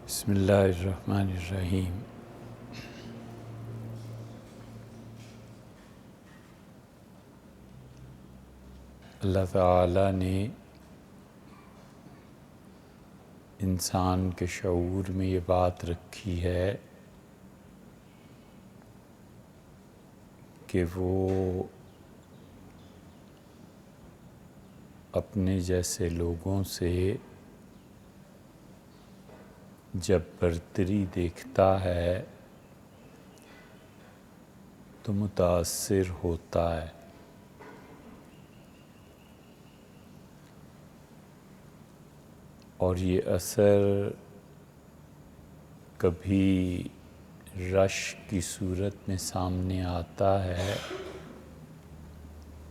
بسم اللہ الرحمن الرحیم۔ اللہ تعالیٰ نے انسان کے شعور میں یہ بات رکھی ہے کہ وہ اپنے جیسے لوگوں سے جب برتری دیکھتا ہے تو متاثر ہوتا ہے، اور یہ اثر کبھی رشک کی صورت میں سامنے آتا ہے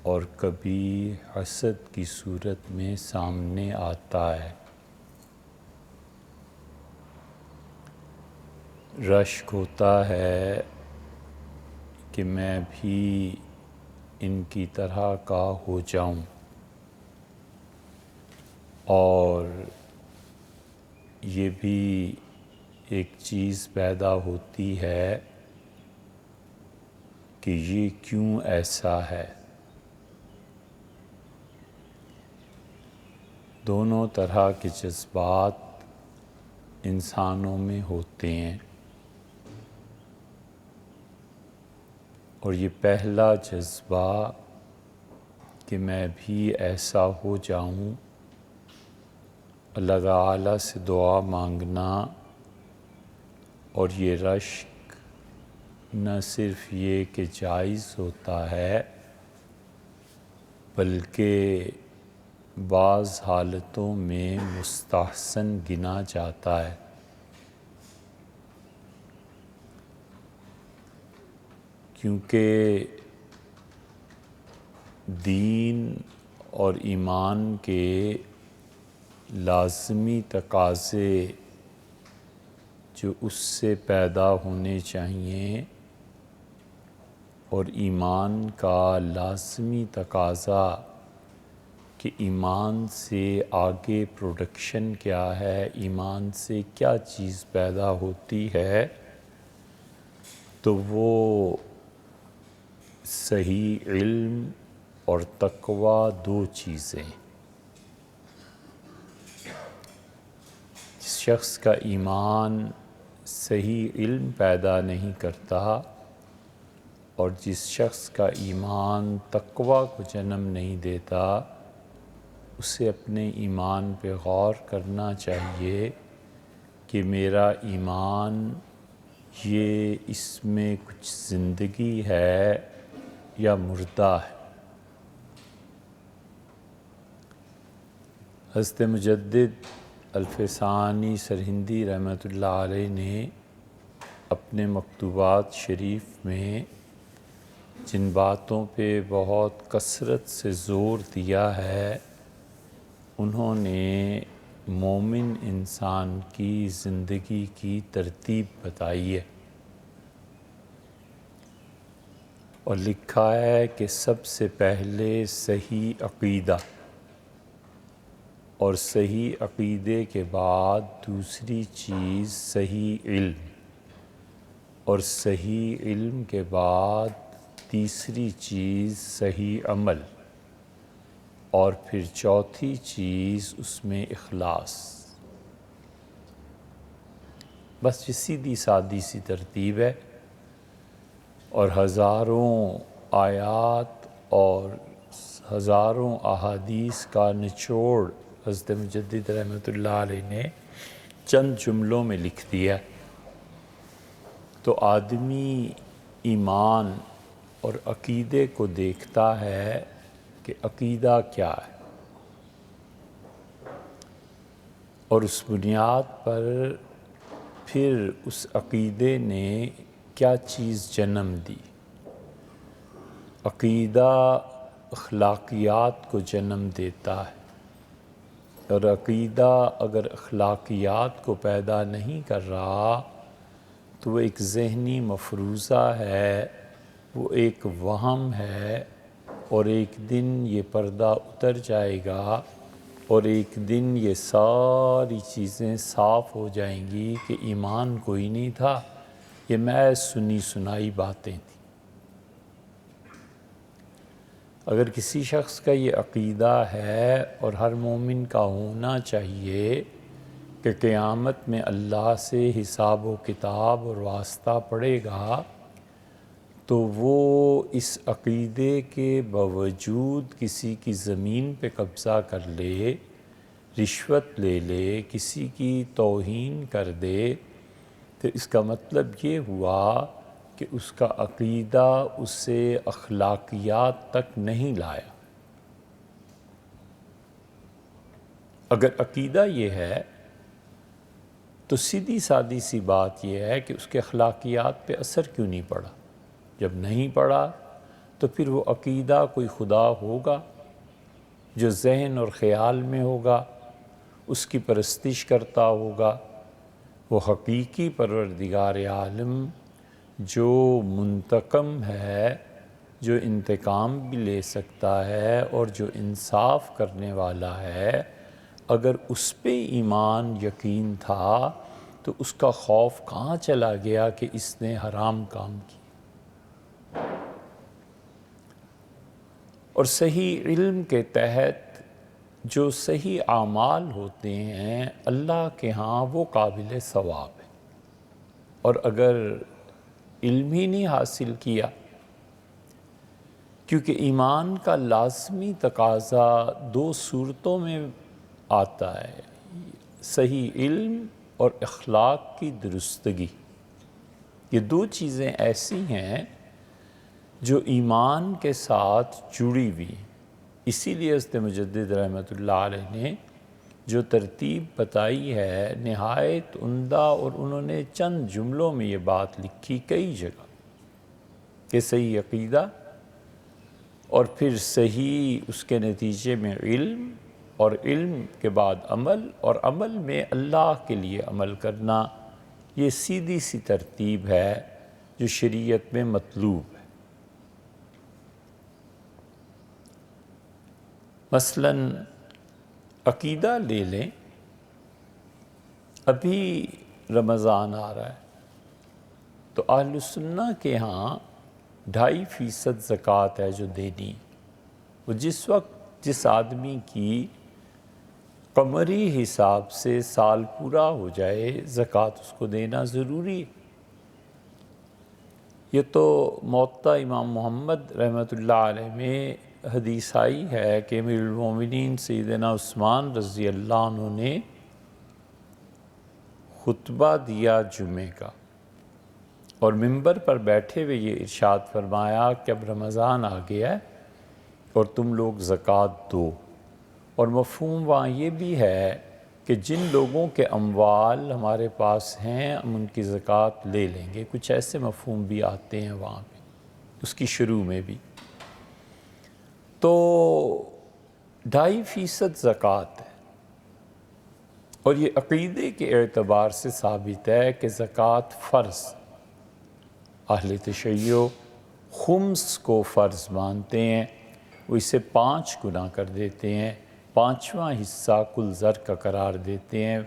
اور کبھی حسد کی صورت میں سامنے آتا ہے۔ رشک ہوتا ہے کہ میں بھی ان کی طرح کا ہو جاؤں، اور یہ بھی ایک چیز پیدا ہوتی ہے کہ یہ کیوں ایسا ہے۔ دونوں طرح کے جذبات انسانوں میں ہوتے ہیں، اور یہ پہلا جذبہ کہ میں بھی ایسا ہو جاؤں، اللہ تعالیٰ سے دعا مانگنا، اور یہ رشک نہ صرف یہ کہ جائز ہوتا ہے بلکہ بعض حالتوں میں مستحسن گنا جاتا ہے۔ کیونکہ دین اور ایمان کے لازمی تقاضے جو اس سے پیدا ہونے چاہیے، اور ایمان کا لازمی تقاضا کہ ایمان سے آگے پروڈکشن کیا ہے، ایمان سے کیا چیز پیدا ہوتی ہے، تو وہ صحیح علم اور تقوی دو چیزیں۔ جس شخص کا ایمان صحیح علم پیدا نہیں کرتا، اور جس شخص کا ایمان تقوی کو جنم نہیں دیتا، اسے اپنے ایمان پہ غور کرنا چاہیے کہ میرا ایمان یہ اس میں کچھ زندگی ہے یا مردہ ہے۔ حضرت مجدد الفسانی سرہندی رحمۃ اللہ علیہ نے اپنے مکتوبات شریف میں جن باتوں پہ بہت کثرت سے زور دیا ہے، انہوں نے مومن انسان کی زندگی کی ترتیب بتائی ہے، اور لکھا ہے کہ سب سے پہلے صحیح عقیدہ، اور صحیح عقیدے کے بعد دوسری چیز صحیح علم، اور صحیح علم کے بعد تیسری چیز صحیح عمل، اور پھر چوتھی چیز اس میں اخلاص۔ بس یہ سیدھی سادی سی ترتیب ہے، اور ہزاروں آیات اور ہزاروں احادیث کا نچوڑ حضرت مجدد رحمۃ اللہ علیہ نے چند جملوں میں لکھ دیا۔ تو آدمی ایمان اور عقیدے کو دیکھتا ہے کہ عقیدہ کیا ہے، اور اس بنیاد پر پھر اس عقیدے نے کیا چیز جنم دی۔ عقیدہ اخلاقیات کو جنم دیتا ہے، اور عقیدہ اگر اخلاقیات کو پیدا نہیں کر رہا تو وہ ایک ذہنی مفروضہ ہے، وہ ایک وہم ہے، اور ایک دن یہ پردہ اتر جائے گا اور ایک دن یہ ساری چیزیں صاف ہو جائیں گی کہ ایمان کوئی نہیں تھا، یہ محض سنی سنائی باتیں تھیں۔ اگر کسی شخص کا یہ عقیدہ ہے، اور ہر مومن کا ہونا چاہیے، کہ قیامت میں اللہ سے حساب و کتاب اور واسطہ پڑے گا، تو وہ اس عقیدے کے باوجود کسی کی زمین پہ قبضہ کر لے، رشوت لے لے، کسی کی توہین کر دے، تو اس کا مطلب یہ ہوا کہ اس کا عقیدہ اسے اخلاقیات تک نہیں لایا۔ اگر عقیدہ یہ ہے تو سیدھی سادی سی بات یہ ہے کہ اس کے اخلاقیات پہ اثر کیوں نہیں پڑا؟ جب نہیں پڑا تو پھر وہ عقیدہ کوئی خدا ہوگا جو ذہن اور خیال میں ہوگا، اس کی پرستش کرتا ہوگا۔ وہ حقیقی پروردگار عالم جو منتقم ہے، جو انتقام بھی لے سکتا ہے اور جو انصاف کرنے والا ہے، اگر اس پہ ایمان یقین تھا تو اس کا خوف کہاں چلا گیا کہ اس نے حرام کام کیا؟ اور صحیح علم کے تحت جو صحیح اعمال ہوتے ہیں اللہ کے ہاں وہ قابل ثواب ہے۔ اور اگر علم ہی نہیں حاصل کیا، کیونکہ ایمان کا لازمی تقاضا دو صورتوں میں آتا ہے، صحیح علم اور اخلاق کی درستگی۔ یہ دو چیزیں ایسی ہیں جو ایمان کے ساتھ جڑی ہوئی ہیں۔ اسی لیے حضرت مجدد رحمۃ اللہ علیہ نے جو ترتیب بتائی ہے نہایت عمدہ، اور انہوں نے چند جملوں میں یہ بات لکھی کئی جگہ، کہ صحیح عقیدہ اور پھر صحیح اس کے نتیجے میں علم، اور علم کے بعد عمل، اور عمل میں اللہ کے لیے عمل کرنا، یہ سیدھی سی ترتیب ہے جو شریعت میں مطلوب ہے۔ مثلاً عقیدہ لے لیں، ابھی رمضان آ رہا ہے تو اہل السنہ کے ہاں 2.5% زکوٰۃ ہے جو دینی۔ وہ جس وقت جس آدمی کی قمری حساب سے سال پورا ہو جائے زکوٰۃ اس کو دینا ضروری ہے۔ یہ تو موطا امام محمد رحمۃ اللہ علیہ میں حدیث آئی ہے کہ امیر المومنین سیدنا عثمان رضی اللہ عنہ نے خطبہ دیا جمعے کا، اور منبر پر بیٹھے ہوئے یہ ارشاد فرمایا کہ اب رمضان آ گیا ہے اور تم لوگ زکوٰۃ دو۔ اور مفہوم وہاں یہ بھی ہے کہ جن لوگوں کے اموال ہمارے پاس ہیں ہم ان کی زکوٰۃ لے لیں گے، کچھ ایسے مفہوم بھی آتے ہیں وہاں پہ اس کی شروع میں بھی۔ تو 2.5% زکوٰۃ ہے، اور یہ عقیدے کے اعتبار سے ثابت ہے کہ زکوٰۃ فرض۔ اہل تشیع خمس کو فرض مانتے ہیں، وہ اسے 5 گنا کر دیتے ہیں، 5واں حصہ کل زر کا قرار دیتے ہیں۔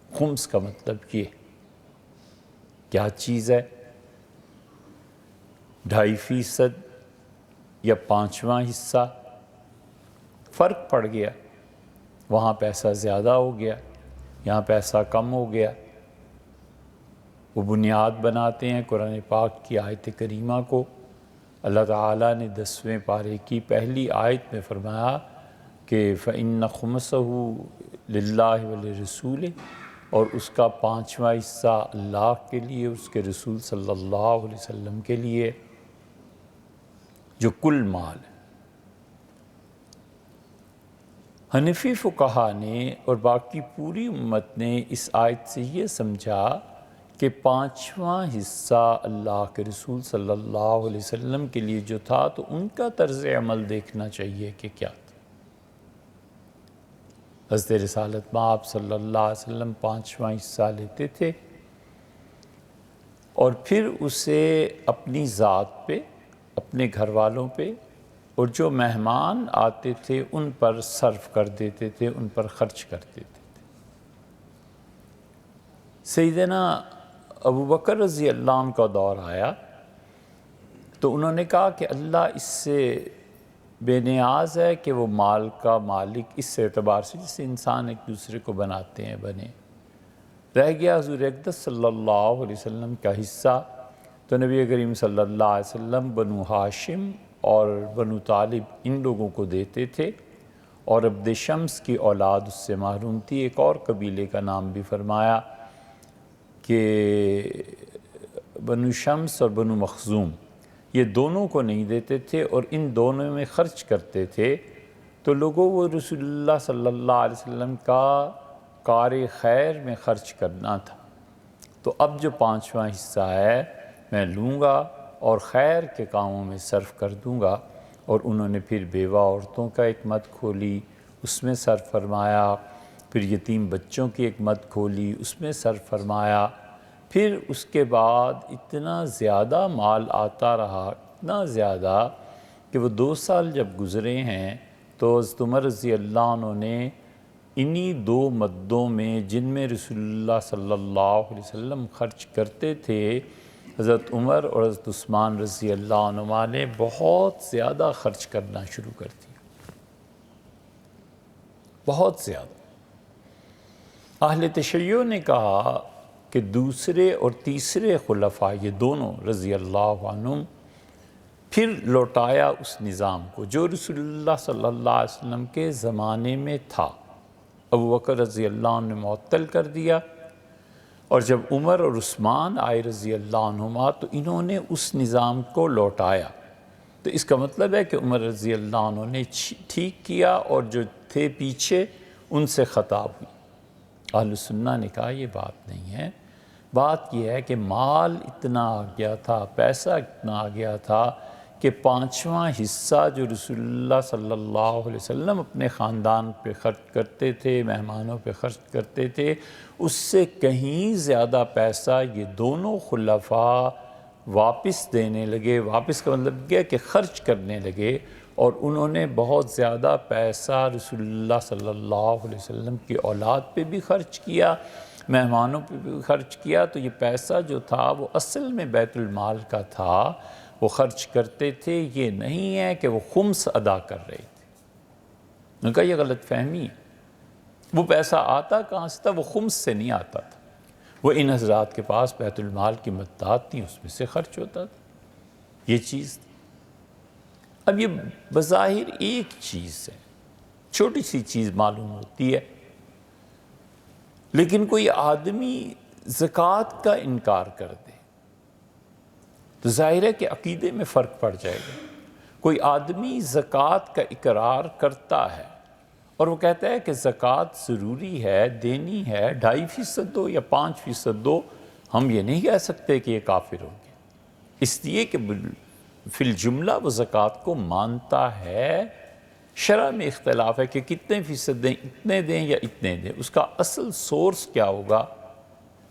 خمس کا مطلب یہ کیا چیز ہے؟ 2.5% یا 5واں حصہ، فرق پڑ گیا، وہاں پیسہ زیادہ ہو گیا، یہاں پیسہ کم ہو گیا۔ وہ بنیاد بناتے ہیں قرآن پاک کی آیت کریمہ کو۔ اللہ تعالیٰ نے 10ویں پارے کی پہلی آیت میں فرمایا کہ فَإِنَّ خُمُسَهُ لِلَّهِ وَلِرَسُولِهِ، اور اس کا 5واں حصہ اللہ کے لیے، اس کے رسول صلی اللہ علیہ وسلم کے لیے، جو کل مال ہے۔ حنفی فقہا نے اور باقی پوری امت نے اس آیت سے یہ سمجھا کہ 5واں حصہ اللہ کے رسول صلی اللہ علیہ وسلم کے لیے جو تھا تو ان کا طرز عمل دیکھنا چاہیے کہ کیا تھا۔ حضرت رسالت مآب صلی اللہ علیہ وسلم 5واں حصہ لیتے تھے، اور پھر اسے اپنی ذات پہ، اپنے گھر والوں پہ اور جو مہمان آتے تھے ان پر صرف کر دیتے تھے، ان پر خرچ کر دیتے تھے۔ سیدنا ابو بکر رضی اللہ عنہ کا دور آیا تو انہوں نے کہا کہ اللہ اس سے بے نیاز ہے کہ وہ مال کا مالک اس اعتبار سے جس سے انسان ایک دوسرے کو بناتے ہیں بنے۔ رہ گیا حضور اقدس صلی اللہ علیہ وسلم کا حصہ، تو نبی کریم صلی اللہ علیہ وسلم بنو ہاشم اور بنو طالب ان لوگوں کو دیتے تھے، اور عبد شمس کی اولاد اس سے محروم تھی۔ ایک اور قبیلے کا نام بھی فرمایا کہ بنو شمس اور بنو مخزوم، یہ دونوں کو نہیں دیتے تھے اور ان دونوں میں خرچ کرتے تھے۔ تو لوگوں وہ رسول اللہ صلی اللہ علیہ وسلم کا کار خیر میں خرچ کرنا تھا، تو اب جو 5واں حصہ ہے میں لوں گا اور خیر کے کاموں میں صرف کر دوں گا۔ اور انہوں نے پھر بیوہ عورتوں کا ایک مد کھولی، اس میں صرف فرمایا، پھر یتیم بچوں کی ایک مد کھولی، اس میں صرف فرمایا۔ پھر اس کے بعد اتنا زیادہ مال آتا رہا، اتنا زیادہ کہ وہ 2 سال جب گزرے ہیں تو حضرت عمر رضی اللہ عنہ نے انہی 2 مدوں میں جن میں رسول اللہ صلی اللہ علیہ وسلم خرچ کرتے تھے، حضرت عمر اور حضرت عثمان رضی اللہ عنہما نے بہت زیادہ خرچ کرنا شروع کر دیا، بہت زیادہ۔ اہل تشیع نے کہا کہ دوسرے اور تیسرے خلفاء یہ دونوں رضی اللہ عنہم پھر لوٹایا اس نظام کو جو رسول اللہ صلی اللہ علیہ وسلم کے زمانے میں تھا۔ ابو بکر رضی اللہ عنہ نے معطل کر دیا، اور جب عمر اور عثمان آئے رضی اللہ عنہما تو انہوں نے اس نظام کو لوٹایا۔ تو اس کا مطلب ہے کہ عمر رضی اللہ عنہ نے ٹھیک کیا اور جو تھے پیچھے ان سے خطا ہوئی۔ اہل سنہ نے کہا یہ بات نہیں ہے، بات یہ ہے کہ مال اتنا آ گیا تھا، پیسہ اتنا آ گیا تھا کہ 5واں حصہ جو رسول اللہ صلی اللہ علیہ وسلم اپنے خاندان پہ خرچ کرتے تھے، مہمانوں پہ خرچ کرتے تھے، اس سے کہیں زیادہ پیسہ یہ دونوں خلفاء واپس دینے لگے۔ واپس کا مطلب یہ کہ خرچ کرنے لگے، اور انہوں نے بہت زیادہ پیسہ رسول اللہ صلی اللہ علیہ وسلم کی اولاد پہ بھی خرچ کیا، مہمانوں پہ بھی خرچ کیا۔ تو یہ پیسہ جو تھا وہ اصل میں بیت المال کا تھا، وہ خرچ کرتے تھے، یہ نہیں ہے کہ وہ خمس ادا کر رہے تھے۔ ان کا یہ غلط فہمی ہے، وہ پیسہ آتا کہاں سے تھا؟ وہ خمس سے نہیں آتا تھا، وہ ان حضرات کے پاس بیت المال کی مددات تھیں، اس میں سے خرچ ہوتا تھا، یہ چیز تھی۔ اب یہ بظاہر ایک چیز ہے، چھوٹی سی چیز معلوم ہوتی ہے، لیکن کوئی آدمی زکوٰۃ کا انکار کر دے تو ظاہر ہے کہ عقیدے میں فرق پڑ جائے گا۔ کوئی آدمی زکوٰۃ کا اقرار کرتا ہے اور وہ کہتا ہے کہ زکوٰۃ ضروری ہے، دینی ہے، 2.5% دو یا 5% دو، ہم یہ نہیں کہہ سکتے کہ یہ کافر ہو گیا، اس لیے کہ فی الجملہ وہ زکوٰۃ کو مانتا ہے۔ شرع میں اختلاف ہے کہ کتنے فیصد دیں، اتنے دیں یا اتنے دیں، اس کا اصل سورس کیا ہوگا۔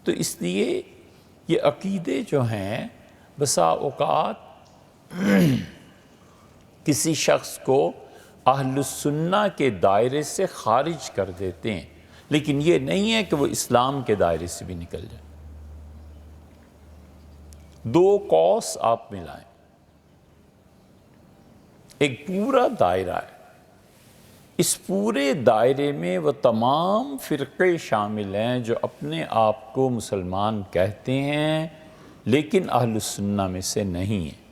تو اس لیے یہ عقیدے جو ہیں بسا اوقات کسی شخص کو اہل السنہ کے دائرے سے خارج کر دیتے ہیں، لیکن یہ نہیں ہے کہ وہ اسلام کے دائرے سے بھی نکل جائے۔ 2 قوس آپ ملائیں، ایک پورا دائرہ ہے، اس پورے دائرے میں وہ تمام فرقے شامل ہیں جو اپنے آپ کو مسلمان کہتے ہیں لیکن اہل السنہ میں سے نہیں ہیں،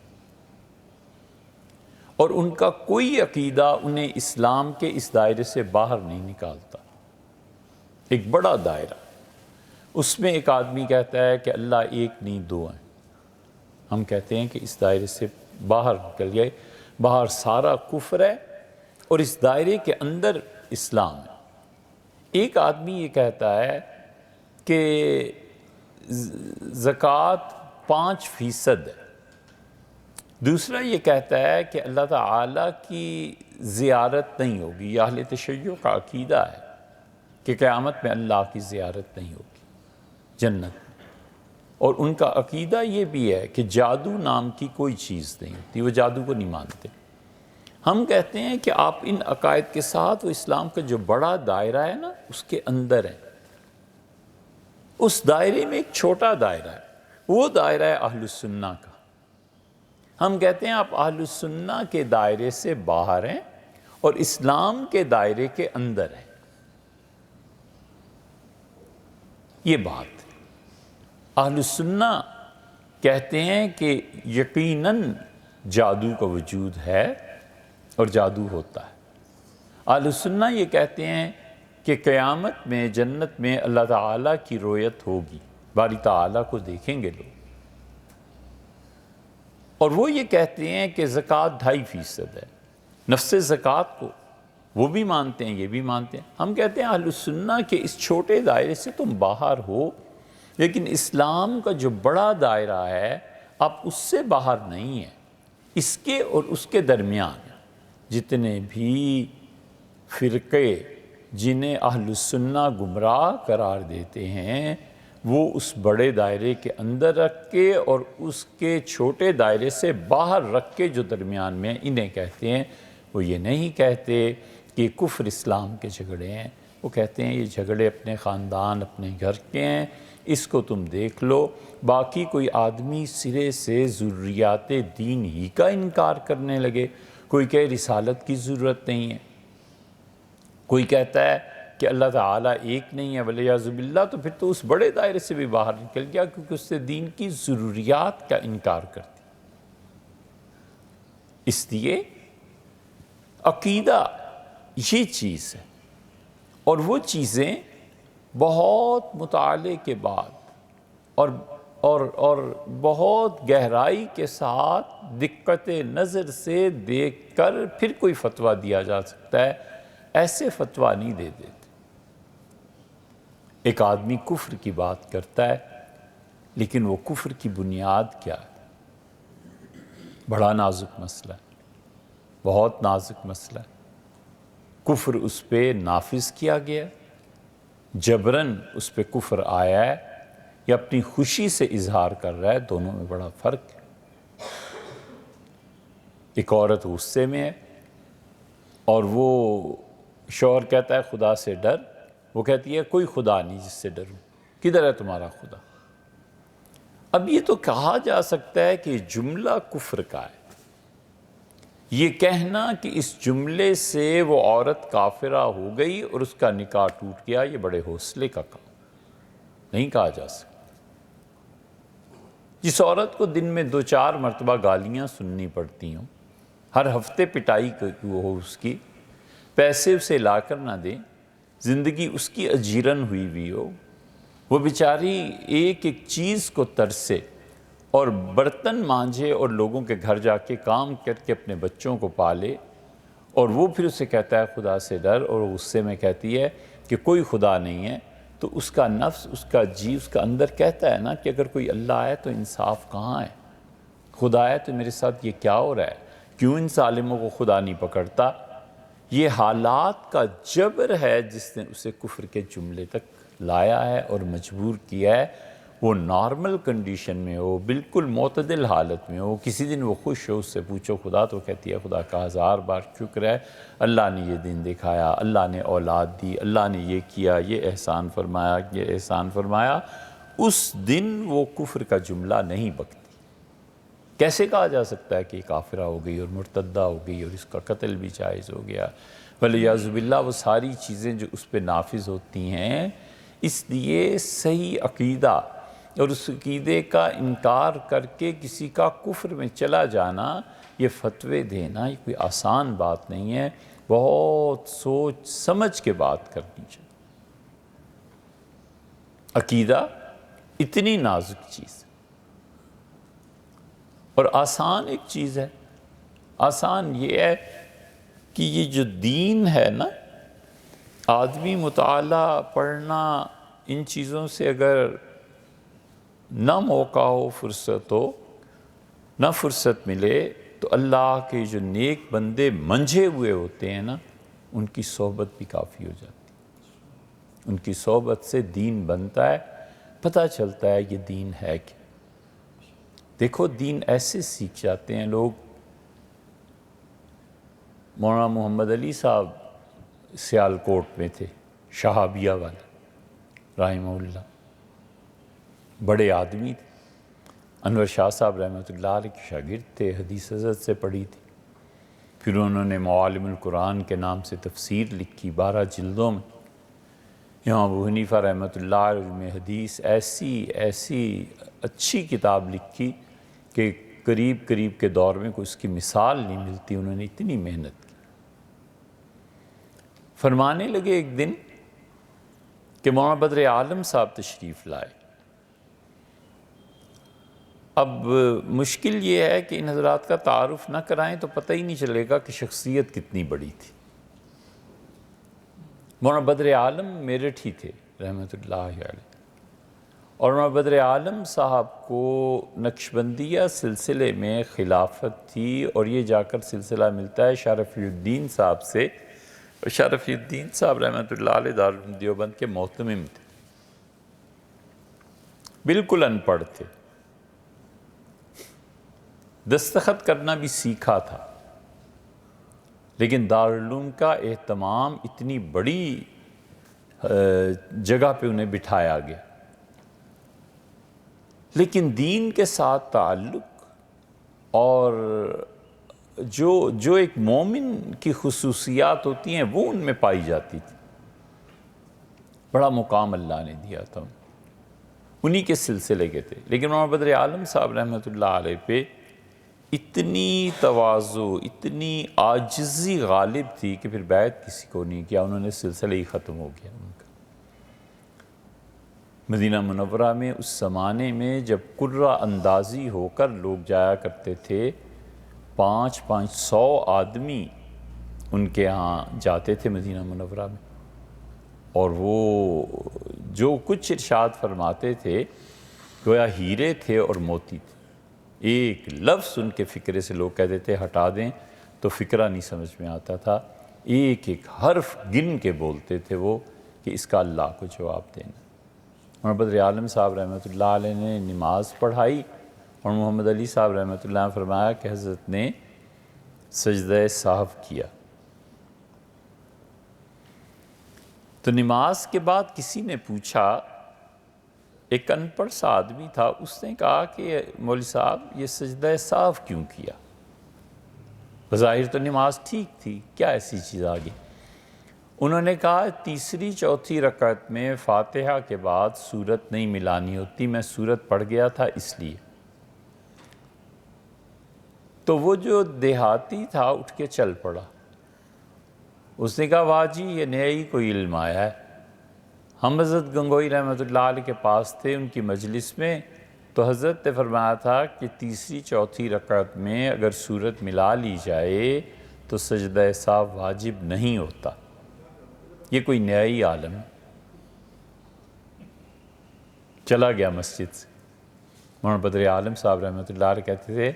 اور ان کا کوئی عقیدہ انہیں اسلام کے اس دائرے سے باہر نہیں نکالتا۔ ایک بڑا دائرہ، اس میں ایک آدمی کہتا ہے کہ اللہ ایک نہیں 2 ہیں، ہم کہتے ہیں کہ اس دائرے سے باہر نکل گئے، باہر سارا کفر ہے اور اس دائرے کے اندر اسلام ہے۔ ایک آدمی یہ کہتا ہے کہ زکوٰۃ 5% ہے، دوسرا یہ کہتا ہے کہ اللہ تعالیٰ کی زیارت نہیں ہوگی۔ یہ اہل تشیع کا عقیدہ ہے کہ قیامت میں اللہ کی زیارت نہیں ہوگی جنت میں، اور ان کا عقیدہ یہ بھی ہے کہ جادو نام کی کوئی چیز نہیں ہوتی، وہ جادو کو نہیں مانتے۔ ہم کہتے ہیں کہ آپ ان عقائد کے ساتھ وہ اسلام کا جو بڑا دائرہ ہے نا اس کے اندر ہیں، اس دائرے میں ایک چھوٹا دائرہ ہے، وہ دائرہ ہے اہل السنہ کا۔ ہم کہتے ہیں آپ اہل السنہ کے دائرے سے باہر ہیں اور اسلام کے دائرے کے اندر ہیں، یہ بات ہے۔ اہل السنہ کہتے ہیں کہ یقیناً جادو کا وجود ہے اور جادو ہوتا ہے۔ اہل السنہ یہ کہتے ہیں کہ قیامت میں جنت میں اللہ تعالیٰ کی رؤیت ہوگی، باری تعالیٰ کو دیکھیں گے لوگ، اور وہ یہ کہتے ہیں کہ زکوٰۃ 2.5% ہے، نفس زکوٰۃ کو وہ بھی مانتے ہیں، یہ بھی مانتے ہیں۔ ہم کہتے ہیں اہل السنہ کے اس چھوٹے دائرے سے تم باہر ہو، لیکن اسلام کا جو بڑا دائرہ ہے آپ اس سے باہر نہیں ہیں، اس کے اور اس کے درمیان جتنے بھی فرقے جنہیں اہل السنہ گمراہ قرار دیتے ہیں وہ اس بڑے دائرے کے اندر رکھ کے اور اس کے چھوٹے دائرے سے باہر رکھ کے جو درمیان میں انہیں کہتے ہیں، وہ یہ نہیں کہتے کہ کفر اسلام کے جھگڑے ہیں، وہ کہتے ہیں یہ جھگڑے اپنے خاندان اپنے گھر کے ہیں، اس کو تم دیکھ لو۔ باقی کوئی آدمی سرے سے ضروریات دین ہی کا انکار کرنے لگے، کوئی کہ رسالت کی ضرورت نہیں ہے، کوئی کہتا ہے کہ اللہ تعالیٰ ایک نہیں ہے ولیعذ باللہ، تو پھر تو اس بڑے دائرے سے بھی باہر نکل گیا، کیونکہ اس سے دین کی ضروریات کا انکار کرتی۔ اس لیے عقیدہ یہ چیز ہے، اور وہ چیزیں بہت مطالعے کے بعد اور بہت گہرائی کے ساتھ دقت نظر سے دیکھ کر پھر کوئی فتویٰ دیا جا سکتا ہے، ایسے فتویٰ نہیں دے دیتے۔ ایک آدمی کفر کی بات کرتا ہے، لیکن وہ کفر کی بنیاد کیا ہے؟ بڑا نازک مسئلہ ہے، بہت نازک مسئلہ ہے۔ کفر اس پہ نافذ کیا گیا، جبراً اس پہ کفر آیا ہے یا اپنی خوشی سے اظہار کر رہا ہے، دونوں میں بڑا فرق ہے۔ ایک عورت غصے میں ہے اور وہ شوہر کہتا ہے خدا سے ڈر، وہ کہتی ہے کوئی خدا نہیں جس سے ڈروں، کدھر ہے تمہارا خدا؟ اب یہ تو کہا جا سکتا ہے کہ جملہ کفر کا ہے، یہ کہنا کہ اس جملے سے وہ عورت کافرہ ہو گئی اور اس کا نکاح ٹوٹ گیا، یہ بڑے حوصلے کا کام نہیں کہا جا سکتا۔ جس عورت کو دن میں 2-4 مرتبہ گالیاں سننی پڑتی ہوں، ہر ہفتے پٹائی ہو اس کی، پیسے اسے لا کر نہ دیں، زندگی اس کی اجیرن ہوئی ہوئی ہو، وہ بیچاری ایک ایک چیز کو ترسے اور برتن مانجھے اور لوگوں کے گھر جا کے کام کر کے اپنے بچوں کو پالے، اور وہ پھر اسے کہتا ہے خدا سے ڈر، اور وہ غصے میں کہتی ہے کہ کوئی خدا نہیں ہے، تو اس کا نفس، اس کا جی، اس کا اندر کہتا ہے نا کہ اگر کوئی اللہ ہے تو انصاف کہاں ہے؟ خدا ہے تو میرے ساتھ یہ کیا ہو رہا ہے؟ کیوں ان ظالموں کو خدا نہیں پکڑتا؟ یہ حالات کا جبر ہے جس نے اسے کفر کے جملے تک لایا ہے اور مجبور کیا ہے۔ وہ نارمل کنڈیشن میں ہو، بالکل معتدل حالت میں ہو، کسی دن وہ خوش ہو، اس سے پوچھو خدا، تو کہتی ہے خدا کا 1000 بار شکر ہے، اللہ نے یہ دن دکھایا، اللہ نے اولاد دی، اللہ نے یہ کیا، یہ احسان فرمایا، یہ احسان فرمایا۔ اس دن وہ کفر کا جملہ نہیں بکتی۔ کیسے کہا جا سکتا ہے کہ یہ کافرہ ہو گئی اور مرتدہ ہو گئی اور اس کا قتل بھی جائز ہو گیا؟ ولیعذ باللہ وہ ساری چیزیں جو اس پہ نافذ ہوتی ہیں، اس لیے صحیح عقیدہ اور اس عقیدے کا انکار کر کے کسی کا کفر میں چلا جانا، یہ فتوے دینا، یہ کوئی آسان بات نہیں ہے، بہت سوچ سمجھ کے بات کرنی چاہیے۔ عقیدہ اتنی نازک چیز ہے اور آسان ایک چیز ہے۔ آسان یہ ہے کہ یہ جو دین ہے نا، آدمی مطالعہ پڑھنا ان چیزوں سے اگر نہ موقع ہو، فرصت ہو، نہ فرصت ملے، تو اللہ کے جو نیک بندے منجھے ہوئے ہوتے ہیں نا، ان کی صحبت بھی کافی ہو جاتی ہے۔ ان کی صحبت سے دین بنتا ہے، پتہ چلتا ہے یہ دین ہے کیا۔ دیکھو دین ایسے سیکھ جاتے ہیں لوگ مولانا محمد علی صاحب سیالکوٹ میں تھے، شہابیہ والے رحمہ اللہ، بڑے آدمی تھے۔ انور شاہ صاحب رحمۃ اللہ علیہ کے شاگرد تھے، حدیث حضرت سے پڑھی تھی۔ پھر انہوں نے معالم القرآن کے نام سے تفسیر لکھی 12 جلدوں میں۔ امام ابو حنیفہ رحمۃ اللہ علیہ میں حدیث ایسی اچھی کتاب لکھی کہ قریب کے دور میں کوئی اس کی مثال نہیں ملتی، انہوں نے اتنی محنت کی۔ فرمانے لگے ایک دن کہ مولانا بدر عالم صاحب تشریف لائے۔ اب مشکل یہ ہے کہ ان حضرات کا تعارف نہ کرائیں تو پتہ ہی نہیں چلے گا کہ شخصیت کتنی بڑی تھی۔ مولانا بدر عالم میرٹھ ہی تھے رحمۃ اللہ علیہ، اور مولانا بدر عالم صاحب کو نقشبندیہ سلسلے میں خلافت تھی، اور یہ جا کر سلسلہ ملتا ہے شرف الدین صاحب سے۔ شرف الدین صاحب رحمۃ اللہ علیہ دارالعلوم دیوبند کے محتمم تھے، بالکل ان پڑھ تھے، دستخط کرنا بھی سیکھا تھا، لیکن دارالعلوم کا اہتمام اتنی بڑی جگہ پہ انہیں بٹھایا گیا، لیکن دین کے ساتھ تعلق اور جو ایک مومن کی خصوصیات ہوتی ہیں وہ ان میں پائی جاتی تھی۔ بڑا مقام اللہ نے دیا تھا، انہی کے سلسلے کے تھے۔ لیکن مولانا بدر عالم صاحب رحمۃ اللہ علیہ پہ اتنی تواضع، اتنی عاجزی غالب تھی کہ پھر بیعت کسی کو نہیں کیا، انہوں نے سلسلہ ہی ختم ہو گیا ان کا۔ مدینہ منورہ میں اس زمانے میں جب قرہ اندازی ہو کر لوگ جایا کرتے تھے، 500 آدمی ان کے ہاں جاتے تھے مدینہ منورہ میں، اور وہ جو کچھ ارشاد فرماتے تھے گویا ہیرے تھے اور موتی تھے۔ ایک لفظ ان کے فکرے سے لوگ کہتے تھے ہٹا دیں تو فکرہ نہیں سمجھ میں آتا تھا، ایک حرف گن کے بولتے تھے وہ کہ اس کا اللہ کو جواب دینا۔ مولانا بدر عالم صاحب رحمۃ اللہ علیہ نے نماز پڑھائی، اور محمد علی صاحب رحمۃ اللہ نے فرمایا کہ حضرت نے سجدہ سہو کیا۔ تو نماز کے بعد کسی نے پوچھا، ایک ان پڑھ سا آدمی تھا، اس نے کہا کہ مولوی صاحب یہ سجدہ سہو کیوں کیا؟ بظاہر تو نماز ٹھیک تھی، کیا ایسی چیز آ گئی؟ انہوں نے کہا تیسری چوتھی رکعت میں فاتحہ کے بعد سورت نہیں ملانی ہوتی، میں سورت پڑھ گیا تھا اس لیے۔ تو وہ جو دیہاتی تھا اٹھ کے چل پڑا، اس نے کہا واہ جی یہ نیا ہی کوئی علم آیا ہے۔ ہم حضرت گنگوئی رحمۃ اللہ علیہ کے پاس تھے ان کی مجلس میں، تو حضرت نے فرمایا تھا کہ تیسری چوتھی رکعت میں اگر سورت ملا لی جائے تو سجدہ سہو واجب نہیں ہوتا۔ یہ کوئی نیا ہی عالم ہے۔ چلا گیا مسجد سے۔ مولانا بدر عالم صاحب رحمۃ اللہ علیہ کہتے تھے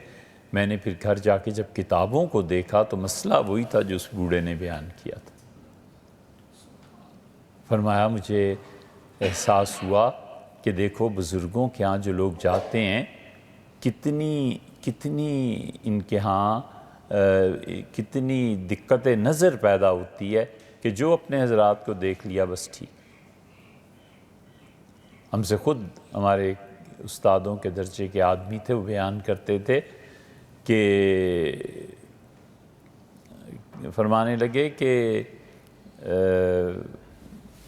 میں نے پھر گھر جا کے جب کتابوں کو دیکھا تو مسئلہ وہی تھا جو اس بوڑھے نے بیان کیا تھا۔ فرمایا مجھے احساس ہوا کہ دیکھو بزرگوں کے ہاں جو لوگ جاتے ہیں کتنی ان کے ہاں کتنی دقت نظر پیدا ہوتی ہے کہ جو اپنے حضرات کو دیکھ لیا بس ٹھیک۔ ہم سے خود ہمارے استادوں کے درجے کے آدمی تھے، وہ بیان کرتے تھے کہ فرمانے لگے کہ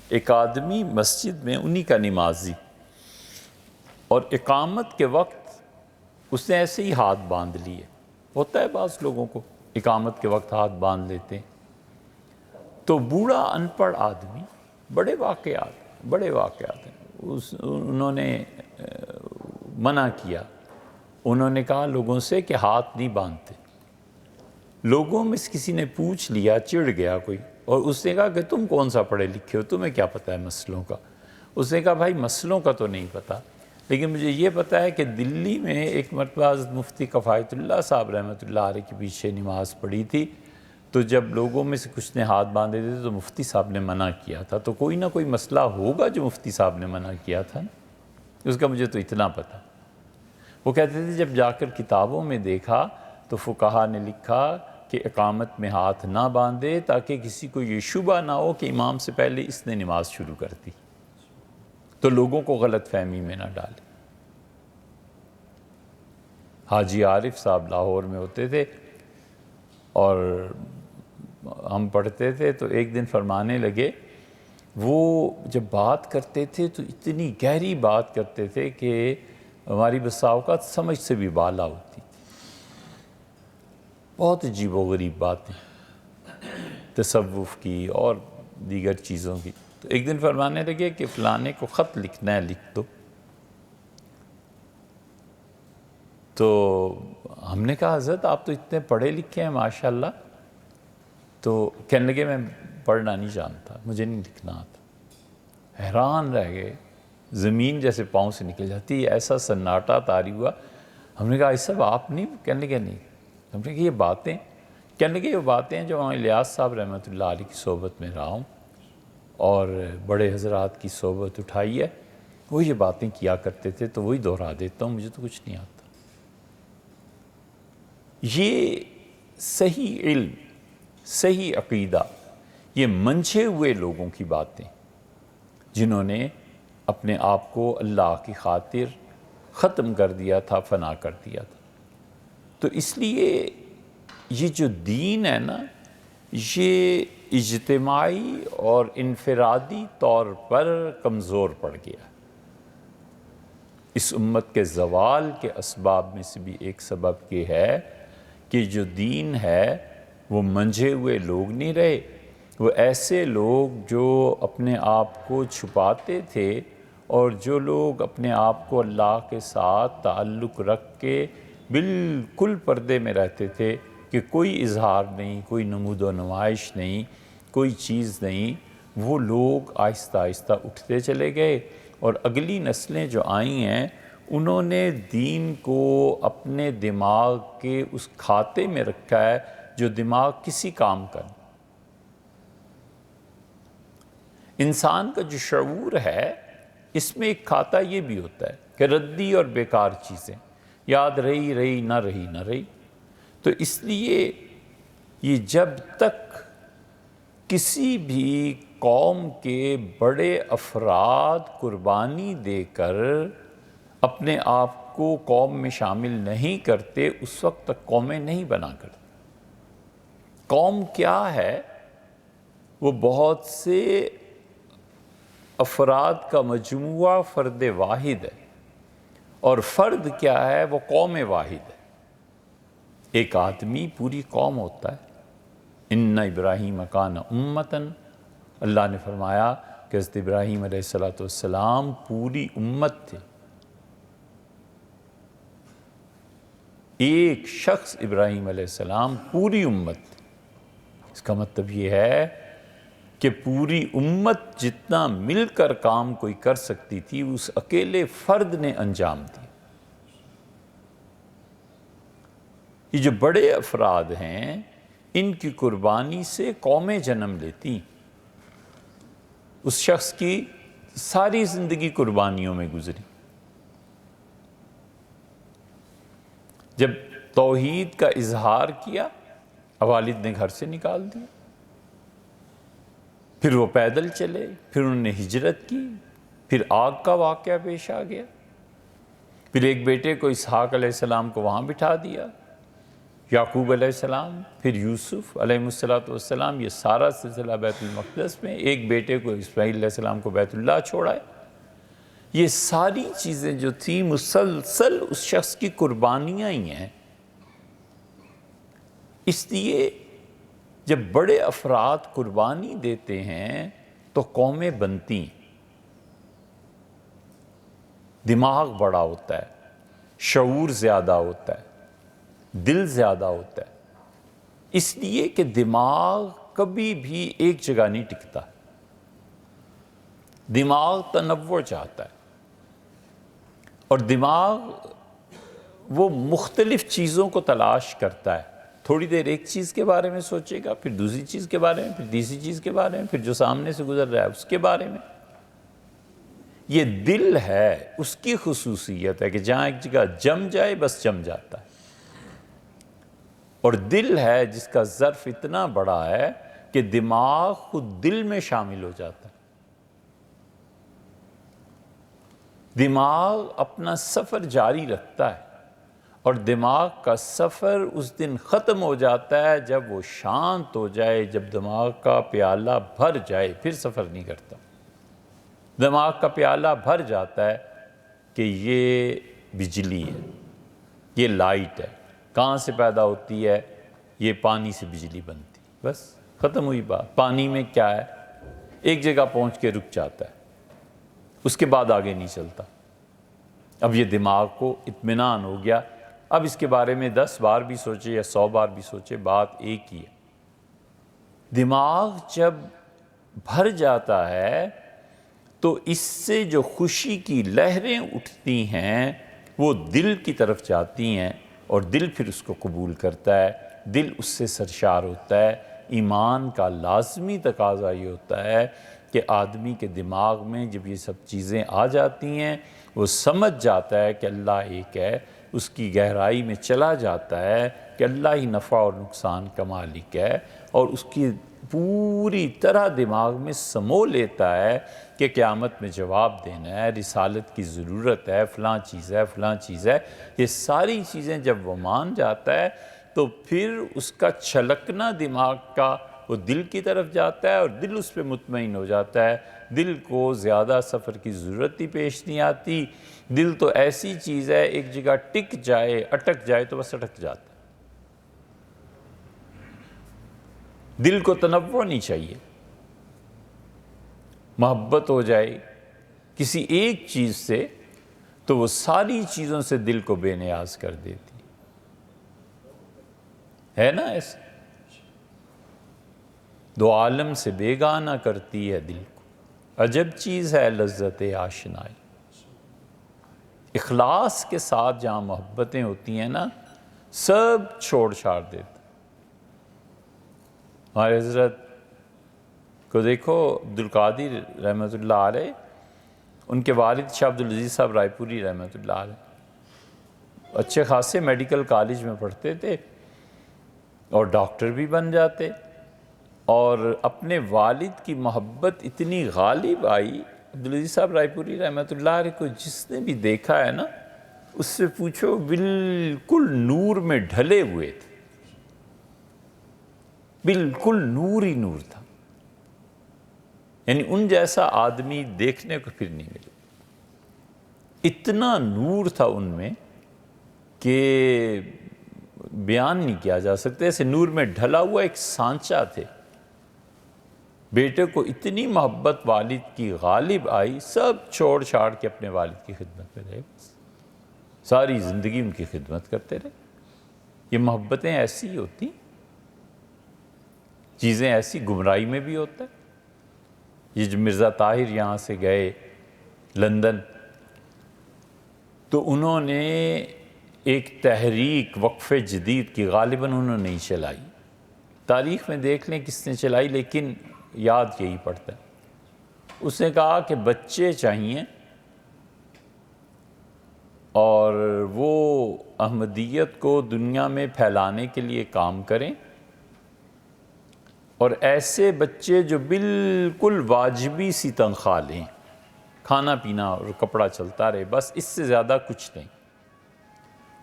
ایک آدمی مسجد میں انہی کا نمازی، اور اقامت کے وقت اس نے ایسے ہی ہاتھ باندھ لیے، ہوتا ہے بعض لوگوں کو اقامت کے وقت ہاتھ باندھ لیتے ہیں، تو بوڑھا ان پڑھ آدمی، بڑے واقعات ہیں، انہوں نے منع کیا، انہوں نے کہا لوگوں سے کہ ہاتھ نہیں باندھتے۔ لوگوں میں سے کسی نے پوچھ لیا، چڑ گیا کوئی، اور اس نے کہا کہ تم کون سا پڑھے لکھے ہو، تمہیں کیا پتہ ہے مسئلوں کا؟ اس نے کہا بھائی مسئلوں کا تو نہیں پتہ، لیکن مجھے یہ پتہ ہے کہ دلی میں ایک مرتبہ حضرت مفتی کفایت اللہ صاحب رحمۃ اللہ علیہ کے پیچھے نماز پڑھی تھی، تو جب لوگوں میں سے کچھ نے ہاتھ باندھے تھے تو مفتی صاحب نے منع کیا تھا، تو کوئی نہ کوئی مسئلہ ہوگا جو مفتی صاحب نے منع کیا تھا نا، اس کا مجھے تو اتنا پتہ۔ وہ کہتے تھے جب جا کر کتابوں میں دیکھا تو فقہا نے لکھا کہ اقامت میں ہاتھ نہ باندھے تاکہ کسی کو یہ شبہ نہ ہو کہ امام سے پہلے اس نے نماز شروع کر دی، تو لوگوں کو غلط فہمی میں نہ ڈالے۔ حاجی عارف صاحب لاہور میں ہوتے تھے اور ہم پڑھتے تھے، تو ایک دن فرمانے لگے، وہ جب بات کرتے تھے تو اتنی گہری بات کرتے تھے کہ ہماری بسا اوقات سمجھ سے بھی بالا ہوتی تھی، بہت عجیب و غریب باتیں تصوف کی اور دیگر چیزوں کی۔ تو ایک دن فرمانے لگے کہ فلانے کو خط لکھنا ہے، لکھ دو۔ تو ہم نے کہا حضرت آپ تو اتنے پڑھے لکھے ہیں ماشاءاللہ، تو کہنے لگے میں پڑھنا نہیں جانتا، مجھے نہیں لکھنا آتا۔ حیران رہ گئے، زمین جیسے پاؤں سے نکل جاتی، ایسا سناٹا طاری ہوا۔ ہم نے کہا اس سب آپ نہیں؟ کہنے لگے نہیں۔ ہم نے کہا یہ باتیں؟ کہنے لگے یہ باتیں جو الیاس صاحب رحمۃ اللہ علیہ کی صحبت میں رہا ہوں اور بڑے حضرات کی صحبت اٹھائی ہے، وہ یہ باتیں کیا کرتے تھے تو وہی دہرا دیتا ہوں، مجھے تو کچھ نہیں آتا۔ یہ صحیح علم، صحیح عقیدہ، یہ منجھے ہوئے لوگوں کی باتیں، جنہوں نے اپنے آپ کو اللہ کی خاطر ختم کر دیا تھا، فنا کر دیا تھا۔ تو اس لیے یہ جو دین ہے نا، یہ اجتماعی اور انفرادی طور پر کمزور پڑ گیا۔ اس امت کے زوال کے اسباب میں سے بھی ایک سبب یہ ہے کہ جو دین ہے وہ منجھے ہوئے لوگ نہیں رہے، وہ ایسے لوگ جو اپنے آپ کو چھپاتے تھے اور جو لوگ اپنے آپ کو اللہ کے ساتھ تعلق رکھ کے بالکل پردے میں رہتے تھے کہ کوئی اظہار نہیں، کوئی نمود و نمائش نہیں، کوئی چیز نہیں، وہ لوگ آہستہ آہستہ اٹھتے چلے گئے، اور اگلی نسلیں جو آئی ہیں انہوں نے دین کو اپنے دماغ کے اس کھاتے میں رکھا ہے جو دماغ کسی کام کا نہیں۔ انسان کا جو شعور ہے اس میں ایک کھاتا یہ بھی ہوتا ہے کہ ردی اور بیکار چیزیں یاد رہی نہ رہی۔ تو اس لیے یہ جب تک کسی بھی قوم کے بڑے افراد قربانی دے کر اپنے آپ کو قوم میں شامل نہیں کرتے، اس وقت تک قومیں نہیں بنا کرتے۔ قوم کیا ہے؟ وہ بہت سے افراد کا مجموعہ، فرد واحد ہے، اور فرد کیا ہے؟ وہ قوم واحد ہے۔ ایک آدمی پوری قوم ہوتا ہے۔ ان ابراہیم کان امتاً، اللہ نے فرمایا کہ حضرت ابراہیم علیہ السلام پوری امت تھے۔ ایک شخص ابراہیم علیہ السلام پوری امت تھے۔ اس کا مطلب یہ ہے کہ پوری امت جتنا مل کر کام کوئی کر سکتی تھی اس اکیلے فرد نے انجام دیا۔ یہ جو بڑے افراد ہیں ان کی قربانی سے قومیں جنم لیتی۔ اس شخص کی ساری زندگی قربانیوں میں گزری۔ جب توحید کا اظہار کیا، والد نے گھر سے نکال دیا، پھر وہ پیدل چلے، پھر انہوں نے ہجرت کی، پھر آگ کا واقعہ پیش آ گیا، پھر ایک بیٹے کو اسحاق علیہ السلام کو وہاں بٹھا دیا، یعقوب علیہ السلام، پھر یوسف علیہ السلام، یہ سارا سلسلہ بیت المقدس میں، ایک بیٹے کو اسماعیل علیہ السلام کو بیت اللہ چھوڑا ہے۔ یہ ساری چیزیں جو تھیں مسلسل اس شخص کی قربانیاں ہی ہیں۔ اس لیے جب بڑے افراد قربانی دیتے ہیں تو قومیں بنتی ہیں۔ دماغ بڑا ہوتا ہے، شعور زیادہ ہوتا ہے، دل زیادہ ہوتا ہے، اس لیے کہ دماغ کبھی بھی ایک جگہ نہیں ٹکتا۔ دماغ تنوع چاہتا ہے، اور دماغ وہ مختلف چیزوں کو تلاش کرتا ہے۔ تھوڑی دیر ایک چیز کے بارے میں سوچے گا، پھر دوسری چیز کے بارے میں، پھر تیسری چیز کے بارے میں، پھر جو سامنے سے گزر رہا ہے اس کے بارے میں۔ یہ دل ہے، اس کی خصوصیت ہے کہ جہاں ایک جگہ جم جائے بس جم جاتا ہے۔ اور دل ہے جس کا ظرف اتنا بڑا ہے کہ دماغ خود دل میں شامل ہو جاتا ہے۔ دماغ اپنا سفر جاری رکھتا ہے اور دماغ کا سفر اس دن ختم ہو جاتا ہے جب وہ شانت ہو جائے، جب دماغ کا پیالہ بھر جائے، پھر سفر نہیں کرتا۔ دماغ کا پیالہ بھر جاتا ہے کہ یہ بجلی ہے، یہ لائٹ ہے، کہاں سے پیدا ہوتی ہے؟ یہ پانی سے بجلی بنتی، بس ختم ہوئی بات۔ پانی میں کیا ہے؟ ایک جگہ پہنچ کے رک جاتا ہے، اس کے بعد آگے نہیں چلتا۔ اب یہ دماغ کو اطمینان ہو گیا، اب اس کے بارے میں 10 بار بھی سوچے یا 100 بار بھی سوچے، بات ایک ہی ہے۔ دماغ جب بھر جاتا ہے تو اس سے جو خوشی کی لہریں اٹھتی ہیں وہ دل کی طرف جاتی ہیں اور دل پھر اس کو قبول کرتا ہے، دل اس سے سرشار ہوتا ہے۔ ایمان کا لازمی تقاضا یہ ہوتا ہے کہ آدمی کے دماغ میں جب یہ سب چیزیں آ جاتی ہیں، وہ سمجھ جاتا ہے کہ اللہ ایک ہے، اس کی گہرائی میں چلا جاتا ہے کہ اللہ ہی نفع اور نقصان کا مالک ہے، اور اس کی پوری طرح دماغ میں سمو لیتا ہے کہ قیامت میں جواب دینا ہے، رسالت کی ضرورت ہے، فلاں چیز ہے، فلاں چیز ہے۔ یہ ساری چیزیں جب وہ مان جاتا ہے تو پھر اس کا چھلکنا دماغ کا وہ دل کی طرف جاتا ہے اور دل اس پہ مطمئن ہو جاتا ہے۔ دل کو زیادہ سفر کی ضرورت ہی پیش نہیں آتی۔ دل تو ایسی چیز ہے، ایک جگہ ٹک جائے، اٹک جائے تو بس اٹک جاتا ہے۔ دل کو تنوع نہیں چاہیے۔ محبت ہو جائے کسی ایک چیز سے تو وہ ساری چیزوں سے دل کو بے نیاز کر دیتی ہے نا ایسے؟ دو عالم سے بیگانہ کرتی ہے دل کو، عجب چیز ہے لذت آشنائی۔ اخلاص کے ساتھ جہاں محبتیں ہوتی ہیں نا، سب چھوڑ چھاڑ دیتا۔ ہمارے حضرت کو دیکھو، عبدالقادر رحمۃ اللہ علیہ، ان کے والد شاہ عبدالعزیز صاحب رائے پوری رحمۃ اللہ علیہ اچھے خاصے میڈیکل کالج میں پڑھتے تھے اور ڈاکٹر بھی بن جاتے، اور اپنے والد کی محبت اتنی غالب آئی۔ عبدالعزیز صاحب رائے پوری رحمۃ اللہ علیہ کو جس نے بھی دیکھا ہے نا، اس سے پوچھو، بالکل نور میں ڈھلے ہوئے تھے، بالکل نور ہی نور تھا، یعنی ان جیسا آدمی دیکھنے کو پھر نہیں ملے۔ اتنا نور تھا ان میں کہ بیان نہیں کیا جا سکتے، ایسے نور میں ڈھلا ہوا ایک سانچہ تھے۔ بیٹے کو اتنی محبت والد کی غالب آئی، سب چھوڑ چھاڑ کے اپنے والد کی خدمت میں رہے، ساری زندگی ان کی خدمت کرتے رہے۔ یہ محبتیں ایسی ہوتی، چیزیں ایسی، گمراہی میں بھی ہوتا ہے۔ یہ جو مرزا طاہر یہاں سے گئے لندن، تو انہوں نے ایک تحریک وقف جدید کی غالباً انہوں نے نہیں چلائی، تاریخ میں دیکھ لیں کس نے چلائی، لیکن یاد یہی پڑتا ہے۔ اس نے کہا کہ بچے چاہیے اور وہ احمدیت کو دنیا میں پھیلانے کے لیے کام کریں، اور ایسے بچے جو بالکل واجبی سی تنخواہ لیں، کھانا پینا اور کپڑا چلتا رہے، بس اس سے زیادہ کچھ نہیں،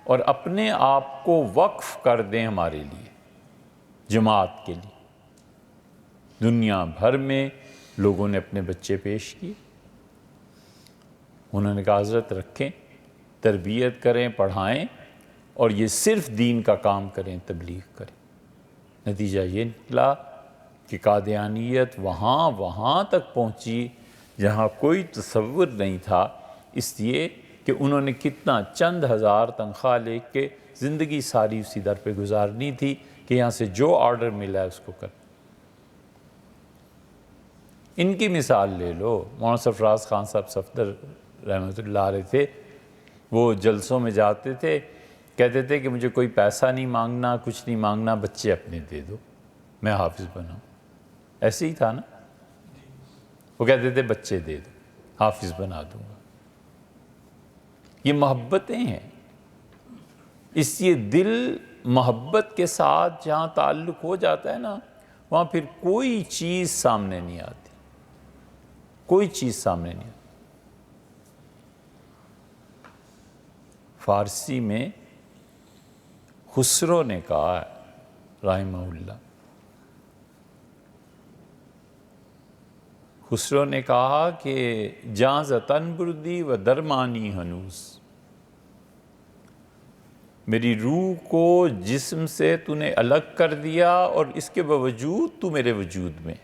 اور اپنے آپ کو وقف کر دیں ہمارے لیے، جماعت کے لیے۔ دنیا بھر میں لوگوں نے اپنے بچے پیش کیے، انہوں نے کہا حضرت رکھیں، تربیت کریں، پڑھائیں، اور یہ صرف دین کا کام کریں، تبلیغ کریں۔ نتیجہ یہ نکلا کہ قادیانیت وہاں تک پہنچی جہاں کوئی تصور نہیں تھا، اس لیے کہ انہوں نے کتنا چند ہزار تنخواہ لے کے زندگی ساری اسی در پہ گزارنی تھی کہ یہاں سے جو آرڈر ملا ہے اس کو کر۔ ان کی مثال لے لو، مولانا سرفراز خان صاحب صفدر رحمۃ اللہ علیہ تھے، وہ جلسوں میں جاتے تھے، کہتے تھے کہ مجھے کوئی پیسہ نہیں مانگنا، کچھ نہیں مانگنا، بچے اپنے دے دو، میں حافظ بناؤں۔ ایسے ہی تھا نا، وہ کہتے تھے بچے دے دو، حافظ بنا دوں گا۔ یہ محبتیں ہیں، اس لیے دل محبت کے ساتھ جہاں تعلق ہو جاتا ہے نا، وہاں پھر کوئی چیز سامنے نہیں آتی، کوئی چیز سامنے نہیں آتی۔ فارسی میں خسرو نے کہا ہے رحمہ اللہ، خسرو نے کہا کہ جاں ز تن بردی و درمانی ہنوز، میری روح کو جسم سے تو نے الگ کر دیا اور اس کے باوجود تو میرے وجود میں،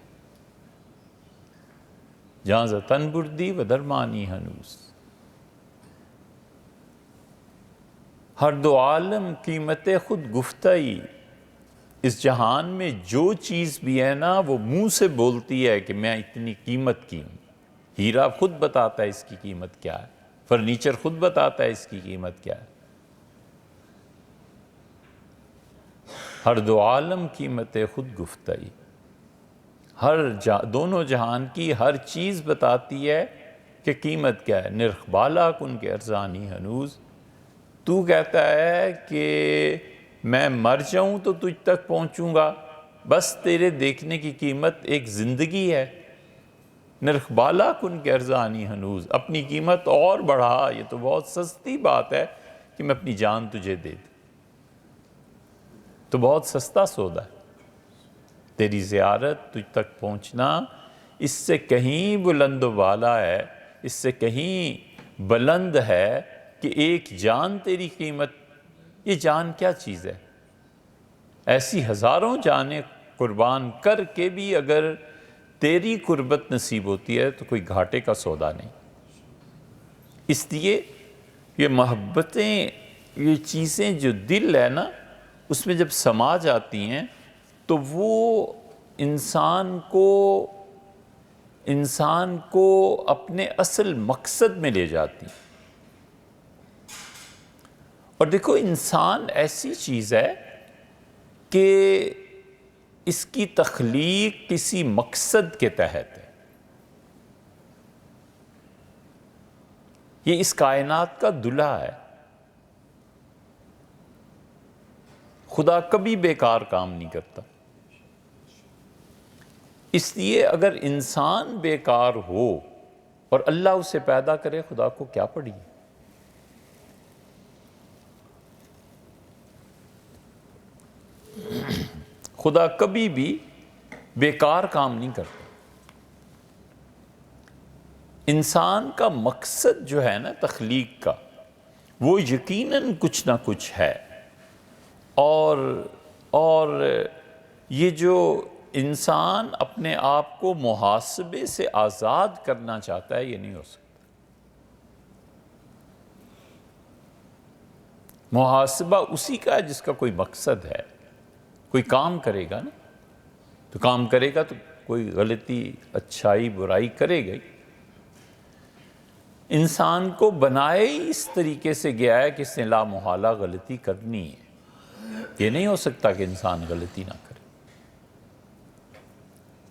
جاں ز تن بردی و درمانی ہنوز۔ ہر دو عالم قیمت خود گفتئی، اس جہان میں جو چیز بھی ہے نا وہ منہ سے بولتی ہے کہ میں اتنی قیمت کی ہوں۔ ہیرا خود بتاتا ہے اس کی قیمت کیا ہے، فرنیچر خود بتاتا ہے اس کی قیمت کیا ہے۔ ہر دو عالم قیمت خود گفتئی، دونوں جہان کی ہر چیز بتاتی ہے کہ قیمت کیا ہے۔ نرخ بالا کن کے ارزانی ہنوز، تو کہتا ہے کہ میں مر جاؤں تو تجھ تک پہنچوں گا، بس تیرے دیکھنے کی قیمت ایک زندگی ہے۔ نرخ بالا کن کے ارزانی ہنوز، اپنی قیمت اور بڑھا، یہ تو بہت سستی بات ہے کہ میں اپنی جان تجھے دے دوں، تو بہت سستا سودا ہے۔ تیری زیارت، تجھ تک پہنچنا اس سے کہیں بلند و بالا ہے، اس سے کہیں بلند ہے کہ ایک جان تیری قیمت۔ یہ جان کیا چیز ہے؟ ایسی ہزاروں جانیں قربان کر کے بھی اگر تیری قربت نصیب ہوتی ہے تو کوئی گھاٹے کا سودا نہیں۔ اس لیے یہ محبتیں، یہ چیزیں جو دل ہے نا اس میں جب سما جاتی ہیں تو وہ انسان کو اپنے اصل مقصد میں لے جاتی ہیں۔ اور دیکھو انسان ایسی چیز ہے کہ اس کی تخلیق کسی مقصد کے تحت ہے۔ یہ اس کائنات کا دلہا ہے۔ خدا کبھی بیکار کام نہیں کرتا، اس لیے اگر انسان بیکار ہو اور اللہ اسے پیدا کرے، خدا کو کیا پڑی؟ خدا کبھی بھی بیکار کام نہیں کرتا۔ انسان کا مقصد جو ہے نا تخلیق کا، وہ یقیناً کچھ نہ کچھ ہے، اور یہ جو انسان اپنے آپ کو محاسبے سے آزاد کرنا چاہتا ہے، یہ نہیں ہو سکتا۔ محاسبہ اسی کا ہے جس کا کوئی مقصد ہے، کوئی کام کرے گا نا، تو کام کرے گا تو کوئی غلطی، اچھائی، برائی کرے گا ہی۔ انسان کو بنائے ہی اس طریقے سے گیا ہے کہ اس نے لا محالہ غلطی کرنی ہے۔ یہ نہیں ہو سکتا کہ انسان غلطی نہ کرے۔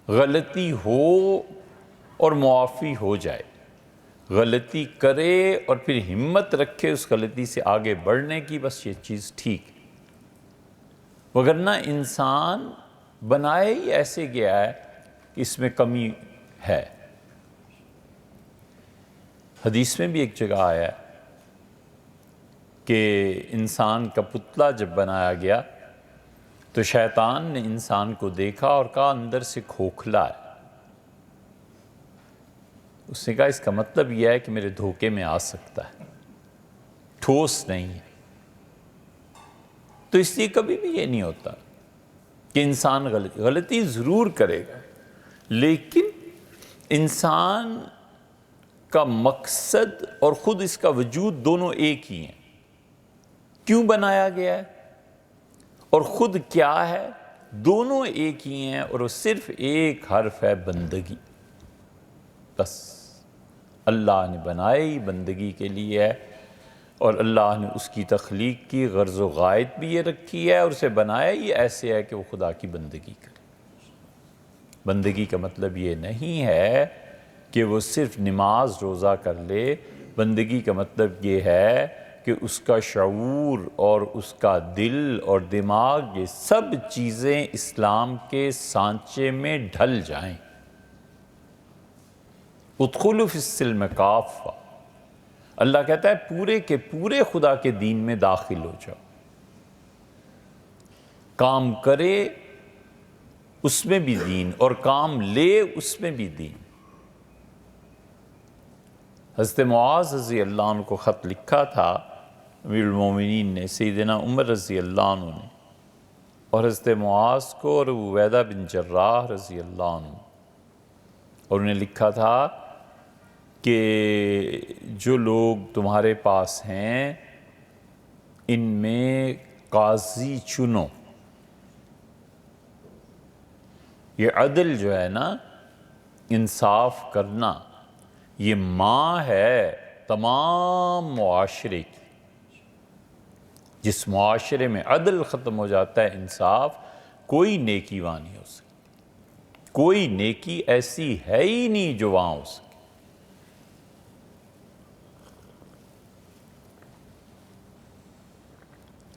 غلطی ہو اور معافی ہو جائے، غلطی کرے اور پھر ہمت رکھے اس غلطی سے آگے بڑھنے کی، بس یہ چیز ٹھیک ہے۔ وگرنہ انسان بنائے ہی ایسے گیا ہے کہ اس میں کمی ہے۔ حدیث میں بھی ایک جگہ آیا ہے کہ انسان کا پتلا جب بنایا گیا تو شیطان نے انسان کو دیکھا اور کہا اندر سے کھوکھلا ہے۔ اس نے کہا اس کا مطلب یہ ہے کہ میرے دھوکے میں آ سکتا ہے، ٹھوس نہیں ہے۔ تو اس لیے کبھی بھی یہ نہیں ہوتا کہ انسان غلطی ضرور کرے گا، لیکن انسان کا مقصد اور خود اس کا وجود دونوں ایک ہی ہیں۔ کیوں بنایا گیا ہے اور خود کیا ہے، دونوں ایک ہی ہیں، اور وہ صرف ایک حرف ہے، بندگی۔ بس اللہ نے بنائی بندگی کے لیے ہے، اور اللہ نے اس کی تخلیق کی غرض و غایت بھی یہ رکھی ہے، اور اسے بنایا ہی ایسے ہے کہ وہ خدا کی بندگی کرے۔ بندگی کا مطلب یہ نہیں ہے کہ وہ صرف نماز روزہ کر لے، بندگی کا مطلب یہ ہے کہ اس کا شعور اور اس کا دل اور دماغ یہ سب چیزیں اسلام کے سانچے میں ڈھل جائیں۔ ادخلوا فی السلم کافہ، اللہ کہتا ہے پورے کے پورے خدا کے دین میں داخل ہو جاؤ، کام کرے اس میں بھی دین اور کام لے اس میں بھی دین۔ حضرت معاذ رضی اللہ عنہ کو خط لکھا تھا امیر المومنین نے، سیدنا عمر رضی اللہ عنہ نے، اور حضرت معاذ کو اور عبیدہ بن جراح رضی اللہ عنہ، اور انہیں لکھا تھا کہ جو لوگ تمہارے پاس ہیں ان میں قاضی چنو۔ یہ عدل جو ہے نا، انصاف کرنا، یہ ماں ہے تمام معاشرے کی۔ جس معاشرے میں عدل ختم ہو جاتا ہے، انصاف، کوئی نیکی وہاں نہیں ہو سکتی، کوئی نیکی ایسی ہے ہی نہیں جو وہاں ہو سکتی۔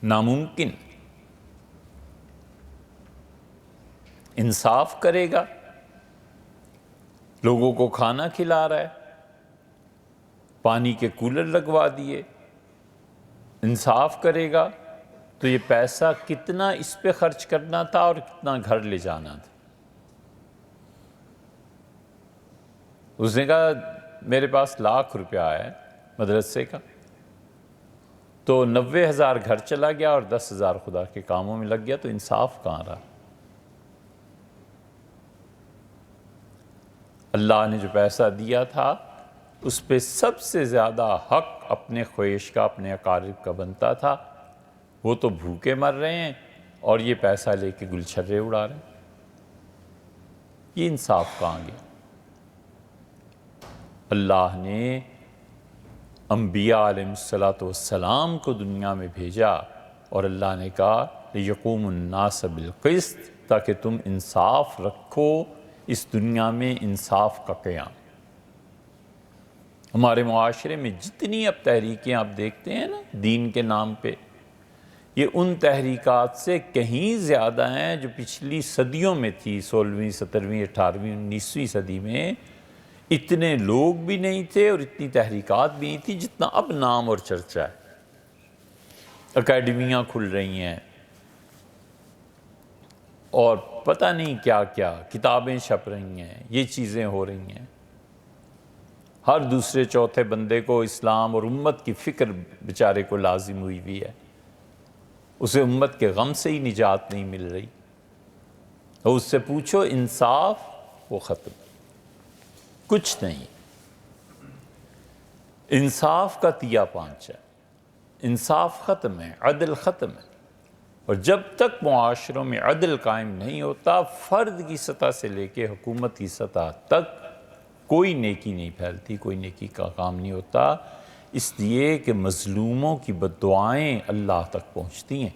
ناممکن۔ انصاف کرے گا، لوگوں کو کھانا کھلا رہا ہے، پانی کے کولر لگوا دیے، انصاف کرے گا تو یہ پیسہ کتنا اس پہ خرچ کرنا تھا اور کتنا گھر لے جانا تھا۔ اس نے کہا میرے پاس ₹1,00,000 آیا ہے مدرسے کا، تو 90,000 گھر چلا گیا اور 10,000 خدا کے کاموں میں لگ گیا، تو انصاف کہاں رہا؟ اللہ نے جو پیسہ دیا تھا اس پہ سب سے زیادہ حق اپنے خویش کا، اپنے اقارب کا بنتا تھا۔ وہ تو بھوکے مر رہے ہیں اور یہ پیسہ لے کے گلچھرے اڑا رہے ہیں۔ یہ انصاف کہاں گیا؟ اللہ نے انبیاء علیہ السلام کو دنیا میں بھیجا اور اللہ نے کہا لِيَقُومُ النَّاسَ بِالْقِسْطِ، تاکہ تم انصاف رکھو اس دنیا میں، انصاف کا قیام۔ ہمارے معاشرے میں جتنی اب تحریکیں آپ دیکھتے ہیں نا دین کے نام پہ، یہ ان تحریکات سے کہیں زیادہ ہیں جو پچھلی صدیوں میں تھی، 16ویں، 17ویں، 18ویں، 19ویں صدی میں اتنے لوگ بھی نہیں تھے اور اتنی تحریکات بھی نہیں تھی جتنا اب نام اور چرچا ہے۔ اکیڈمیاں کھل رہی ہیں اور پتہ نہیں کیا کیا کتابیں چھپ رہی ہیں، یہ چیزیں ہو رہی ہیں۔ ہر دوسرے چوتھے بندے کو اسلام اور امت کی فکر بیچارے کو لازم ہوئی ہوئی ہے، اسے امت کے غم سے ہی نجات نہیں مل رہی، اور اس سے پوچھو انصاف، وہ ختم، کچھ نہیں۔ انصاف کا تیا پانچ ہے، انصاف ختم ہے، عدل ختم ہے، اور جب تک معاشروں میں عدل قائم نہیں ہوتا، فرد کی سطح سے لے کے حکومت کی سطح تک کوئی نیکی نہیں پھیلتی، کوئی نیکی کا کام نہیں ہوتا، اس لیے کہ مظلوموں کی بددعائیں اللہ تک پہنچتی ہیں۔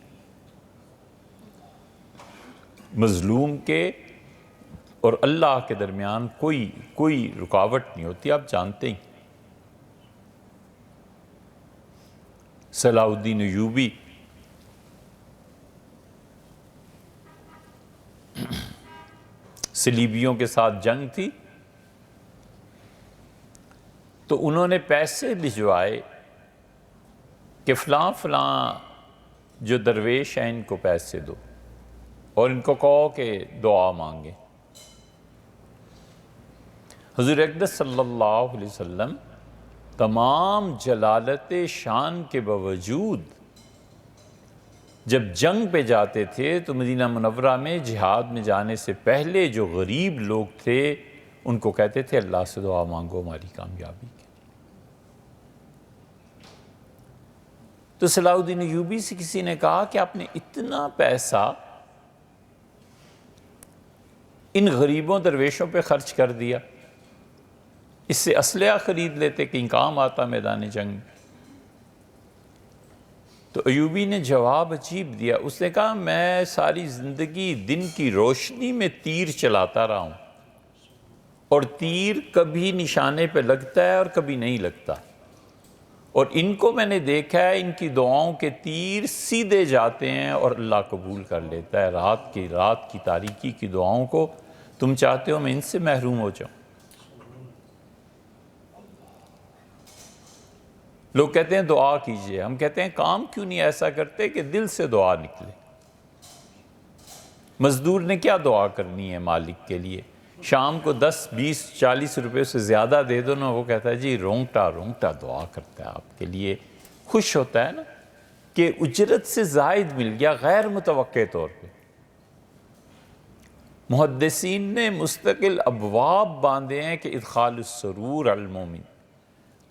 مظلوم کے اور اللہ کے درمیان کوئی رکاوٹ نہیں ہوتی، آپ جانتے ہیں۔ صلاح الدین ایوبی صلیبیوں کے ساتھ جنگ تھی تو انہوں نے پیسے بھجوائے کہ فلاں فلاں جو درویش ہیں ان کو پیسے دو اور ان کو کہو کہ دعا مانگے۔ حضور اقدس صلی اللہ علیہ وسلم تمام جلالت شان کے باوجود جب جنگ پہ جاتے تھے تو مدینہ منورہ میں جہاد میں جانے سے پہلے جو غریب لوگ تھے ان کو کہتے تھے اللہ سے دعا مانگو ہماری کامیابی کی۔ تو صلاح الدین ایوبی سے کسی نے کہا کہ آپ نے اتنا پیسہ ان غریبوں درویشوں پہ خرچ کر دیا، اس سے اسلحہ خرید لیتے، کہیں کام آتا میدان جنگ میں۔ تو ایوبی نے جواب عجیب دیا، اس نے کہا میں ساری زندگی دن کی روشنی میں تیر چلاتا رہا ہوں، اور تیر کبھی نشانے پہ لگتا ہے اور کبھی نہیں لگتا، اور ان کو میں نے دیکھا ہے، ان کی دعاؤں کے تیر سیدھے جاتے ہیں اور اللہ قبول کر لیتا ہے۔ رات کی تاریکی کی دعاؤں کو تم چاہتے ہو میں ان سے محروم ہو جاؤں؟ لوگ کہتے ہیں دعا کیجئے، ہم کہتے ہیں کام کیوں نہیں ایسا کرتے کہ دل سے دعا نکلے۔ مزدور نے کیا دعا کرنی ہے مالک کے لیے؟ شام کو 10 20 40 روپے سے زیادہ دے دو نا، وہ کہتا ہے جی رونگٹا دعا کرتا ہے آپ کے لیے، خوش ہوتا ہے نا کہ اجرت سے زائد مل گیا غیر متوقع طور پہ۔ محدثین نے مستقل ابواب باندھے ہیں کہ ادخال السرور علی المومن،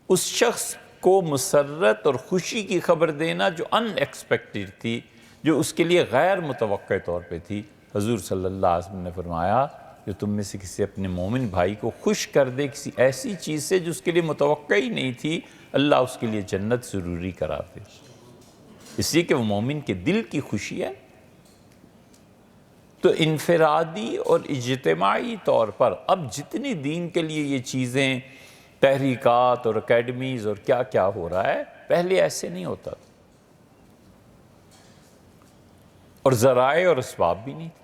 اس شخص کو مسرت اور خوشی کی خبر دینا جو ان ایکسپیکٹڈ تھی، جو اس کے لیے غیر متوقع طور پہ تھی۔ حضور صلی اللہ علیہ وسلم نے فرمایا جو تم میں سے کسی اپنے مومن بھائی کو خوش کر دے کسی ایسی چیز سے جو اس کے لیے متوقع ہی نہیں تھی، اللہ اس کے لیے جنت ضروری قرار دے، اس لیے کہ وہ مومن کے دل کی خوشی ہے۔ تو انفرادی اور اجتماعی طور پر اب جتنی دین کے لیے یہ چیزیں، تحریکات اور اکیڈمیز اور کیا کیا ہو رہا ہے، پہلے ایسے نہیں ہوتا تھا، اور ذرائع اور اسباب بھی نہیں تھے۔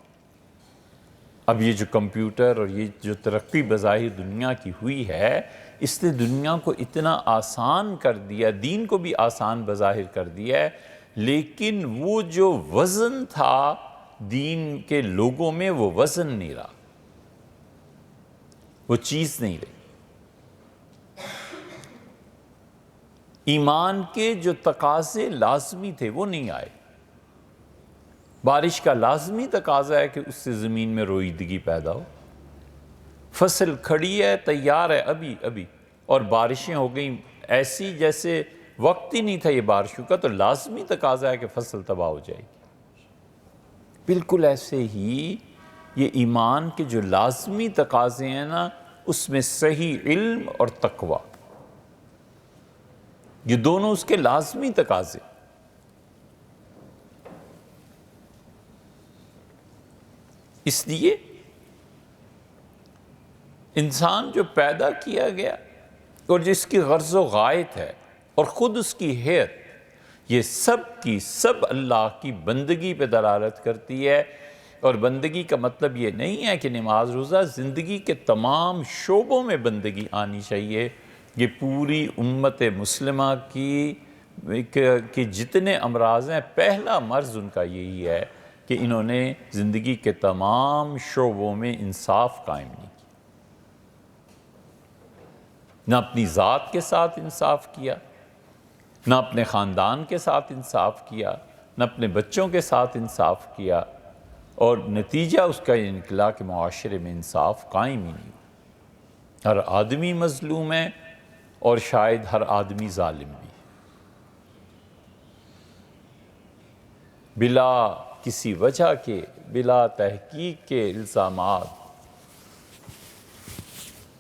اب یہ جو کمپیوٹر اور یہ جو ترقی بظاہر دنیا کی ہوئی ہے، اس نے دنیا کو اتنا آسان کر دیا، دین کو بھی آسان بظاہر کر دیا ہے، لیکن وہ جو وزن تھا دین کے لوگوں میں، وہ وزن نہیں رہا، وہ چیز نہیں رہی۔ ایمان کے جو تقاضے لازمی تھے وہ نہیں آئے۔ بارش کا لازمی تقاضا ہے کہ اس سے زمین میں رویدگی پیدا ہو، فصل کھڑی ہے، تیار ہے ابھی اور بارشیں ہو گئیں ایسی جیسے وقت ہی نہیں تھا یہ بارشوں کا، تو لازمی تقاضا ہے کہ فصل تباہ ہو جائے گی۔ بالکل ایسے ہی یہ ایمان کے جو لازمی تقاضے ہیں نا، اس میں صحیح علم اور تقوی، یہ دونوں اس کے لازمی تقاضے۔ اس لیے انسان جو پیدا کیا گیا اور جس کی غرض و غایت ہے اور خود اس کی حیت، یہ سب کی سب اللہ کی بندگی پہ دلالت کرتی ہے۔ اور بندگی کا مطلب یہ نہیں ہے کہ نماز روزہ، زندگی کے تمام شعبوں میں بندگی آنی چاہیے۔ یہ پوری امت مسلمہ کی جتنے امراض ہیں، پہلا مرض ان کا یہی ہے کہ انہوں نے زندگی کے تمام شعبوں میں انصاف قائم نہیں کیا، نہ اپنی ذات کے ساتھ انصاف کیا، نہ اپنے خاندان کے ساتھ انصاف کیا، نہ اپنے بچوں کے ساتھ انصاف کیا، اور نتیجہ اس کا یہ نکلا کہ معاشرے میں انصاف قائم ہی نہیں۔ ہر آدمی مظلوم ہے اور شاید ہر آدمی ظالم بھی، بلا کسی وجہ کے، بلا تحقیق کے الزامات۔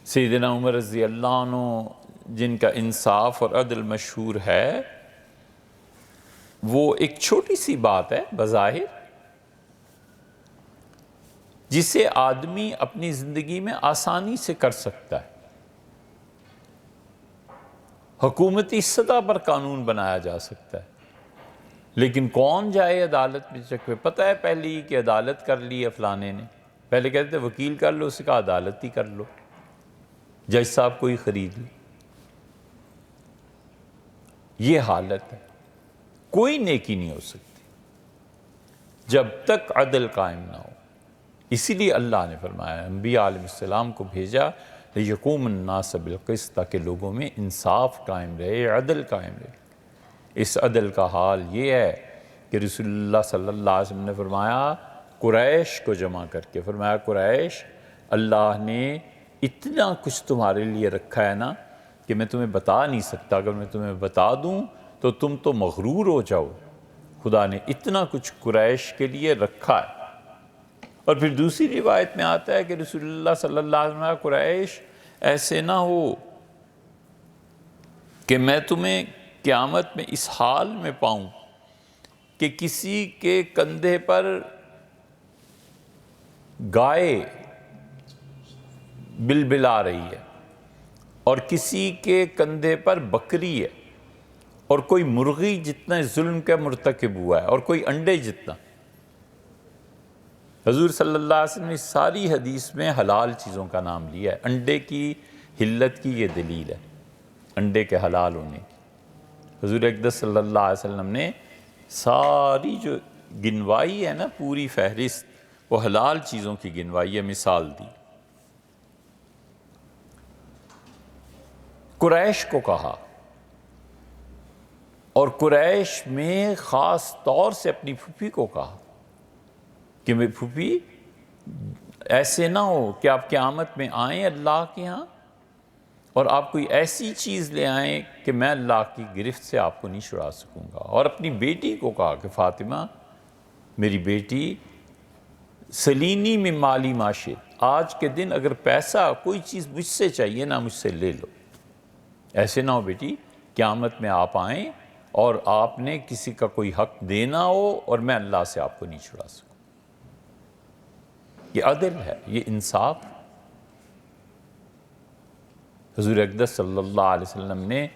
سیدنا عمر رضی اللہ عنہ جن کا انصاف اور عدل مشہور ہے، وہ ایک چھوٹی سی بات ہے بظاہر، جسے آدمی اپنی زندگی میں آسانی سے کر سکتا ہے۔ حکومتی سطح پر قانون بنایا جا سکتا ہے، لیکن کون جائے عدالت میں چکے؟ پتہ ہے پہلے ہی کہ عدالت کر لی ہے فلانے نے، پہلے کہتے تھے وکیل کر لو، اسے کہا عدالت ہی کر لو، جج صاحب کو ہی خرید لو۔ یہ حالت ہے، کوئی نیکی نہیں ہو سکتی جب تک عدل قائم نہ ہو۔ اسی لیے اللہ نے فرمایا، انبیاء علیہ السلام کو بھیجا لِيَقُومَ النَّاسَ بِالْقِسْطِ، تاکہ لوگوں میں انصاف قائم رہے، عدل قائم رہے۔ اس عدل کا حال یہ ہے کہ رسول اللہ صلی اللہ علیہ وسلم نے فرمایا قریش کو جمع کر کے، فرمایا قریش، اللہ نے اتنا کچھ تمہارے لیے رکھا ہے نا کہ میں تمہیں بتا نہیں سکتا، اگر میں تمہیں بتا دوں تو تم تو مغرور ہو جاؤ۔ خدا نے اتنا کچھ قریش کے لیے رکھا ہے۔ اور پھر دوسری روایت میں آتا ہے کہ رسول اللہ صلی اللہ علیہ وسلم، قریش ایسے نہ ہو کہ میں تمہیں قیامت میں اس حال میں پاؤں کہ کسی کے کندھے پر گائے بلبلا رہی ہے اور کسی کے کندھے پر بکری ہے، اور کوئی مرغی جتنا ظلم کا مرتکب ہوا ہے، اور کوئی انڈے جتنا۔ حضور صلی اللہ علیہ وسلم نے ساری حدیث میں حلال چیزوں کا نام لیا ہے۔ انڈے کی حلت کی یہ دلیل ہے، انڈے کے حلال ہونے کی۔ حضور اقدس صلی اللہ علیہ وسلم نے ساری جو گنوائی ہے نا، پوری فہرست، وہ حلال چیزوں کی گنوائی ہے، مثال دی۔ قریش کو کہا، اور قریش میں خاص طور سے اپنی پھوپھی کو کہا کہ میں پھوپھی ایسے نہ ہو کہ آپ قیامت میں آئیں اللہ کے ہاں اور آپ کوئی ایسی چیز لے آئیں کہ میں اللہ کی گرفت سے آپ کو نہیں چھڑا سکوں گا۔ اور اپنی بیٹی کو کہا کہ فاطمہ میری بیٹی، سلینی من مالی ما شئت، آج کے دن اگر پیسہ کوئی چیز مجھ سے چاہیے نا، مجھ سے لے لو۔ ایسے نہ ہو بیٹی قیامت میں آپ آئیں اور آپ نے کسی کا کوئی حق دینا ہو اور میں اللہ سے آپ کو نہیں چھڑا سکوں۔ یہ عدل ہے، یہ انصاف۔ حضور اقدس صلی اللہ علیہ وسلم نے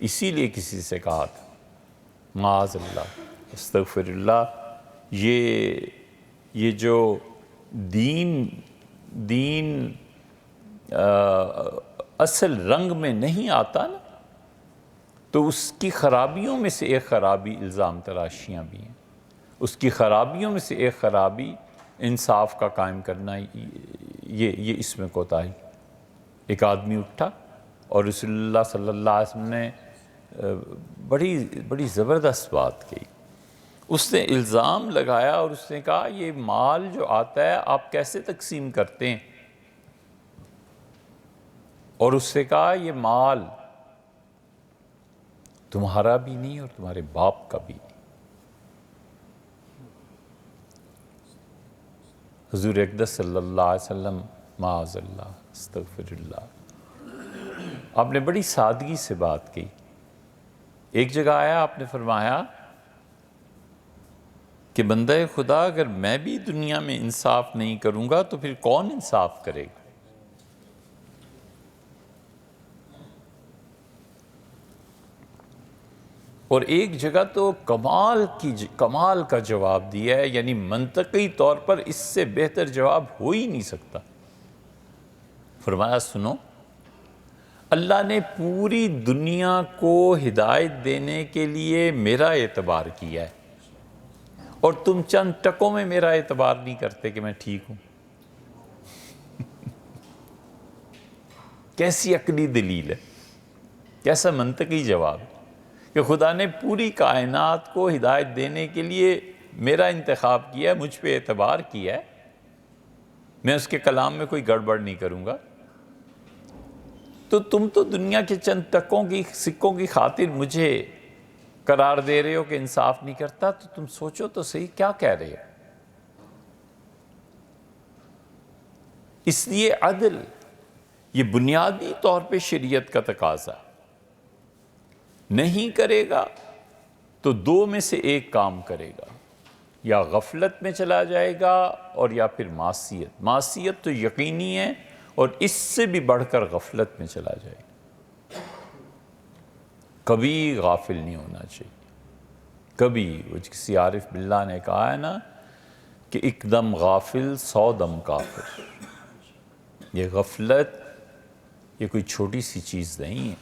اسی لیے کسی سے کہا تھا معاذ اللہ، استغفر اللہ، یہ جو دین اصل رنگ میں نہیں آتا نا، تو اس کی خرابیوں میں سے ایک خرابی الزام تراشیاں بھی ہیں۔ اس کی خرابیوں میں سے ایک خرابی انصاف کا قائم کرنا، یہ اس میں کوتاہی۔ ایک آدمی اٹھا اور رسول اللہ صلی اللہ علیہ وسلم نے بڑی زبردست بات کی۔ اس نے الزام لگایا اور اس نے کہا یہ مال جو آتا ہے آپ کیسے تقسیم کرتے ہیں؟ اور اس سے کہا یہ مال تمہارا بھی نہیں اور تمہارے باپ کا بھی نہیں۔ حضور اقدس صلی اللہ علیہ وسلم معاذ اللہ، استغفر اللہ، آپ نے بڑی سادگی سے بات کی۔ ایک جگہ آیا آپ نے فرمایا کہ بندہ خدا اگر میں بھی دنیا میں انصاف نہیں کروں گا تو پھر کون انصاف کرے گا؟ اور ایک جگہ تو کمال کا جواب دیا ہے، یعنی منطقی طور پر اس سے بہتر جواب ہو ہی نہیں سکتا۔ فرمایا سنو، اللہ نے پوری دنیا کو ہدایت دینے کے لیے میرا اعتبار کیا ہے، اور تم چند ٹکوں میں میرا اعتبار نہیں کرتے کہ میں ٹھیک ہوں۔ کیسی عقلی دلیل ہے، کیسا منطقی جواب ہے کہ خدا نے پوری کائنات کو ہدایت دینے کے لیے میرا انتخاب کیا ہے، مجھ پہ اعتبار کیا ہے، میں اس کے کلام میں کوئی گڑبڑ نہیں کروں گا۔ تو تم تو دنیا کے چند ٹکوں کی سکوں کی خاطر مجھے قرار دے رہے ہو کہ انصاف نہیں کرتا، تو تم سوچو تو صحیح کیا کہہ رہے ہو۔ اس لیے عدل یہ بنیادی طور پہ شریعت کا تقاضا ہے۔ نہیں کرے گا تو دو میں سے ایک کام کرے گا، یا غفلت میں چلا جائے گا اور یا پھر معصیت تو یقینی ہے، اور اس سے بھی بڑھ کر غفلت میں چلا جائے گا۔ کبھی غافل نہیں ہونا چاہیے، کبھی۔ وہ کسی عارف باللہ نے کہا ہے نا کہ ایک دم غافل 100 دم کافر۔ یہ غفلت یہ کوئی چھوٹی سی چیز نہیں ہے۔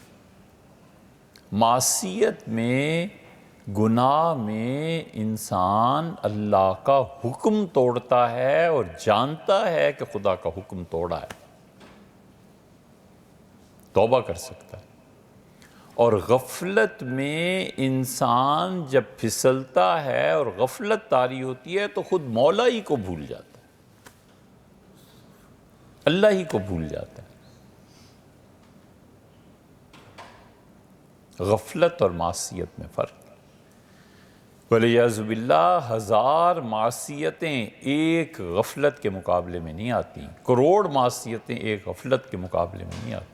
معصیت میں، گناہ میں انسان اللہ کا حکم توڑتا ہے اور جانتا ہے کہ خدا کا حکم توڑا ہے، توبہ کر سکتا ہے۔ اور غفلت میں انسان جب پھسلتا ہے اور غفلت طاری ہوتی ہے تو خود مولا ہی کو بھول جاتا ہے، اللہ ہی کو بھول جاتا ہے۔ غفلت اور معصیت میں فرق۔ وَلِعِیَاذُ بِاللَّہ 1000 معصیتیں ایک غفلت کے مقابلے میں نہیں آتی، کروڑ معصیتیں ایک غفلت کے مقابلے میں نہیں آتی۔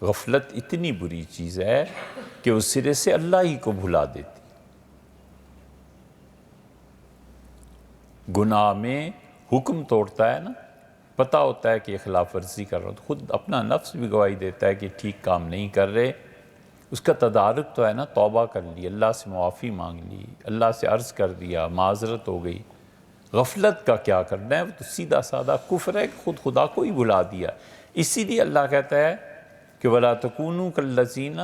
غفلت اتنی بری چیز ہے کہ اس سرے سے اللہ ہی کو بھلا دیتی۔ گناہ میں حکم توڑتا ہے نا، پتہ ہوتا ہے کہ یہ خلاف ورزی کر رہا ہوں، تو خود اپنا نفس بھی گواہی دیتا ہے کہ ٹھیک کام نہیں کر رہے، اس کا تدارک تو ہے نا، توبہ کر لی، اللہ سے معافی مانگ لی، اللہ سے عرض کر دیا، معذرت ہو گئی۔ غفلت کا کیا کرنا ہے؟ وہ تو سیدھا سادہ کفر ہے، خود خدا کو ہی بھلا دیا۔ اسی لیے اللہ کہتا ہے کہ وَلَا تَكُونُوا كَالَّذِينَ،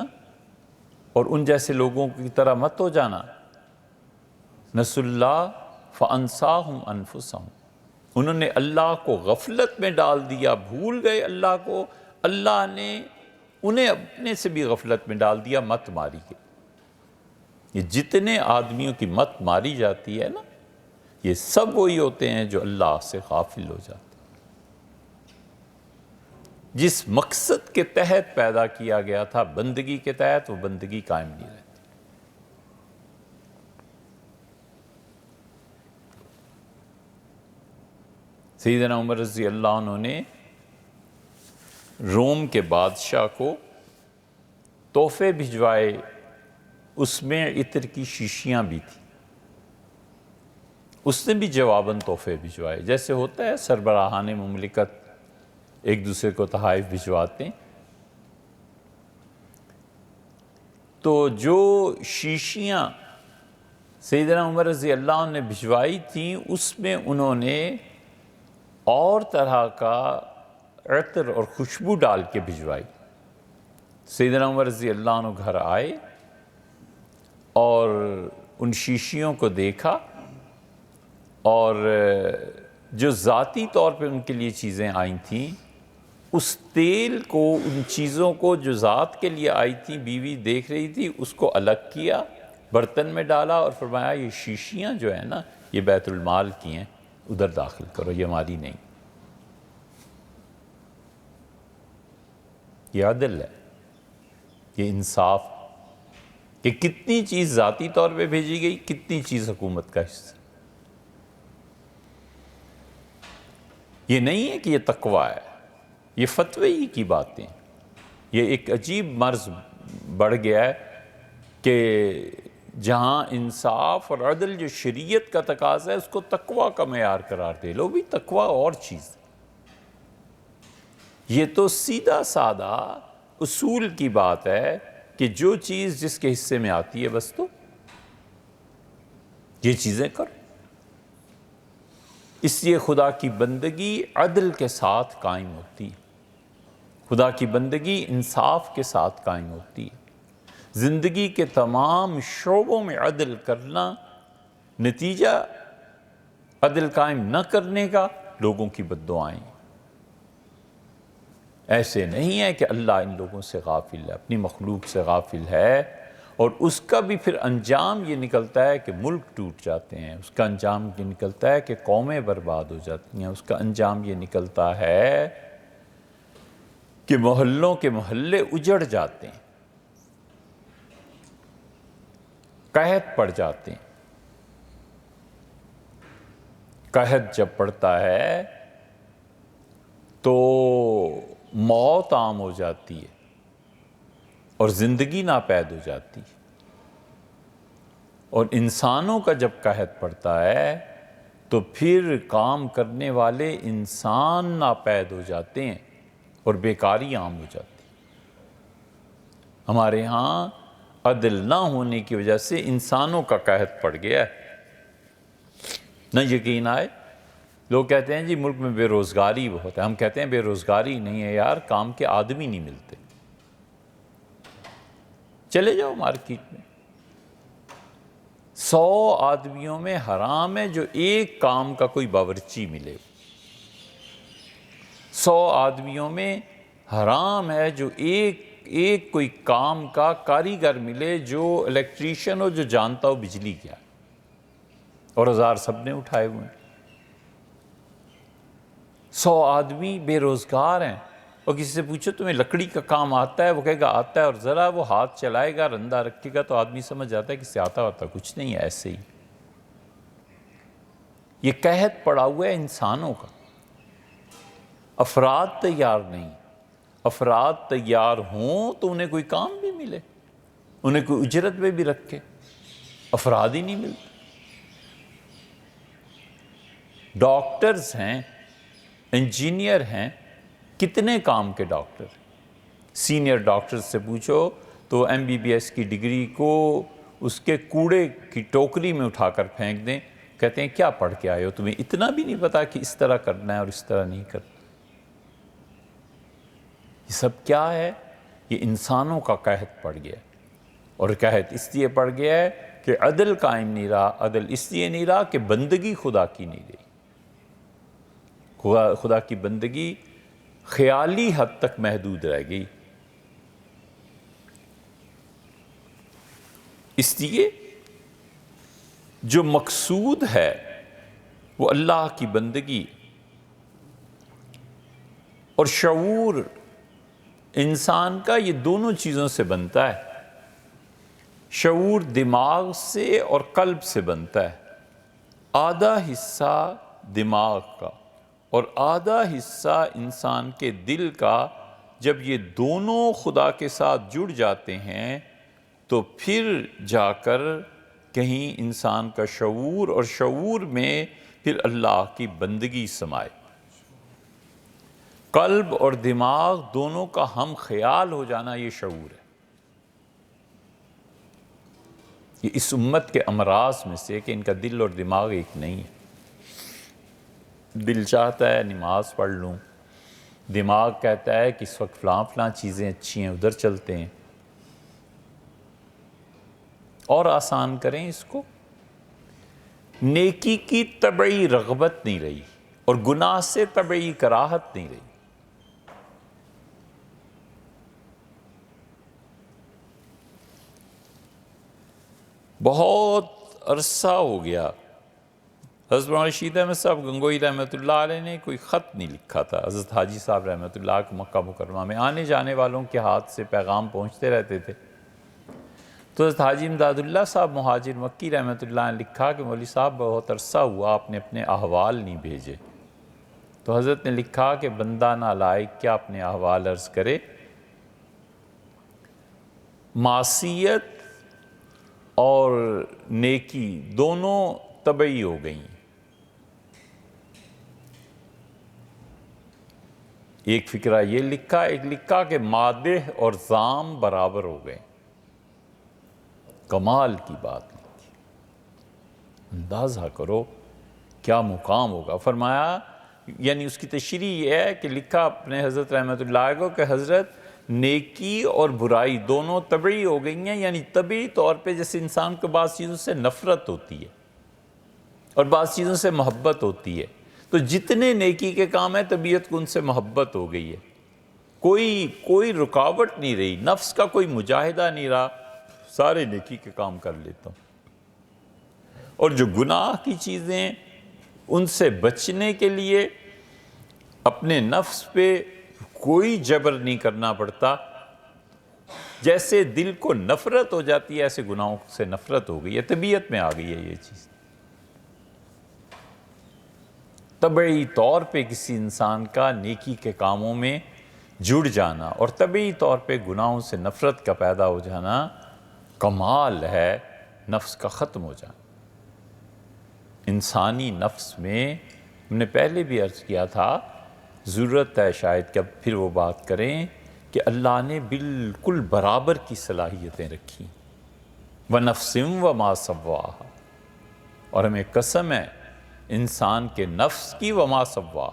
اور ان جیسے لوگوں کی طرح مت ہو جانا، نسوا اللہ فَأَنسَاهُمْ أَنفُسَهُمْ، انہوں نے اللہ کو غفلت میں ڈال دیا، بھول گئے اللہ کو، اللہ نے انہیں اپنے سے بھی غفلت میں ڈال دیا، مت ماری گئی۔ یہ جتنے آدمیوں کی مت ماری جاتی ہے نا، یہ سب وہی ہوتے ہیں جو اللہ سے غافل ہو جاتے ہیں۔ جس مقصد کے تحت پیدا کیا گیا تھا، بندگی کے تحت، وہ بندگی قائم نہیں رہتی۔ سیدنا عمر رضی اللہ عنہ نے روم کے بادشاہ کو تحفے بھجوائے، اس میں عطر کی شیشیاں بھی تھیں، اس نے بھی جواباً تحفے بھجوائے۔ جیسے ہوتا ہے سربراہان مملکت ایک دوسرے کو تحائف بھجواتے ہیں، تو جو شیشیاں سیدنا عمر رضی اللہ عنہ نے بھجوائی تھیں، اس میں انہوں نے اور طرح کا عطر اور خوشبو ڈال کے بھجوائی۔ سیدنا عمر رضی اللہ عنہ گھر آئے اور ان شیشیوں کو دیکھا، اور جو ذاتی طور پہ ان کے لیے چیزیں آئی تھیں، اس تیل کو، ان چیزوں کو جو ذات کے لیے آئی تھی، بیوی دیکھ رہی تھی، اس کو الگ کیا، برتن میں ڈالا اور فرمایا یہ شیشیاں جو ہیں نا، یہ بیت المال کی ہیں، ادھر داخل کرو، یہ ہماری نہیں۔ یہ عدل ہے، یہ انصاف، کہ کتنی چیز ذاتی طور پہ بھیجی گئی، کتنی چیز حکومت کا حصہ۔ یہ نہیں ہے کہ یہ تقویٰ ہے، یہ فتوی ہی کی باتیں۔ یہ ایک عجیب مرض بڑھ گیا ہے کہ جہاں انصاف اور عدل جو شریعت کا تقاضا ہے، اس کو تقویٰ کا معیار قرار دے لو۔ بھی تقویٰ اور چیز، یہ تو سیدھا سادہ اصول کی بات ہے کہ جو چیز جس کے حصے میں آتی ہے، بس تو یہ چیزیں کرو۔ اس لیے خدا کی بندگی عدل کے ساتھ قائم ہوتی ہے، خدا کی بندگی انصاف کے ساتھ قائم ہوتی ہے۔ زندگی کے تمام شعبوں میں عدل کرنا، نتیجہ عدل قائم نہ کرنے کا لوگوں کی بد دعائیں۔ ایسے نہیں ہے کہ اللہ ان لوگوں سے غافل ہے، اپنی مخلوق سے غافل ہے، اور اس کا بھی پھر انجام یہ نکلتا ہے کہ ملک ٹوٹ جاتے ہیں، اس کا انجام یہ نکلتا ہے کہ قومیں برباد ہو جاتی ہیں، اس کا انجام یہ نکلتا ہے کہ محلوں کے محلے اجڑ جاتے ہیں، قحط پڑ جاتے ہیں۔ قحط جب پڑتا ہے تو موت عام ہو جاتی ہے اور زندگی ناپید ہو جاتی ہے، اور انسانوں کا جب قحط پڑتا ہے تو پھر کام کرنے والے انسان ناپید ہو جاتے ہیں اور بیکاری عام ہو جاتی ہے۔ ہمارے ہاں عدل نہ ہونے کی وجہ سے انسانوں کا قحط پڑ گیا ہے۔ نہ یقین آئے، لوگ کہتے ہیں جی ملک میں بے روزگاری بہت ہے، ہم کہتے ہیں بے روزگاری نہیں ہے یار، کام کے آدمی نہیں ملتے۔ چلے جاؤ مارکیٹ میں، 100 آدمیوں میں حرام ہے جو ایک کام کا کوئی باورچی ملے، 100 آدمیوں میں حرام ہے جو ایک کوئی کام کا کاریگر ملے، جو الیکٹریشین ہو، جو جانتا ہو بجلی کیا ہے، اور ہزار سب نے اٹھائے ہوئے ہیں۔ 100 آدمی بے روزگار ہیں، اور کسی سے پوچھو تمہیں لکڑی کا کام آتا ہے، وہ کہے گا آتا ہے، اور ذرا وہ ہاتھ چلائے گا، رندہ رکھے گا، تو آدمی سمجھ جاتا ہے کہ اس سے آتا کچھ نہیں ہے، ایسے ہی۔ یہ قحط پڑا ہوا ہے انسانوں کا، افراد تیار نہیں۔ افراد تیار ہوں تو انہیں کوئی کام بھی ملے، انہیں کوئی اجرت میں بھی رکھے، افراد ہی نہیں ملتے۔ ڈاکٹرز ہیں، انجینئر ہیں، کتنے کام کے ڈاکٹر، سینئر ڈاکٹر سے پوچھو تو MBBS کی ڈگری کو اس کے کوڑے کی ٹوکری میں اٹھا کر پھینک دیں، کہتے ہیں کیا پڑھ کے آئے ہو، تمہیں اتنا بھی نہیں پتا کہ اس طرح کرنا ہے اور اس طرح نہیں کرنا۔ یہ سب کیا ہے؟ یہ انسانوں کا قحط پڑ گیا، اور قحط اس لیے پڑ گیا ہے کہ عدل قائم نہیں رہا۔ عدل اس لیے نہیں رہا کہ بندگی خدا کی نہیں رہی، خدا کی بندگی خیالی حد تک محدود رہ گئی۔ اس لیے جو مقصود ہے وہ اللہ کی بندگی اور شعور انسان کا، یہ دونوں چیزوں سے بنتا ہے۔ شعور دماغ سے اور قلب سے بنتا ہے، آدھا حصہ دماغ کا اور آدھا حصہ انسان کے دل کا۔ جب یہ دونوں خدا کے ساتھ جڑ جاتے ہیں تو پھر جا کر کہیں انسان کا شعور، اور شعور میں پھر اللہ کی بندگی سمائے۔ قلب اور دماغ دونوں کا ہم خیال ہو جانا یہ شعور ہے۔ یہ اس امت کے امراض میں سے کہ ان کا دل اور دماغ ایک نہیں ہے۔ دل چاہتا ہے نماز پڑھ لوں، دماغ کہتا ہے کہ اس وقت فلاں چیزیں اچھی ہیں، ادھر چلتے ہیں، اور آسان کریں اس کو۔ نیکی کی طبعی رغبت نہیں رہی اور گناہ سے طبعی کراہت نہیں رہی۔ بہت عرصہ ہو گیا حضرت مولانا رشید احمد صاحب گنگوئی رحمۃ اللہ علیہ نے کوئی خط نہیں لکھا تھا حضرت حاجی صاحب رحمۃ اللہ کو مکہ مکرمہ میں۔ آنے جانے والوں کے ہاتھ سے پیغام پہنچتے رہتے تھے۔ تو حضرت حاجی امداد اللہ صاحب مہاجر مکی رحمۃ اللہ نے لکھا کہ مولوی صاحب بہت عرصہ ہوا آپ نے اپنے احوال نہیں بھیجے۔ تو حضرت نے لکھا کہ بندہ نالائق کیا اپنے احوال عرض کرے، معصیت اور نیکی دونوں طبعی ہو گئیں۔ ایک فقرہ یہ لکھا، ایک لکھا کہ مادح اور ذام برابر ہو گئے۔ کمال کی بات لکھی، اندازہ کرو کیا مقام ہوگا۔ فرمایا یعنی اس کی تشریح یہ ہے کہ لکھا اپنے حضرت رحمۃ اللہ کو کہ حضرت نیکی اور برائی دونوں طبعی ہو گئی ہیں، یعنی طبعی طور پہ جیسے انسان کو بعض چیزوں سے نفرت ہوتی ہے اور بعض چیزوں سے محبت ہوتی ہے، تو جتنے نیکی کے کام ہیں طبیعت کو ان سے محبت ہو گئی ہے، کوئی رکاوٹ نہیں رہی، نفس کا کوئی مجاہدہ نہیں رہا، سارے نیکی کے کام کر لیتا ہوں۔ اور جو گناہ کی چیزیں ان سے بچنے کے لیے اپنے نفس پہ کوئی جبر نہیں کرنا پڑتا، جیسے دل کو نفرت ہو جاتی ہے ایسے گناہوں سے نفرت ہو گئی ہے، طبیعت میں آ گئی ہے یہ چیز۔ طبعی طور پہ کسی انسان کا نیکی کے کاموں میں جڑ جانا اور طبعی طور پہ گناہوں سے نفرت کا پیدا ہو جانا کمال ہے نفس کا ختم ہو جانا۔ انسانی نفس میں ہم نے پہلے بھی عرض کیا تھا، ضرورت ہے شاید کہ اب پھر وہ بات کریں کہ اللہ نے بالکل برابر کی صلاحیتیں رکھی، وَنَفْسٍ وَمَا سَوَّاهَا، اور ہمیں قسم ہے انسان کے نفس کی وما سوا،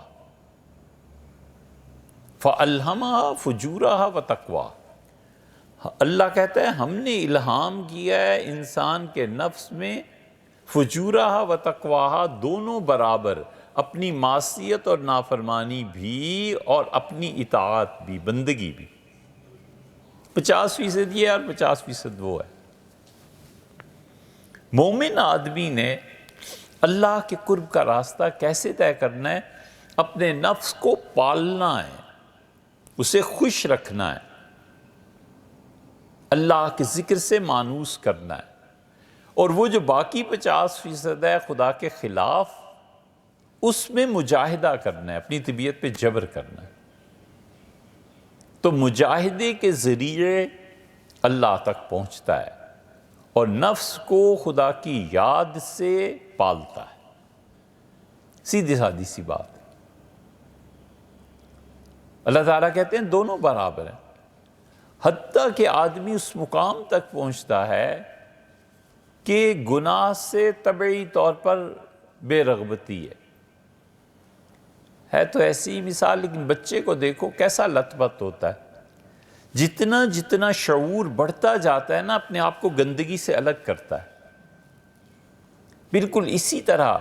فَأَلْهَمَهَا فُجُورَهَا وَتَقْوَاهَا، اللہ کہتا ہے ہم نے الہام کیا ہے انسان کے نفس میں فجورها وتقواها دونوں برابر، اپنی معصیت اور نافرمانی بھی اور اپنی اطاعت بھی، بندگی بھی۔ 50% یہ اور 50% وہ ہے۔ مومن آدمی نے اللہ کے قرب کا راستہ کیسے طے کرنا ہے؟ اپنے نفس کو پالنا ہے، اسے خوش رکھنا ہے، اللہ کے ذکر سے مانوس کرنا ہے، اور وہ جو باقی 50% ہے خدا کے خلاف، اس میں مجاہدہ کرنا ہے، اپنی طبیعت پہ جبر کرنا ہے۔ تو مجاہدے کے ذریعے اللہ تک پہنچتا ہے اور نفس کو خدا کی یاد سے پالتا ہے۔ سیدھی سادی سی بات ہے۔ اللہ تعالیٰ کہتے ہیں دونوں برابر ہیں۔ حتیٰ کہ آدمی اس مقام تک پہنچتا ہے کہ گناہ سے طبعی طور پر بے رغبتی ہے تو ایسی ہی مثال، لیکن بچے کو دیکھو کیسا لت پت ہوتا ہے، جتنا جتنا شعور بڑھتا جاتا ہے نا اپنے آپ کو گندگی سے الگ کرتا ہے۔ بالکل اسی طرح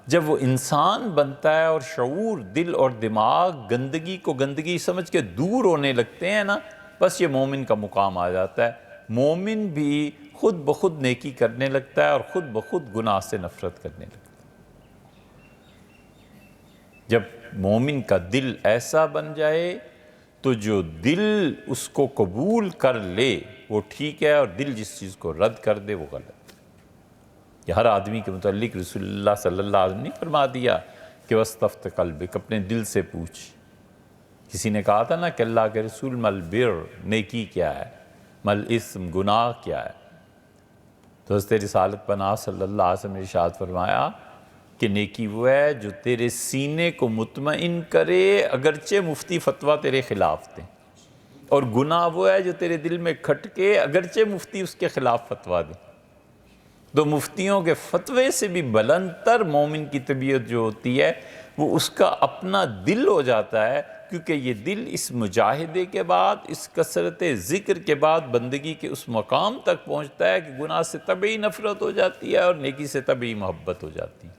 جب وہ انسان بنتا ہے اور شعور، دل اور دماغ گندگی کو گندگی سمجھ کے دور ہونے لگتے ہیں نا، بس یہ مومن کا مقام آ جاتا ہے۔ مومن بھی خود بخود نیکی کرنے لگتا ہے اور خود بخود گناہ سے نفرت کرنے لگتا ہے۔ جب مومن کا دل ایسا بن جائے تو جو دل اس کو قبول کر لے وہ ٹھیک ہے، اور دل جس چیز کو رد کر دے وہ غلط ہے۔ یہ ہر آدمی کے متعلق رسول اللہ صلی اللہ علیہ وسلم نے فرما دیا کہ وَاسْتَفْتِ قَلْبِكَ، اپنے دل سے پوچھ۔ کسی نے کہا تھا نا کہ اللہ کے رسول مل بر، نیکی کیا ہے، مل اسم، گناہ کیا ہے؟ تو حضرت رسالت پناہ صلی اللہ علیہ وسلم نے ارشاد فرمایا کہ نیکی وہ ہے جو تیرے سینے کو مطمئن کرے اگرچہ مفتی فتویٰ تیرے خلاف دیں، اور گناہ وہ ہے جو تیرے دل میں کھٹکے اگرچہ مفتی اس کے خلاف فتویٰ دیں۔ تو مفتیوں کے فتوے سے بھی بلند تر مومن کی طبیعت جو ہوتی ہے وہ اس کا اپنا دل ہو جاتا ہے، کیونکہ یہ دل اس مجاہدے کے بعد، اس کثرت ذکر کے بعد بندگی کے اس مقام تک پہنچتا ہے کہ گناہ سے طبعی نفرت ہو جاتی ہے اور نیکی سے طبعی محبت ہو جاتی ہے۔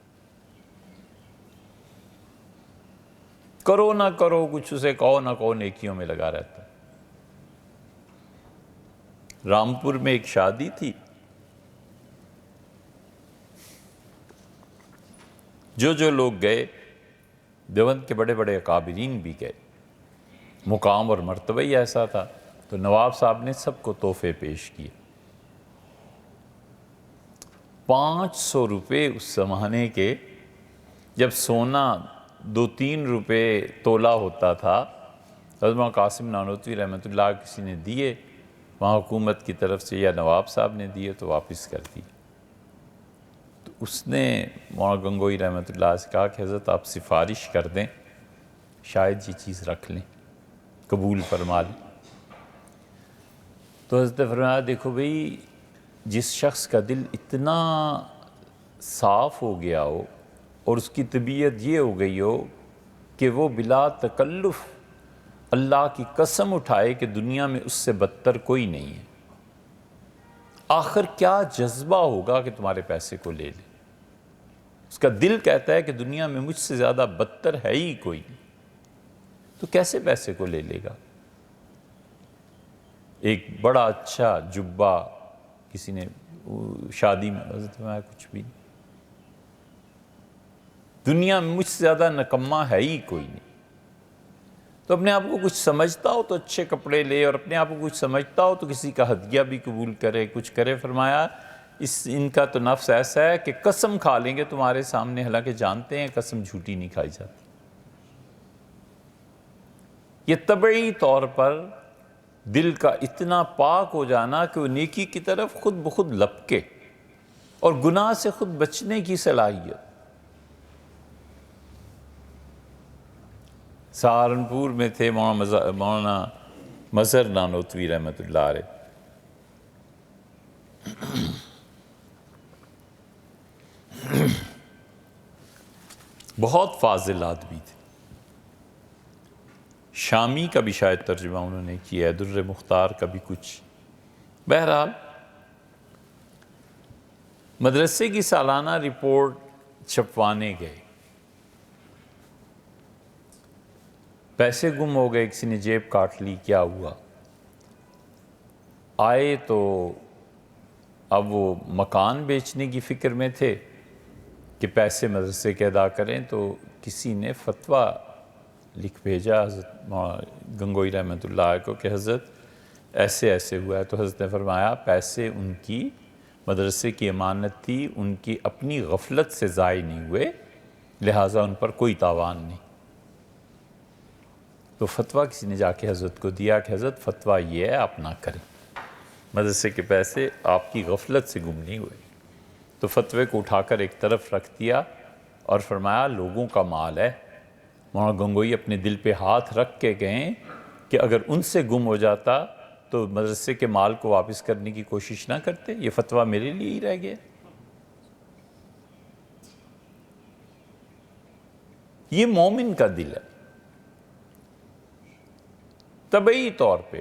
کرو نہ کرو کچھ، اسے کہو نہ کہو، نیکیوں میں لگا رہتا ہے۔ رامپور میں ایک شادی تھی، جو لوگ گئے، دیوبند کے بڑے بڑے اکابرین بھی گئے، مقام اور مرتبہ ہی ایسا تھا، تو نواب صاحب نے سب کو تحفے پیش کیے۔ 500 روپے اس زمانے کے، جب سونا 2-3 روپے تولہ ہوتا تھا، حضرت مولانا قاسم نانوتوی رحمۃ اللہ کسی نے دیے وہاں حکومت کی طرف سے یا نواب صاحب نے دیے تو واپس کر دیے۔ تو اس نے مولانا گنگوئی رحمۃ اللہ سے کہا کہ حضرت آپ سفارش کر دیں، شاید یہ چیز رکھ لیں، قبول فرما لیں۔ تو حضرت نے فرمایا دیکھو بھئی، جس شخص کا دل اتنا صاف ہو گیا ہو اور اس کی طبیعت یہ ہو گئی ہو کہ وہ بلا تکلف اللہ کی قسم اٹھائے کہ دنیا میں اس سے بدتر کوئی نہیں ہے، آخر کیا جذبہ ہوگا کہ تمہارے پیسے کو لے لے؟ اس کا دل کہتا ہے کہ دنیا میں مجھ سے زیادہ بدتر ہے ہی کوئی نہیں، تو کیسے پیسے کو لے لے گا؟ ایک بڑا اچھا جبہ کسی نے شادی میں، حضرت میں کچھ بھی نہیں، دنیا میں مجھ سے زیادہ نکمہ ہے ہی کوئی نہیں۔ تو اپنے آپ کو کچھ سمجھتا ہو تو اچھے کپڑے لے، اور اپنے آپ کو کچھ سمجھتا ہو تو کسی کا ہدیہ بھی قبول کرے، کچھ کرے۔ فرمایا ان کا تو نفس ایسا ہے کہ قسم کھا لیں گے تمہارے سامنے، حالانکہ جانتے ہیں قسم جھوٹی نہیں کھائی جاتی۔ یہ طبعی طور پر دل کا اتنا پاک ہو جانا کہ وہ نیکی کی طرف خود بخود لپکے، اور گناہ سے خود بچنے کی صلاحیت۔ سہارنپور میں تھے مولانا مظہر نانوتوی رحمۃ اللہ علیہ، بہت فاضل آدمی تھے، شامی کا بھی شاید ترجمہ انہوں نے کیا ہے، در مختار کا بھی کچھ۔ بہرحال مدرسے کی سالانہ رپورٹ چھپوانے گئے، پیسے گم ہو گئے، کسی نے جیب کاٹ لی، کیا ہوا؟ آئے تو اب وہ مکان بیچنے کی فکر میں تھے کہ پیسے مدرسے کے ادا کریں، تو کسی نے فتویٰ لکھ بھیجا حضرت گنگوئی رحمۃ اللہ کو کہ حضرت ایسے ایسے ہوا ہے۔ تو حضرت نے فرمایا پیسے ان کی مدرسے کی امانت تھی، ان کی اپنی غفلت سے ضائع نہیں ہوئے، لہٰذا ان پر کوئی تاوان نہیں۔ تو فتویٰ کسی نے جا کے حضرت کو دیا کہ حضرت فتویٰ یہ ہے آپ نہ کریں، مدرسے کے پیسے آپ کی غفلت سے گم نہیں ہوئے۔ تو فتوے کو اٹھا کر ایک طرف رکھ دیا اور فرمایا لوگوں کا مال ہے۔ مولانا گنگوئی اپنے دل پہ ہاتھ رکھ کے گئے کہ اگر ان سے گم ہو جاتا تو مدرسے کے مال کو واپس کرنے کی کوشش نہ کرتے؟ یہ فتویٰ میرے لیے ہی رہ گیا۔ یہ مومن کا دل ہے طبعی طور پہ،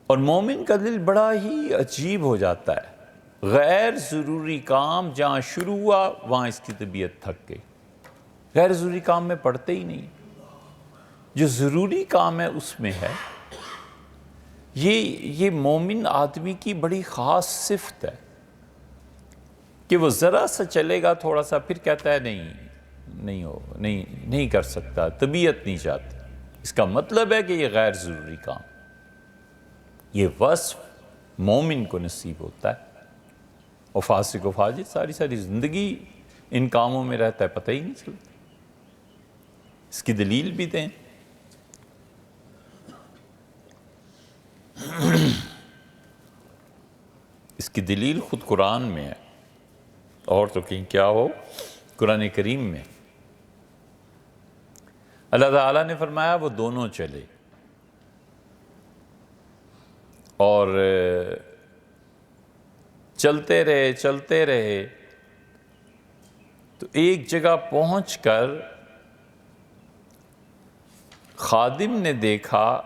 اور مومن کا دل بڑا ہی عجیب ہو جاتا ہے۔ غیر ضروری کام جہاں شروع ہوا وہاں اس کی طبیعت تھک گئی، غیر ضروری کام میں پڑتے ہی نہیں، جو ضروری کام ہے اس میں ہے۔ یہ مومن آدمی کی بڑی خاص صفت ہے کہ وہ ذرا سا چلے گا تھوڑا سا، پھر کہتا ہے نہیں کر سکتا، طبیعت نہیں چاہتی۔ اس کا مطلب ہے کہ یہ غیر ضروری کام، یہ وصف مومن کو نصیب ہوتا ہے، اور فاسق و فاجر ساری زندگی ان کاموں میں رہتا ہے، پتہ ہی نہیں چلتا۔ اس کی دلیل بھی دیں۔ اس کی دلیل خود قرآن میں ہے، اور تو کہیں کیا ہو، قرآن کریم میں اللہ تعالیٰ نے فرمایا وہ دونوں چلے، اور چلتے رہے تو ایک جگہ پہنچ کر خادم نے دیکھا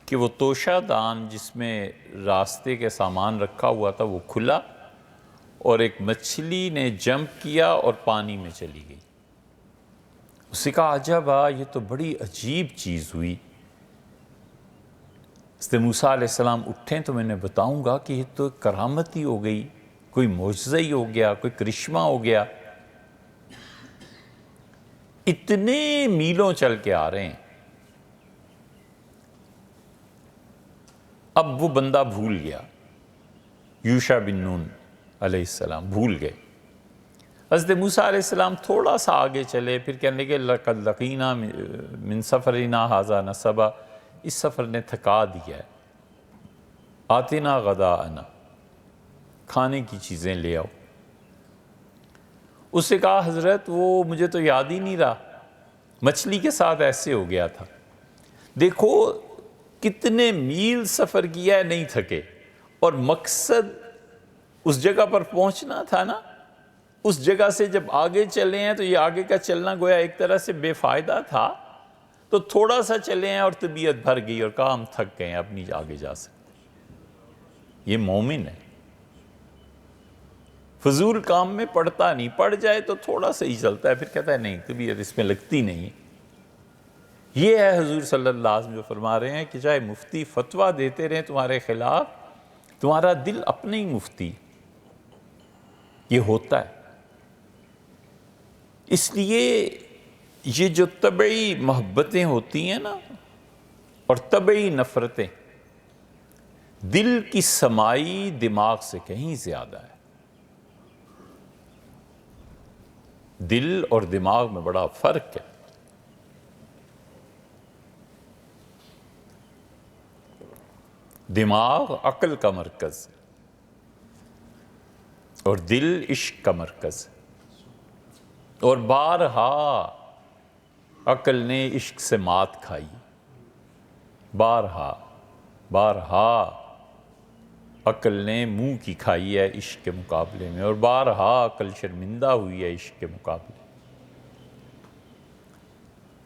کہ وہ توشہ دان جس میں راستے کے سامان رکھا ہوا تھا وہ کھلا، اور ایک مچھلی نے جمپ کیا اور پانی میں چلی گئی۔ اس نے کہا عجبا، یہ تو بڑی عجیب چیز ہوئی۔ حضرت موسیٰ علیہ السلام اٹھیں تو میں نے بتاؤں گا کہ یہ تو کرامت ہی ہو گئی، کوئی معجزہ ہی ہو گیا، کوئی کرشمہ ہو گیا۔ اتنے میلوں چل کے آ رہے ہیں، اب وہ بندہ بھول گیا، یوشع بن نون علیہ السلام بھول گئے۔ حضرت موسیٰ علیہ السلام تھوڑا سا آگے چلے، پھر کہنے لگے لَقَدْ لَقِينَا مِن سَفَرِنَا هَذَا نَصَبًا، اس سفر نے تھکا دیا ہے، آتِنَا غَدَاءَنَا، کھانے کی چیزیں لے آؤ۔ اس نے کہا حضرت وہ مجھے تو یاد ہی نہیں رہا، مچھلی کے ساتھ ایسے ہو گیا تھا۔ دیکھو کتنے میل سفر کیا ہے، نہیں تھکے، اور مقصد اس جگہ پر پہنچنا تھا نا۔ اس جگہ سے جب آگے چلے ہیں تو یہ آگے کا چلنا گویا ایک طرح سے بے فائدہ تھا، تو تھوڑا سا چلے ہیں اور طبیعت بھر گئی اور کہا ہم تھک گئے ہیں، اب نہیں آگے جا سکتے۔ یہ مومن ہے، فضول کام میں پڑتا نہیں، پڑ جائے تو تھوڑا سا ہی چلتا ہے، پھر کہتا ہے نہیں طبیعت اس میں لگتی نہیں۔ یہ ہے حضور صلی اللہ علیہ وسلم جو فرما رہے ہیں کہ چاہے مفتی فتویٰ دیتے رہیں تمہارے خلاف، تمہارا دل اپنے ہی مفتی، یہ ہوتا ہے۔ اس لیے یہ جو طبعی محبتیں ہوتی ہیں نا اور طبعی نفرتیں، دل کی سمائی دماغ سے کہیں زیادہ ہے۔ دل اور دماغ میں بڑا فرق ہے۔ دماغ عقل کا مرکز اور دل عشق کا مرکز، اور بارہا عقل نے عشق سے مات کھائی، بارہا عقل نے منہ کی کھائی ہے عشق کے مقابلے میں، اور بارہا عقل شرمندہ ہوئی ہے عشق کے مقابلے۔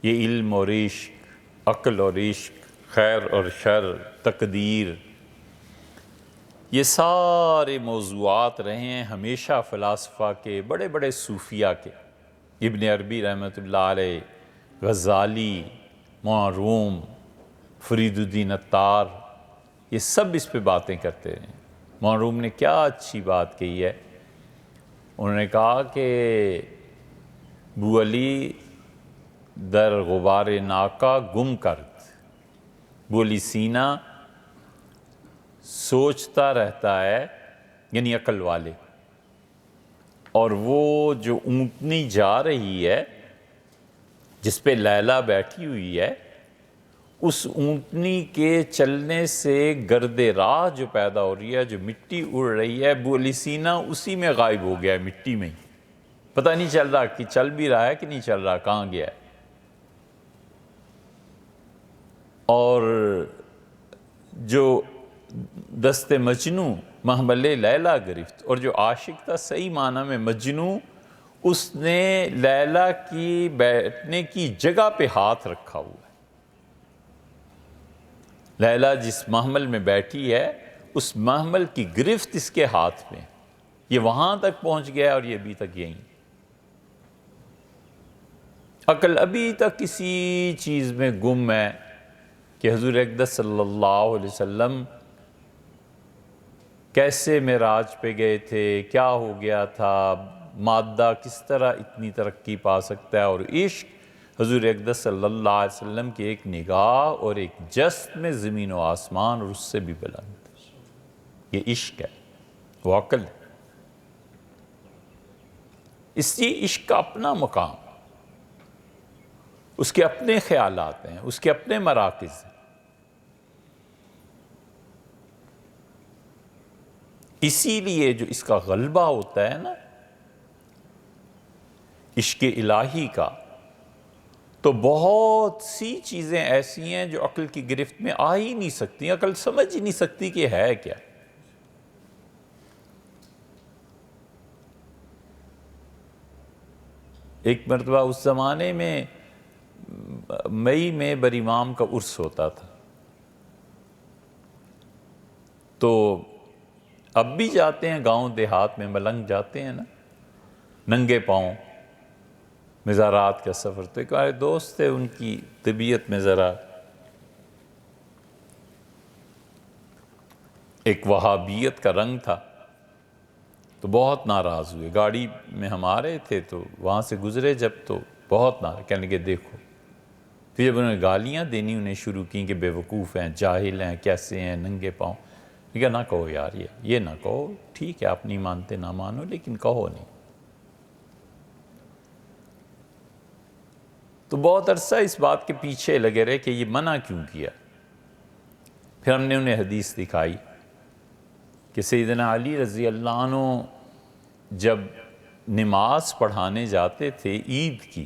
یہ علم اور عشق، عقل اور عشق، خیر اور شر، تقدیر، یہ سارے موضوعات رہے ہیں ہمیشہ فلاسفہ کے، بڑے بڑے صوفیہ کے، ابن عربی رحمۃ اللہ علیہ، غزالی، مولانا روم، فرید الدین عطار، یہ سب اس پہ باتیں کرتے ہیں۔ مولانا روم نے کیا اچھی بات کہی ہے، انہوں نے کہا کہ بو علی در غبار ناکا گم کرد، بو علی سینہ سوچتا رہتا ہے، یعنی عقل والے، اور وہ جو اونٹنی جا رہی ہے جس پہ لیلا بیٹھی ہوئی ہے، اس اونٹنی کے چلنے سے گرد راہ جو پیدا ہو رہی ہے، جو مٹی اڑ رہی ہے، ابو علی سینا اسی میں غائب ہو گیا ہے، مٹی میں ہی، پتہ نہیں چل رہا کہ چل بھی رہا ہے کہ نہیں چل رہا، کہاں گیا ہے۔ اور جو دست مجنو محمل لیلا گرفت، اور جو عاشق تھا صحیح معنی میں مجنو، اس نے لیلا کی بیٹھنے کی جگہ پہ ہاتھ رکھا ہوا ہے۔ لیلا جس محمل میں بیٹھی ہے اس محمل کی گرفت اس کے ہاتھ میں، یہ وہاں تک پہنچ گیا اور یہ ابھی تک یہیں۔ عقل ابھی تک کسی چیز میں گم ہے کہ حضور اقدس صلی اللہ علیہ وسلم کیسے معراج پہ گئے تھے، کیا ہو گیا تھا، مادہ کس طرح اتنی ترقی پا سکتا ہے، اور عشق حضور اقدس صلی اللہ علیہ وسلم کی ایک نگاہ اور ایک جست میں زمین و آسمان اور اس سے بھی بلند، یہ عشق ہے، وہ عقل ہے۔ اس لیے عشق کا اپنا مقام، اس کے اپنے خیالات ہیں، اس کے اپنے مراکز ہیں۔ اسی لیے جو اس کا غلبہ ہوتا ہے نا عشق الہی کا، تو بہت سی چیزیں ایسی ہیں جو عقل کی گرفت میں آ ہی نہیں سکتی، عقل سمجھ ہی نہیں سکتی کہ ہے کیا۔ ایک مرتبہ اس زمانے میں مئی میں برامام کا عرس ہوتا تھا، تو اب بھی جاتے ہیں گاؤں دیہات میں، ملنگ جاتے ہیں نا ننگے پاؤں مزارات کا سفر۔ تو ایک ہمارے دوست تھے، ان کی طبیعت میں ذرا ایک وہابیت کا رنگ تھا، تو بہت ناراض ہوئے۔ گاڑی میں ہم آ رہے تھے تو وہاں سے گزرے جب، تو بہت ناراض، کہنے لگے دیکھو۔ پھر جب انہوں نے گالیاں دینی انہیں شروع کی کہ بے وقوف ہیں، جاہل ہیں، کیسے ہیں، ننگے پاؤں۔ کہ نہ کہو یار، یہ نہ کہو، ٹھیک ہے آپ نہیں مانتے نہ مانو، لیکن کہو نہیں۔ تو بہت عرصہ اس بات کے پیچھے لگے رہے کہ یہ منع کیوں کیا۔ پھر ہم نے انہیں حدیث دکھائی کہ سیدنا علی رضی اللہ عنہ جب نماز پڑھانے جاتے تھے عید کی،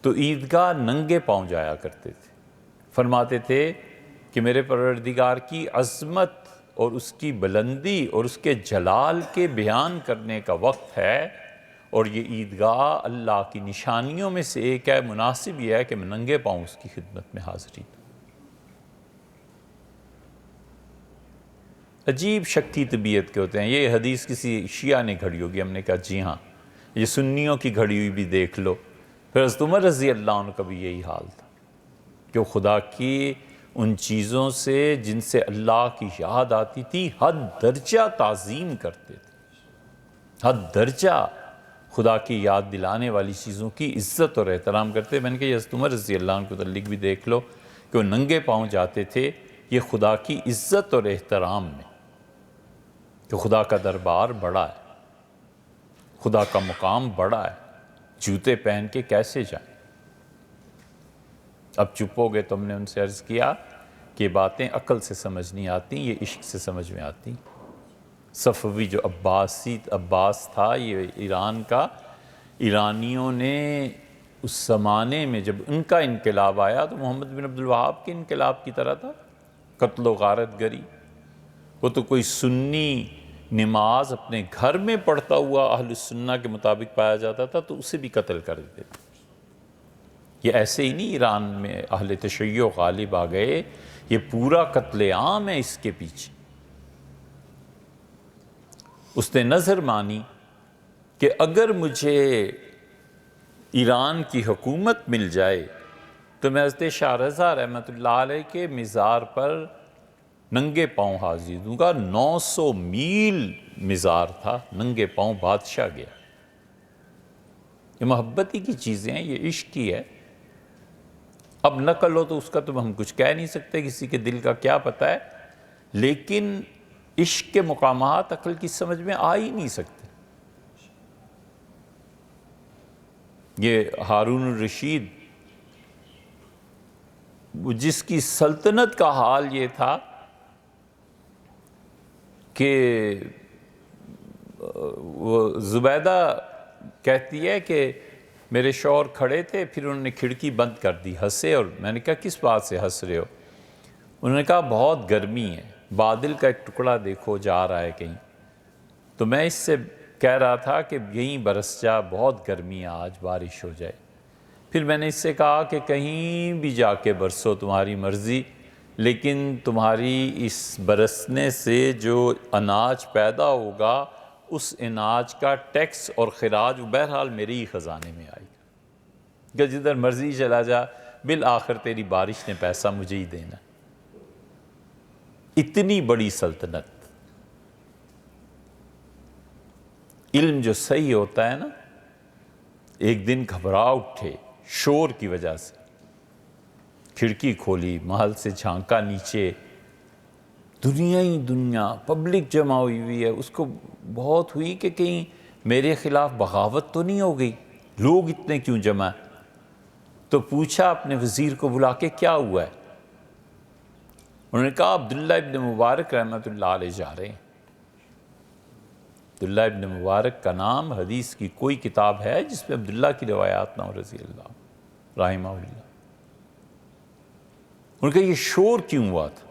تو عیدگاہ ننگے پاؤں جایا کرتے تھے۔ فرماتے تھے کہ میرے پروردگار کی عظمت اور اس کی بلندی اور اس کے جلال کے بیان کرنے کا وقت ہے، اور یہ عیدگاہ اللہ کی نشانیوں میں سے ایک ہے، مناسب یہ ہے کہ میں ننگے پاؤں اس کی خدمت میں حاضری دوں۔ عجیب شکی طبیعت کے ہوتے ہیں۔ یہ حدیث کسی شیعہ نے گھڑی ہوگی، ہم نے کہا جی ہاں، یہ سنیوں کی گھڑی ہوئی بھی دیکھ لو۔ پھر حضرت عمر رضی اللہ عنہ کا بھی یہی حال تھا کہ وہ خدا کی ان چیزوں سے جن سے اللہ کی یاد آتی تھی حد درجہ تعظیم کرتے تھے، حد درجہ خدا کی یاد دلانے والی چیزوں کی عزت اور احترام کرتے۔ میں نے کہا یہ حضرت عمر رضی اللہ عنہ کو متعلق بھی دیکھ لو کہ وہ ننگے پاؤں جاتے تھے، یہ خدا کی عزت اور احترام میں، کہ خدا کا دربار بڑا ہے، خدا کا مقام بڑا ہے، جوتے پہن کے کیسے جائیں۔ اب چپ ہو گئے تو ہم نے ان سے عرض کیا کہ یہ باتیں عقل سے سمجھ نہیں آتی، یہ عشق سے سمجھ میں آتی۔ صفوی جو عباس تھا یہ ایران کا، ایرانیوں نے اس زمانے میں جب ان کا انقلاب آیا تو محمد بن عبد الوہاب کے انقلاب کی طرح تھا، قتل و غارت گری۔ وہ تو کوئی سنی نماز اپنے گھر میں پڑھتا ہوا اہل السنہ کے مطابق پایا جاتا تھا تو اسے بھی قتل کر دیتے تھے۔ یہ ایسے ہی نہیں ایران میں اہل تشیع غالب آ گئے، یہ پورا قتل عام ہے اس کے پیچھے۔ اس نے نظر مانی کہ اگر مجھے ایران کی حکومت مل جائے تو میں حضرت شاہ رضا رحمۃ اللہ علیہ کے مزار پر ننگے پاؤں حاضری دوں گا۔ 900 میل مزار تھا، ننگے پاؤں بادشاہ گیا۔ یہ محبتی کی چیزیں ہیں، یہ عشق کی ہے۔ اب نقل ہو تو اس کا تو ہم کچھ کہہ نہیں سکتے، کسی کے دل کا کیا پتہ ہے، لیکن عشق کے مقامات عقل کی سمجھ میں آ ہی نہیں سکتے۔ یہ ہارون الرشید جس کی سلطنت کا حال یہ تھا کہ وہ زبیدہ کہتی ہے کہ میرے شوہر کھڑے تھے، پھر انہوں نے کھڑکی بند کر دی، ہنسے، اور میں نے کہا کس بات سے ہنس رہے ہو؟ انہوں نے کہا بہت گرمی ہے، بادل کا ایک ٹکڑا دیکھو جا رہا ہے کہیں، تو میں اس سے کہہ رہا تھا کہ یہیں برس جا، بہت گرمی ہے آج، بارش ہو جائے۔ پھر میں نے اس سے کہا کہ کہیں بھی جا کے برسو، تمہاری مرضی، لیکن تمہاری اس برسنے سے جو اناج پیدا ہوگا اس اناج کا ٹیکس اور خراج بہرحال میرے ہی خزانے میں آئے گا، کہ جدھر مرضی چلا جا بالآخر تیری بارش نے پیسہ مجھے ہی دینا۔ اتنی بڑی سلطنت۔ علم جو صحیح ہوتا ہے نا، ایک دن گھبرا اٹھے شور کی وجہ سے، کھڑکی کھولی، محل سے جھانکا نیچے، دنیا ہی دنیا، پبلک جمع ہوئی ہے، اس کو بہت ہوئی کہ کہیں میرے خلاف بغاوت تو نہیں ہو گئی، لوگ اتنے کیوں جمع ہیں؟ تو پوچھا اپنے وزیر کو بلا کے کیا ہوا ہے؟ انہوں نے کہا عبداللہ ابن مبارک رحمۃ اللہ علیہ جا رہے ہیں۔ عبداللہ ابن مبارک کا نام حدیث کی کوئی کتاب ہے جس میں عبداللہ کی روایات نہ ہو رضی اللہ رحمہ اللہ۔ ان کا یہ شور کیوں ہوا تھا؟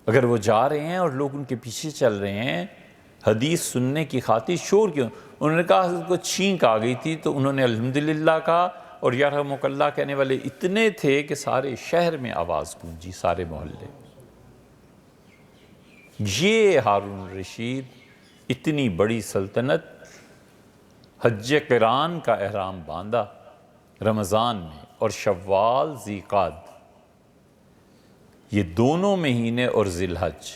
اگر وہ جا رہے ہیں اور لوگ ان کے پیچھے چل رہے ہیں حدیث سننے کی خاطر، شور کیوں؟ انہوں نے کہا حضرت کو چھینک آ گئی تھی تو انہوں نے الحمدللہ کہا، اور یرحمک اللہ کہنے والے اتنے تھے کہ سارے شہر میں آواز گونجی، سارے محلے۔ یہ ہارون الرشید، اتنی بڑی سلطنت، حج قران کا احرام باندھا رمضان میں، اور شوال ذیقعد، یہ دونوں مہینے اور ذی الحج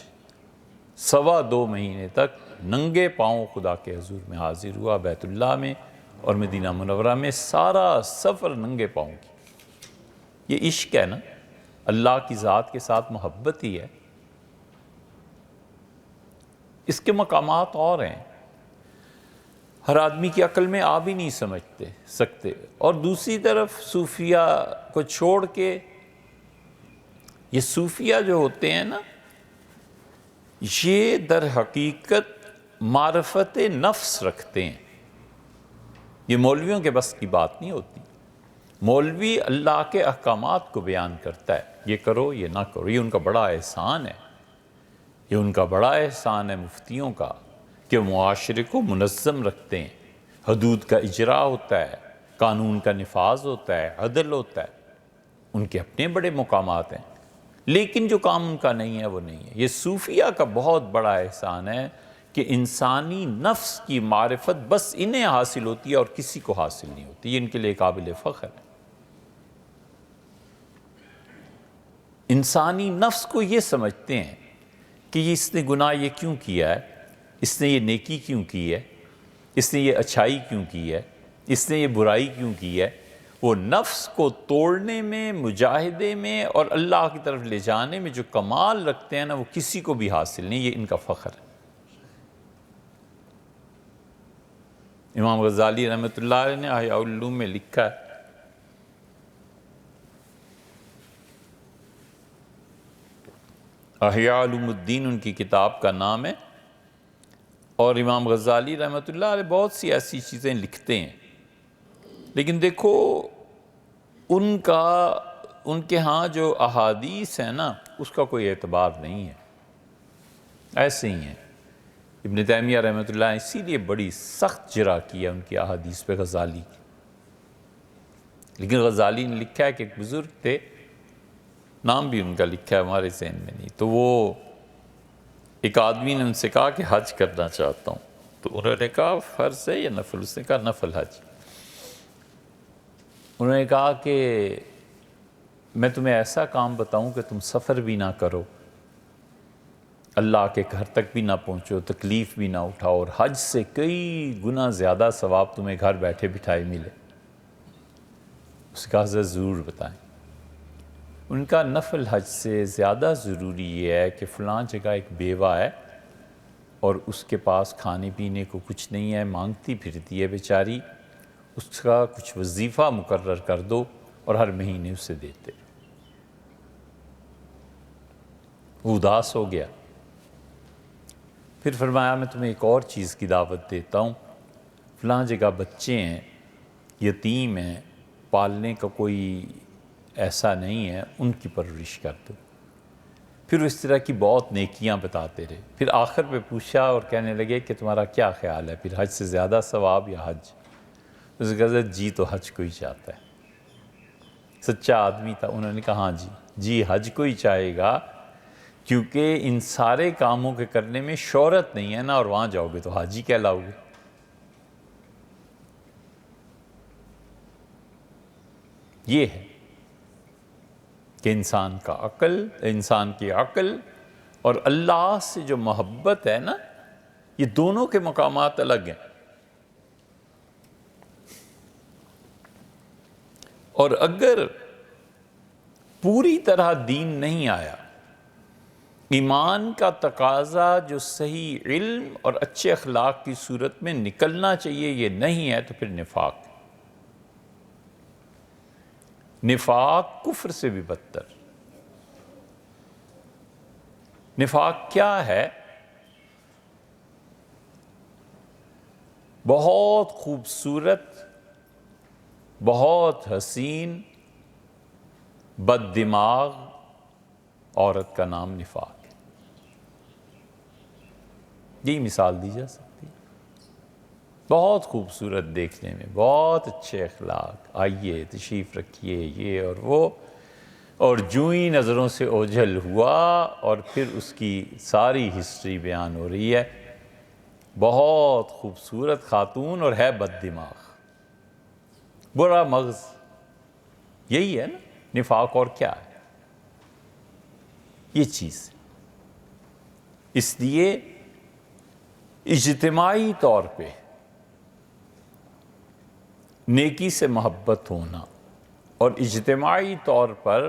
2.25 مہینے تک ننگے پاؤں خدا کے حضور میں حاضر ہوا، بیت اللہ میں اور مدینہ منورہ میں، سارا سفر ننگے پاؤں کی۔ یہ عشق ہے نا، اللہ کی ذات کے ساتھ محبت ہی ہے۔ اس کے مقامات اور ہیں، ہر آدمی کی عقل میں آ بھی نہیں سکتے۔ اور دوسری طرف صوفیہ کو چھوڑ کے، یہ صوفیہ جو ہوتے ہیں نا، یہ در حقیقت معرفت نفس رکھتے ہیں۔ یہ مولویوں کے بس کی بات نہیں ہوتی۔ مولوی اللہ کے احکامات کو بیان کرتا ہے، یہ کرو یہ نہ کرو، یہ ان کا بڑا احسان ہے۔ یہ ان کا بڑا احسان ہے مفتیوں کا کہ معاشرے کو منظم رکھتے ہیں، حدود کا اجرا ہوتا ہے، قانون کا نفاذ ہوتا ہے، عدل ہوتا ہے، ان کے اپنے بڑے مقامات ہیں، لیکن جو کام ان کا نہیں ہے وہ نہیں ہے۔ یہ صوفیہ کا بہت بڑا احسان ہے کہ انسانی نفس کی معرفت بس انہیں حاصل ہوتی ہے اور کسی کو حاصل نہیں ہوتی، یہ ان کے لیے قابل فخر ہے۔ انسانی نفس کو یہ سمجھتے ہیں کہ اس نے گناہ یہ کیوں کیا ہے، اس نے یہ نیکی کیوں کی ہے، اس نے یہ اچھائی کیوں کی ہے، اس نے یہ برائی کیوں کی ہے۔ وہ نفس کو توڑنے میں، مجاہدے میں اور اللہ کی طرف لے جانے میں جو کمال رکھتے ہیں نا، وہ کسی کو بھی حاصل نہیں، یہ ان کا فخر ہے۔ امام غزالی رحمۃ اللہ علیہ نے احیاء العلوم میں لکھا ہے، احیاء علوم الدین ان کی کتاب کا نام ہے، اور امام غزالی رحمۃ اللہ علیہ بہت سی ایسی چیزیں لکھتے ہیں، لیکن دیکھو ان کے ہاں جو احادیث ہیں نا، اس کا کوئی اعتبار نہیں ہے، ایسے ہی ہیں۔ ابن تیمیہ رحمۃ اللہ اسی لیے بڑی سخت جرح کیا ان کی احادیث پہ غزالی کی، لیکن غزالی نے لکھا ہے کہ ایک بزرگ تھے، نام بھی ان کا لکھا ہے، ہمارے ذہن میں نہیں، تو وہ ایک آدمی نے ان سے کہا کہ حج کرنا چاہتا ہوں، تو انہوں نے کہا فرض ہے یا نفل؟ اس نے کہا نفل حج۔ انہوں نے کہا کہ میں تمہیں ایسا کام بتاؤں کہ تم سفر بھی نہ کرو، اللہ کے گھر تک بھی نہ پہنچو، تکلیف بھی نہ اٹھاؤ، اور حج سے کئی گنا زیادہ ثواب تمہیں گھر بیٹھے بٹھائے ملے۔ اس کا حضرت ضرور بتائیں۔ ان کا نفل حج سے زیادہ ضروری یہ ہے کہ فلاں جگہ ایک بیوہ ہے اور اس کے پاس کھانے پینے کو کچھ نہیں ہے، مانگتی پھرتی ہے بیچاری، اس کا کچھ وظیفہ مقرر کر دو اور ہر مہینے اسے دیتے۔ وہ اداس ہو گیا، پھر فرمایا میں تمہیں ایک اور چیز کی دعوت دیتا ہوں، فلاں جگہ بچے ہیں، یتیم ہیں، پالنے کا کوئی ایسا نہیں ہے، ان کی پرورش کر دو۔ پھر اس طرح کی بہت نیکیاں بتاتے رہے. پھر آخر پہ پوچھا اور کہنے لگے کہ تمہارا کیا خیال ہے، پھر حج سے زیادہ ثواب یا حج؟ اس نے کہا جی تو حج کو ہی چاہتا ہے. سچا آدمی تھا. انہوں نے کہا ہاں جی حج کو ہی چاہے گا، کیونکہ ان سارے کاموں کے کرنے میں شہرت نہیں ہے نا، اور وہاں جاؤ گے تو حاجی کہلاؤ گے. یہ ہے کہ انسان کی عقل اور اللہ سے جو محبت ہے نا، یہ دونوں کے مقامات الگ ہیں. اور اگر پوری طرح دین نہیں آیا، ایمان کا تقاضا جو صحیح علم اور اچھے اخلاق کی صورت میں نکلنا چاہیے یہ نہیں ہے، تو پھر نفاق کفر سے بھی بدتر. نفاق کیا ہے؟ بہت خوبصورت، بہت حسین، بد دماغ عورت کا نام نفاق ہے. یہی مثال دی جا سکتی ہے. بہت خوبصورت دیکھنے میں، بہت اچھے اخلاق، آئیے تشریف رکھیے یہ اور وہ، اور جوں ہی نظروں سے اوجھل ہوا اور پھر اس کی ساری ہسٹری بیان ہو رہی ہے. بہت خوبصورت خاتون اور ہے بد دماغ، برا مغز. یہی ہے نا نفاق. اور کیا ہے یہ چیز؟ اس لیے اجتماعی طور پہ نیکی سے محبت ہونا اور اجتماعی طور پر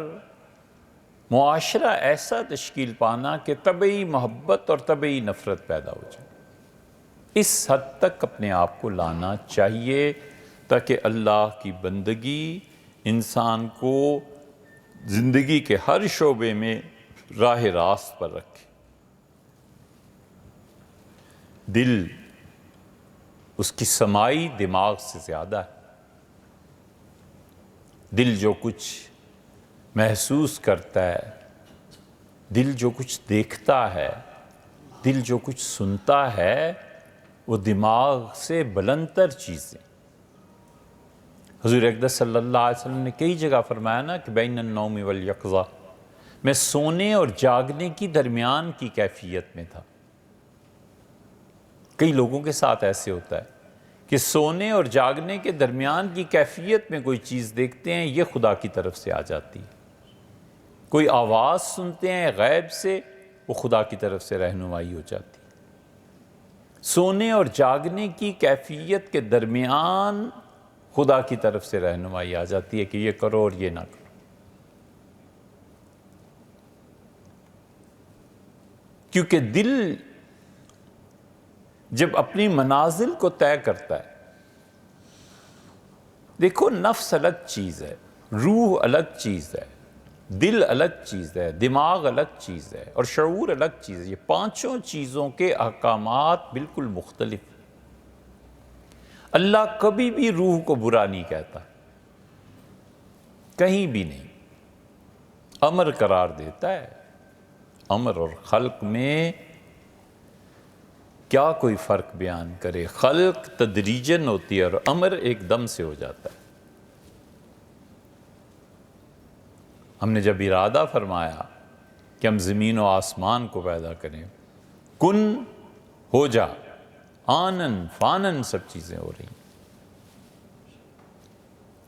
معاشرہ ایسا تشکیل پانا کہ طبعی محبت اور طبعی نفرت پیدا ہو جائے، اس حد تک اپنے آپ کو لانا چاہیے تاکہ اللہ کی بندگی انسان کو زندگی کے ہر شعبے میں راہ راست پر رکھے. دل اس کی سمائی دماغ سے زیادہ ہے. دل جو کچھ محسوس کرتا ہے، دل جو کچھ دیکھتا ہے، دل جو کچھ سنتا ہے، وہ دماغ سے بلندتر چیزیں. حضور اقدس صلی اللہ علیہ وسلم نے کئی جگہ فرمایا نا کہ بین النوم والیقظہ، میں سونے اور جاگنے کی درمیان کی کیفیت میں تھا. کئی لوگوں کے ساتھ ایسے ہوتا ہے کہ سونے اور جاگنے کے درمیان کی کیفیت میں کوئی چیز دیکھتے ہیں، یہ خدا کی طرف سے آ جاتی. کوئی آواز سنتے ہیں غیب سے، وہ خدا کی طرف سے رہنمائی ہو جاتی. سونے اور جاگنے کی کیفیت کے درمیان خدا کی طرف سے رہنمائی آ جاتی ہے کہ یہ کرو اور یہ نہ کرو. کیونکہ دل جب اپنی منازل کو طے کرتا ہے، دیکھو نفس الگ چیز ہے، روح الگ چیز ہے، دل الگ چیز ہے، دماغ الگ چیز ہے، اور شعور الگ چیز ہے. یہ پانچوں چیزوں کے احکامات بالکل مختلف ہیں. اللہ کبھی بھی روح کو برا نہیں کہتا، کہیں بھی نہیں. امر قرار دیتا ہے. امر اور خلق میں کیا کوئی فرق بیان کرے؟ خلق تدریجاً ہوتی ہے اور امر ایک دم سے ہو جاتا ہے. ہم نے جب ارادہ فرمایا کہ ہم زمین و آسمان کو پیدا کریں، کن ہو جا، آنن فانن سب چیزیں ہو رہی ہیں.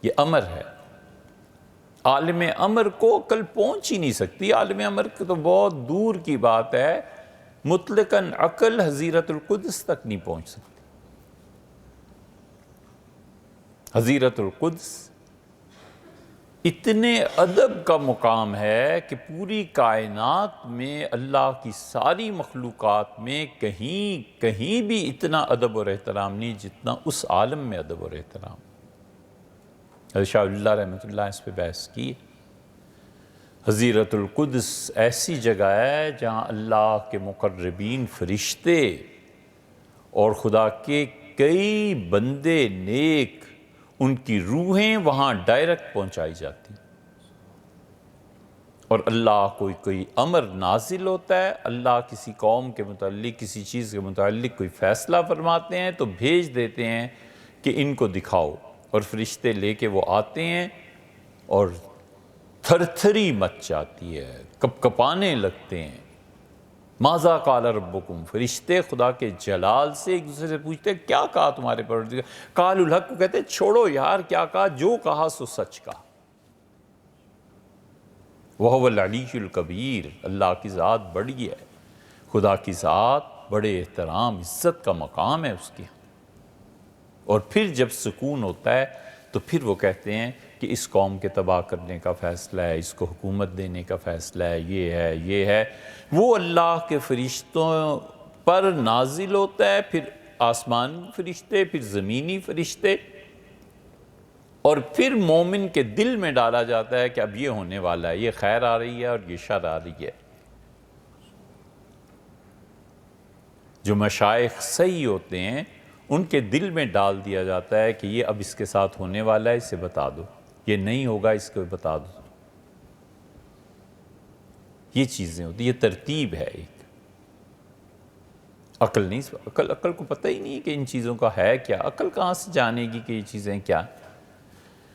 یہ امر ہے. عالم امر کو عقل پہنچ ہی نہیں سکتی. عالم امر کی تو بہت دور کی بات ہے، مطلقاً عقل حضیرت القدس تک نہیں پہنچ سکتی. حضیرت القدس اتنے ادب کا مقام ہے کہ پوری کائنات میں اللہ کی ساری مخلوقات میں کہیں بھی اتنا ادب اور احترام نہیں جتنا اس عالم میں ادب اور احترام. حضرت شاہ اللہ رحمۃ اللہ اس پہ بحث کی. حضیرت القدس ایسی جگہ ہے جہاں اللہ کے مقربین فرشتے اور خدا کے کئی بندے نیک، ان کی روحیں وہاں ڈائریکٹ پہنچائی جاتی. اور اللہ کوئی امر نازل ہوتا ہے، اللہ کسی قوم کے متعلق کسی چیز کے متعلق کوئی فیصلہ فرماتے ہیں تو بھیج دیتے ہیں کہ ان کو دکھاؤ، اور فرشتے لے کے وہ آتے ہیں اور تھر تھری مچ جاتی ہے، کپ کپانے لگتے ہیں۔ ماذا قال ربکم، فرشتے خدا کے جلال سے ایک دوسرے سے پوچھتے ہیں کیا کہا تمہارے پروردگار، قالوا الحق، کو کہتے ہیں چھوڑو یار کیا کہا، جو کہا سو سچ کہا۔ وَهُوَ الْعَلِيُّ الْكَبِيرُ، اللہ کی ذات بڑی ہے، خدا کی ذات بڑے احترام عزت کا مقام ہے اس کی۔ اور پھر جب سکون ہوتا ہے تو پھر وہ کہتے ہیں کہ اس قوم کے تباہ کرنے کا فیصلہ ہے، اس کو حکومت دینے کا فیصلہ ہے، یہ ہے۔ وہ اللہ کے فرشتوں پر نازل ہوتا ہے، پھر آسمانی فرشتے، پھر زمینی فرشتے، اور پھر مومن کے دل میں ڈالا جاتا ہے کہ اب یہ ہونے والا ہے، یہ خیر آ رہی ہے اور یہ شر آ رہی ہے۔ جو مشائخ صحیح ہوتے ہیں ان کے دل میں ڈال دیا جاتا ہے کہ یہ اب اس کے ساتھ ہونے والا ہے، اسے بتا دو، یہ نہیں ہوگا اس کو بتا دو۔ یہ چیزیں ہوتی، یہ ترتیب ہے ایک۔ عقل نہیں، عقل کو پتہ ہی نہیں کہ ان چیزوں کا ہے کیا، عقل کہاں سے جانے گی کہ یہ چیزیں کیا۔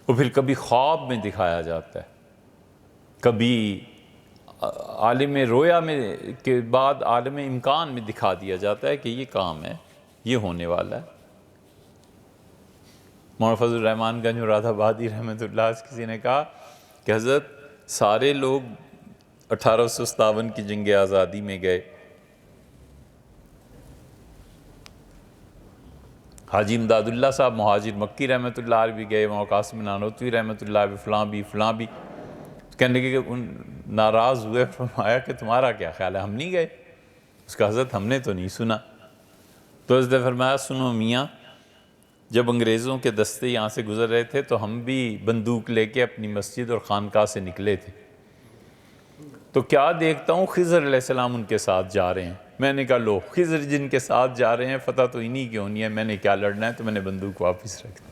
وہ پھر کبھی خواب میں دکھایا جاتا ہے، کبھی عالم رویا میں کے بعد عالم امکان میں دکھا دیا جاتا ہے کہ یہ کام ہے، یہ ہونے والا ہے۔ مولانا فضل الرحمن گنج مراد آبادی رحمۃ اللہ سے کسی نے کہا کہ حضرت سارے لوگ 1857 کی جنگ آزادی میں گئے، حاجی امداد اللہ صاحب مہاجر مکی رحمۃ اللہ علیہ بھی گئے، مولانا قاسم نانوتوی رحمۃ اللہ علیہ، فلاں بھی کہنے لگے کہ ناراض ہوئے، فرمایا کہ تمہارا کیا خیال ہے، ہم نہیں گئے؟ اس کا حضرت ہم نے تو نہیں سنا۔ تو حضرت نے فرمایا سنو میاں، جب انگریزوں کے دستے یہاں سے گزر رہے تھے تو ہم بھی بندوق لے کے اپنی مسجد اور خانقاہ سے نکلے تھے، تو کیا دیکھتا ہوں خضر علیہ السلام ان کے ساتھ جا رہے ہیں، میں نے کہا لو خضر جن کے ساتھ جا رہے ہیں فتح تو انہی کی ہونی ہے، میں نے کیا لڑنا ہے، تو میں نے بندوق واپس رکھ دی۔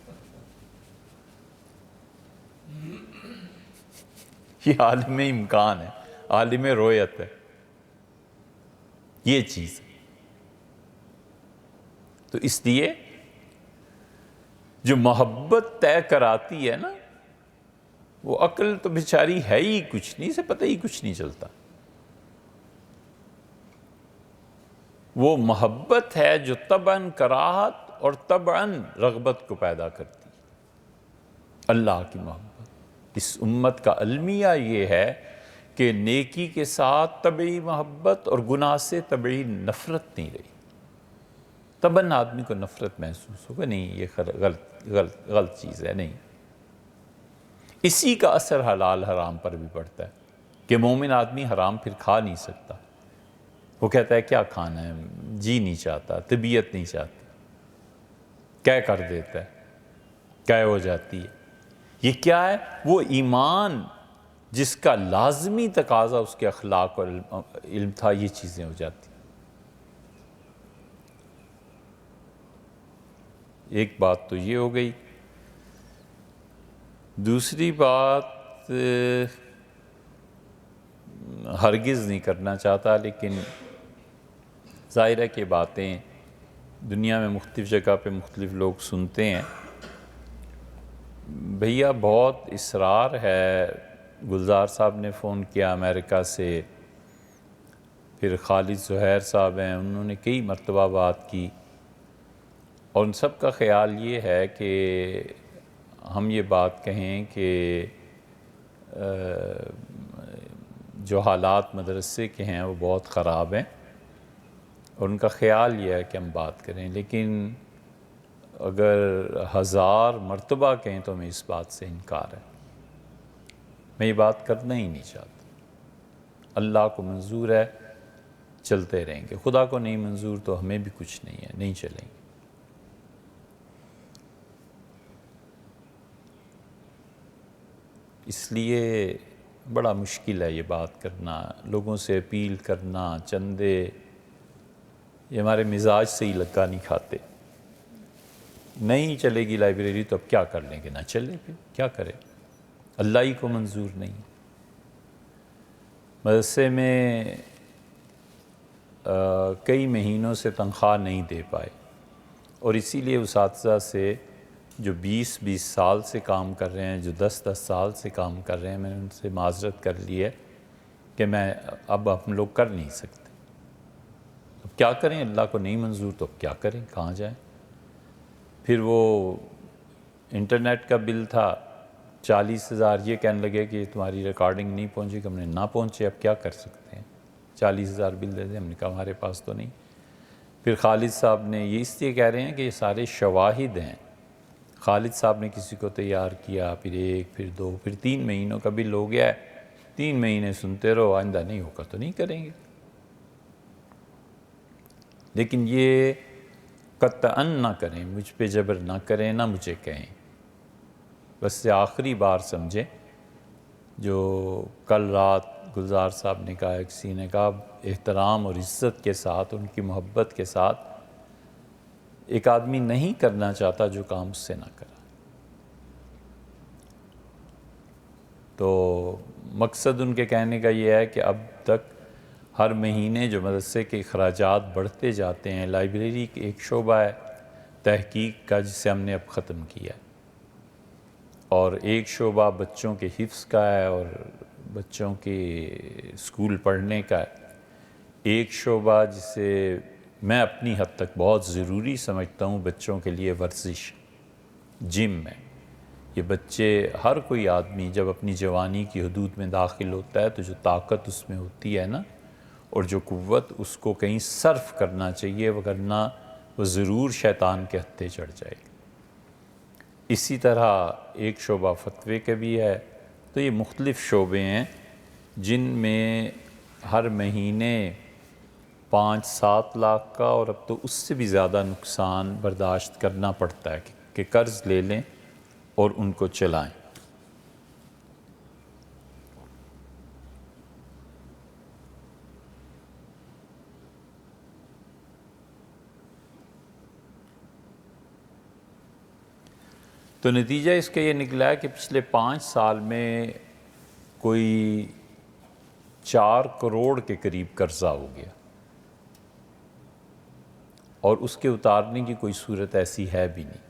یہ عالم امکان ہے، عالم رویت ہے، یہ چیز۔ تو اس لیے جو محبت طے کراتی ہے نا، وہ عقل تو بیچاری ہے ہی کچھ نہیں، اسے پتہ ہی کچھ نہیں چلتا۔ وہ محبت ہے جو طبعاً کراہت اور طبعاً رغبت کو پیدا کرتی ہے، اللہ کی محبت۔ اس امت کا المیہ یہ ہے کہ نیکی کے ساتھ طبعی محبت اور گناہ سے طبعی نفرت نہیں رہی۔ طبعاً آدمی کو نفرت محسوس ہوگا، نہیں یہ غلط چیز ہے، نہیں۔ اسی کا اثر حلال حرام پر بھی پڑتا ہے کہ مومن آدمی حرام پھر کھا نہیں سکتا، وہ کہتا ہے کیا کھانا ہے، جی نہیں چاہتا، طبیعت نہیں چاہتی، کیا کر دیتا ہے، کیا ہو جاتی ہے۔ یہ کیا ہے؟ وہ ایمان جس کا لازمی تقاضا اس کے اخلاق اور علم تھا، یہ چیزیں ہو جاتی۔ ایک بات تو یہ ہو گئی۔ دوسری بات ہرگز نہیں کرنا چاہتا، لیکن ظاہر ہے کہ باتیں دنیا میں مختلف جگہ پہ مختلف لوگ سنتے ہیں۔ بھیا بہت اصرار ہے، گلزار صاحب نے فون کیا امریکہ سے، پھر خالد زہیر صاحب ہیں، انہوں نے کئی مرتبہ بات کی، اور ان سب کا خیال یہ ہے کہ ہم یہ بات کہیں کہ جو حالات مدرسے کے ہیں وہ بہت خراب ہیں، اور ان کا خیال یہ ہے کہ ہم بات کریں، لیکن اگر 1000 مرتبہ کہیں تو ہمیں اس بات سے انکار ہے، میں یہ بات کرنا ہی نہیں چاہتا۔ اللہ کو منظور ہے چلتے رہیں گے، خدا کو نہیں منظور تو ہمیں بھی کچھ نہیں ہے، نہیں چلیں گے۔ اس لیے بڑا مشکل ہے یہ بات کرنا، لوگوں سے اپیل کرنا، چندے، یہ ہمارے مزاج سے ہی لگا نہیں کھاتے۔ نہیں چلے گی لائبریری تو اب کیا کر لیں گے، نہ چلے، پھر کیا کرے، اللہ ہی کو منظور نہیں۔ مدرسے میں کئی مہینوں سے تنخواہ نہیں دے پائے، اور اسی لیے اساتذہ سے جو 20 سال سے کام کر رہے ہیں، جو 10 سال سے کام کر رہے ہیں، میں نے ان سے معذرت کر لی ہے کہ اب ہم لوگ کر نہیں سکتے۔ اب کیا کریں، اللہ کو نہیں منظور تو اب کیا کریں، کہاں جائیں۔ پھر وہ انٹرنیٹ کا بل تھا 40,000، یہ کہنے لگے کہ تمہاری ریکارڈنگ نہیں پہنچی، کہ ہم نے نہ پہنچے اب کیا کر سکتے ہیں، 40,000 بل دے دیں، ہم نے کہا ہمارے پاس تو نہیں۔ پھر خالد صاحب نے، یہ اس لیے کہہ رہے ہیں کہ یہ سارے شواہد ہیں، خالد صاحب نے کسی کو تیار کیا، پھر 1، پھر 2، پھر 3 مہینوں کا بل ہو گیا ہے، 3 مہینے سنتے رہو، آئندہ نہیں ہوگا تو نہیں کریں گے۔ لیکن یہ قطعاً نہ کریں، مجھ پہ جبر نہ کریں، نہ مجھے کہیں، بس یہ آخری بار سمجھیں۔ جو کل رات گلزار صاحب نے کہا، کسی نے کہا، احترام اور عزت کے ساتھ، ان کی محبت کے ساتھ، ایک آدمی نہیں کرنا چاہتا جو کام اس سے نہ کرا۔ تو مقصد ان کے کہنے کا یہ ہے کہ اب تک ہر مہینے جو مدرسے کے اخراجات بڑھتے جاتے ہیں، لائبریری ایک شعبہ ہے تحقیق کا جسے ہم نے اب ختم کیا ہے، اور ایک شعبہ بچوں کے حفظ کا ہے اور بچوں کے اسکول پڑھنے کا ہے، ایک شعبہ جسے میں اپنی حد تک بہت ضروری سمجھتا ہوں بچوں کے لیے، ورزش، جم ہے۔ یہ بچے، ہر کوئی آدمی جب اپنی جوانی کی حدود میں داخل ہوتا ہے تو جو طاقت اس میں ہوتی ہے نا، اور جو قوت، اس کو کہیں صرف کرنا چاہیے، وگرنہ وہ ضرور شیطان کے ہتھے چڑھ جائے گی۔ اسی طرح ایک شعبہ فتوے کا بھی ہے۔ تو یہ مختلف شعبے ہیں جن میں ہر مہینے 5-7 لاکھ کا، اور اب تو اس سے بھی زیادہ نقصان برداشت کرنا پڑتا ہے کہ قرض لے لیں اور ان کو چلائیں۔ تو نتیجہ اس کا یہ نکلا ہے کہ پچھلے 5 سال میں کوئی 4 کروڑ کے قریب قرضہ ہو گیا، اور اس کے اتارنے کی کوئی صورت ایسی ہے بھی نہیں۔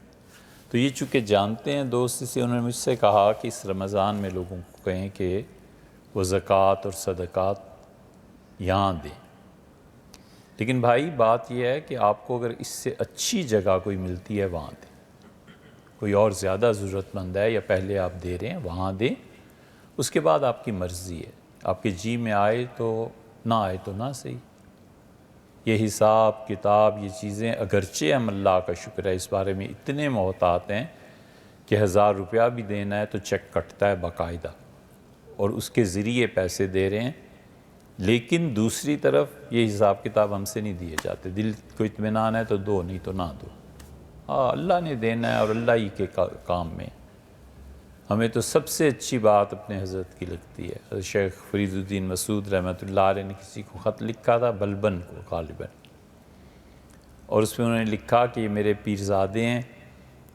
تو یہ چونکہ جانتے ہیں دوست سے، انہوں نے مجھ سے کہا کہ اس رمضان میں لوگوں کو کہیں کہ وہ زکوٰۃ اور صدقات یہاں دیں۔ لیکن بھائی بات یہ ہے کہ آپ کو اگر اس سے اچھی جگہ کوئی ملتی ہے وہاں دیں، کوئی اور زیادہ ضرورت مند ہے یا پہلے آپ دے رہے ہیں وہاں دیں، اس کے بعد آپ کی مرضی ہے، آپ کے جی میں آئے تو، نہ آئے تو نہ صحیح۔ یہ حساب کتاب، یہ چیزیں، اگرچہ ہم اللہ کا شکر ہے اس بارے میں اتنے محتاط ہیں کہ 1000 روپیہ بھی دینا ہے تو چیک کٹتا ہے باقاعدہ، اور اس کے ذریعے پیسے دے رہے ہیں، لیکن دوسری طرف یہ حساب کتاب ہم سے نہیں دیے جاتے۔ دل کو اطمینان ہے تو دو، نہیں تو نہ دو۔ ہاں، اللہ نے دینا ہے اور اللہ ہی کے کام میں۔ ہمیں تو سب سے اچھی بات اپنے حضرت کی لگتی ہے۔ حضرت شیخ فرید الدین مسعود رحمۃ اللہ علیہ نے کسی کو خط لکھا تھا، بلبن کو غالباً، اور اس میں انہوں نے لکھا کہ یہ میرے پیرزادے ہیں۔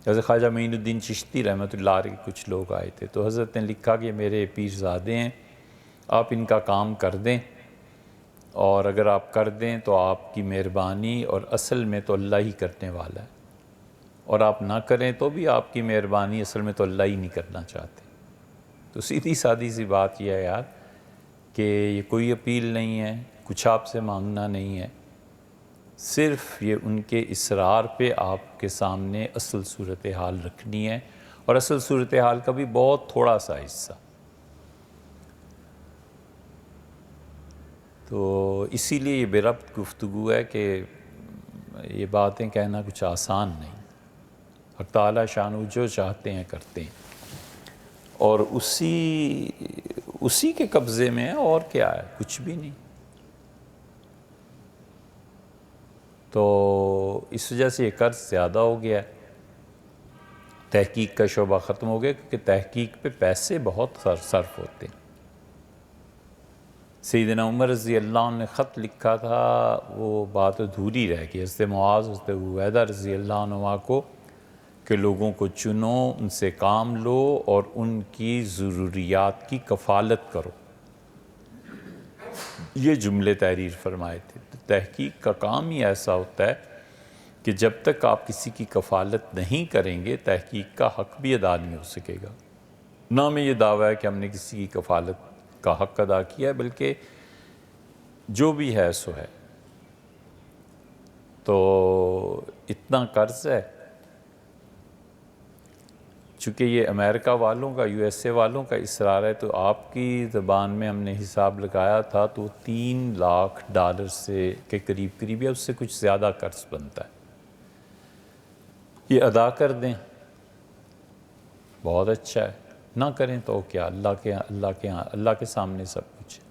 حضرت خواجہ معین الدین چشتی رحمۃ اللہ علیہ کے کچھ لوگ آئے تھے، تو حضرت نے لکھا کہ یہ میرے پیرزادے ہیں، آپ ان کا کام کر دیں، اور اگر آپ کر دیں تو آپ کی مہربانی، اور اصل میں تو اللہ ہی کرنے والا ہے، اور آپ نہ کریں تو بھی آپ کی مہربانی، اصل میں تو اللہ ہی نہیں کرنا چاہتے۔ تو سیدھی سادی سی بات یہ ہے یار کہ یہ کوئی اپیل نہیں ہے، کچھ آپ سے مانگنا نہیں ہے، صرف یہ ان کے اصرار پہ آپ کے سامنے اصل صورتحال رکھنی ہے، اور اصل صورتحال کا بھی بہت تھوڑا سا حصہ۔ تو اسی لیے یہ بے ربط گفتگو ہے کہ یہ باتیں کہنا کچھ آسان نہیں۔ حق تعالیٰ شانہ جو چاہتے ہیں کرتے ہیں، اور اسی کے قبضے میں ہے، اور کیا ہے، کچھ بھی نہیں۔ تو اس وجہ سے یہ قرض زیادہ ہو گیا ہے۔ تحقیق کا شعبہ ختم ہو گیا کیونکہ تحقیق پہ پیسے بہت صرف ہوتے ہیں۔ سیدنا عمر رضی اللہ عنہ نے خط لکھا تھا، وہ بات ادھوری رہ گئی، حضرت معاذ، حضرت عبیدہ رضی اللہ عنہ کو، کہ لوگوں کو چنو، ان سے کام لو اور ان کی ضروریات کی کفالت کرو۔ یہ جملے تحریر فرمائے تھے۔ تو تحقیق کا کام ہی ایسا ہوتا ہے کہ جب تک آپ کسی کی کفالت نہیں کریں گے تحقیق کا حق بھی ادا نہیں ہو سکے گا۔ نہ میں یہ دعویٰ ہے کہ ہم نے کسی کی کفالت کا حق ادا کیا ہے، بلکہ جو بھی ہے سو ہے۔ تو اتنا قرض ہے، چونکہ یہ امریکہ والوں کا، یو ایس اے والوں کا اصرار ہے، تو آپ کی زبان میں ہم نے حساب لگایا تھا تو $3 لاکھ سے کے قریب ہے، اس سے کچھ زیادہ قرض بنتا ہے۔ یہ ادا کر دیں بہت اچھا ہے، نہ کریں تو کیا، اللہ کے سامنے سب کچھ ہے۔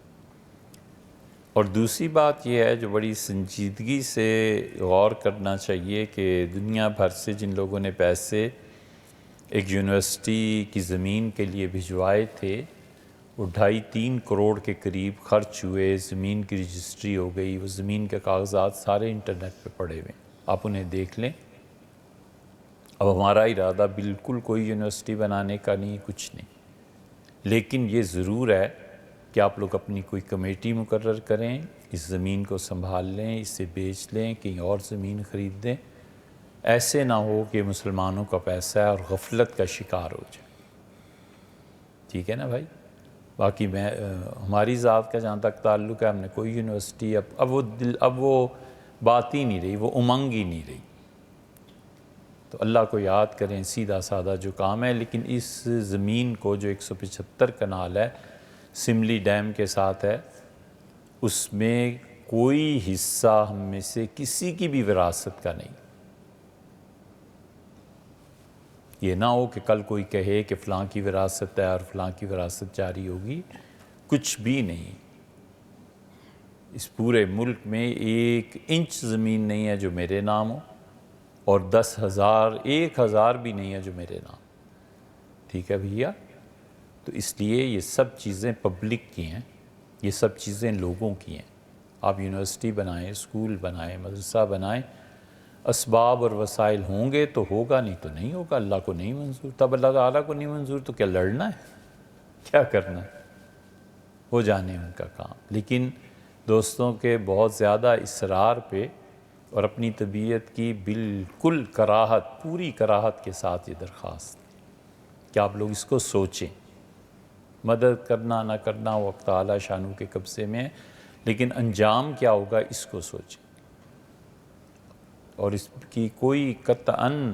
اور دوسری بات یہ ہے جو بڑی سنجیدگی سے غور کرنا چاہیے کہ دنیا بھر سے جن لوگوں نے پیسے ایک یونیورسٹی کی زمین کے لیے بھجوائے تھے، وہ 2.5-3 کروڑ کے قریب خرچ ہوئے، زمین کی رجسٹری ہو گئی، وہ زمین کے کاغذات سارے انٹرنیٹ پہ پڑے ہوئے، آپ انہیں دیکھ لیں۔ اب ہمارا ارادہ بالکل کوئی یونیورسٹی بنانے کا نہیں، کچھ نہیں، لیکن یہ ضرور ہے کہ آپ لوگ اپنی کوئی کمیٹی مقرر کریں، اس زمین کو سنبھال لیں، اسے بیچ لیں، کہیں اور زمین خرید دیں۔ ایسے نہ ہو کہ مسلمانوں کا پیسہ ہے اور غفلت کا شکار ہو جائے۔ ٹھیک ہے نا بھائی؟ باقی ہماری ذات کا جہاں تک تعلق ہے، ہم نے کوئی یونیورسٹی اب وہ بات ہی نہیں رہی، وہ امنگ ہی نہیں رہی۔ تو اللہ کو یاد کریں، سیدھا سادہ جو کام ہے، لیکن اس زمین کو جو 175 کنال ہے، سملی ڈیم کے ساتھ ہے، اس میں کوئی حصہ ہم میں سے کسی کی بھی وراثت کا نہیں۔ یہ نہ ہو کہ کل کوئی کہے کہ فلاں کی وراثت ہے اور فلاں کی وراثت جاری ہوگی، کچھ بھی نہیں۔ اس پورے ملک میں 1 انچ زمین نہیں ہے جو میرے نام ہو، اور 10,000 1,000 بھی نہیں ہے جو میرے نام۔ ٹھیک ہے بھیا؟ تو اس لیے یہ سب چیزیں پبلک کی ہیں، یہ سب چیزیں لوگوں کی ہیں۔ آپ یونیورسٹی بنائیں، اسکول بنائیں، مدرسہ بنائیں، اسباب اور وسائل ہوں گے تو ہوگا، نہیں تو نہیں ہوگا۔ اللہ کو نہیں منظور، تب اللہ تعالیٰ کو نہیں منظور تو کیا لڑنا ہے؟ کیا کرنا ہے؟ ہو جانے ان کا کام۔ لیکن دوستوں کے بہت زیادہ اصرار پہ اور اپنی طبیعت کی بالکل کراہت، پوری کراہت کے ساتھ یہ درخواست کہ آپ لوگ اس کو سوچیں۔ مدد کرنا نہ کرنا وقت تعالی شانو کے قبضے میں ہے، لیکن انجام کیا ہوگا اس کو سوچیں، اور اس کی کوئی قطعاً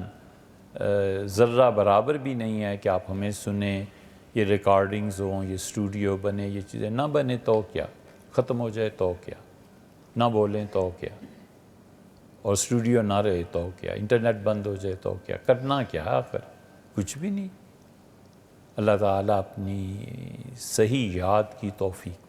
ذرہ برابر بھی نہیں ہے کہ آپ ہمیں سنیں، یہ ریکارڈنگز ہوں، یہ اسٹوڈیو بنے، یہ چیزیں نہ بنے تو کیا، ختم ہو جائے تو کیا، نہ بولیں تو کیا، اور اسٹوڈیو نہ رہے تو کیا، انٹرنیٹ بند ہو جائے تو کیا، کرنا کیا آخر؟ کچھ بھی نہیں۔ اللہ تعالیٰ اپنی صحیح یاد کی توفیق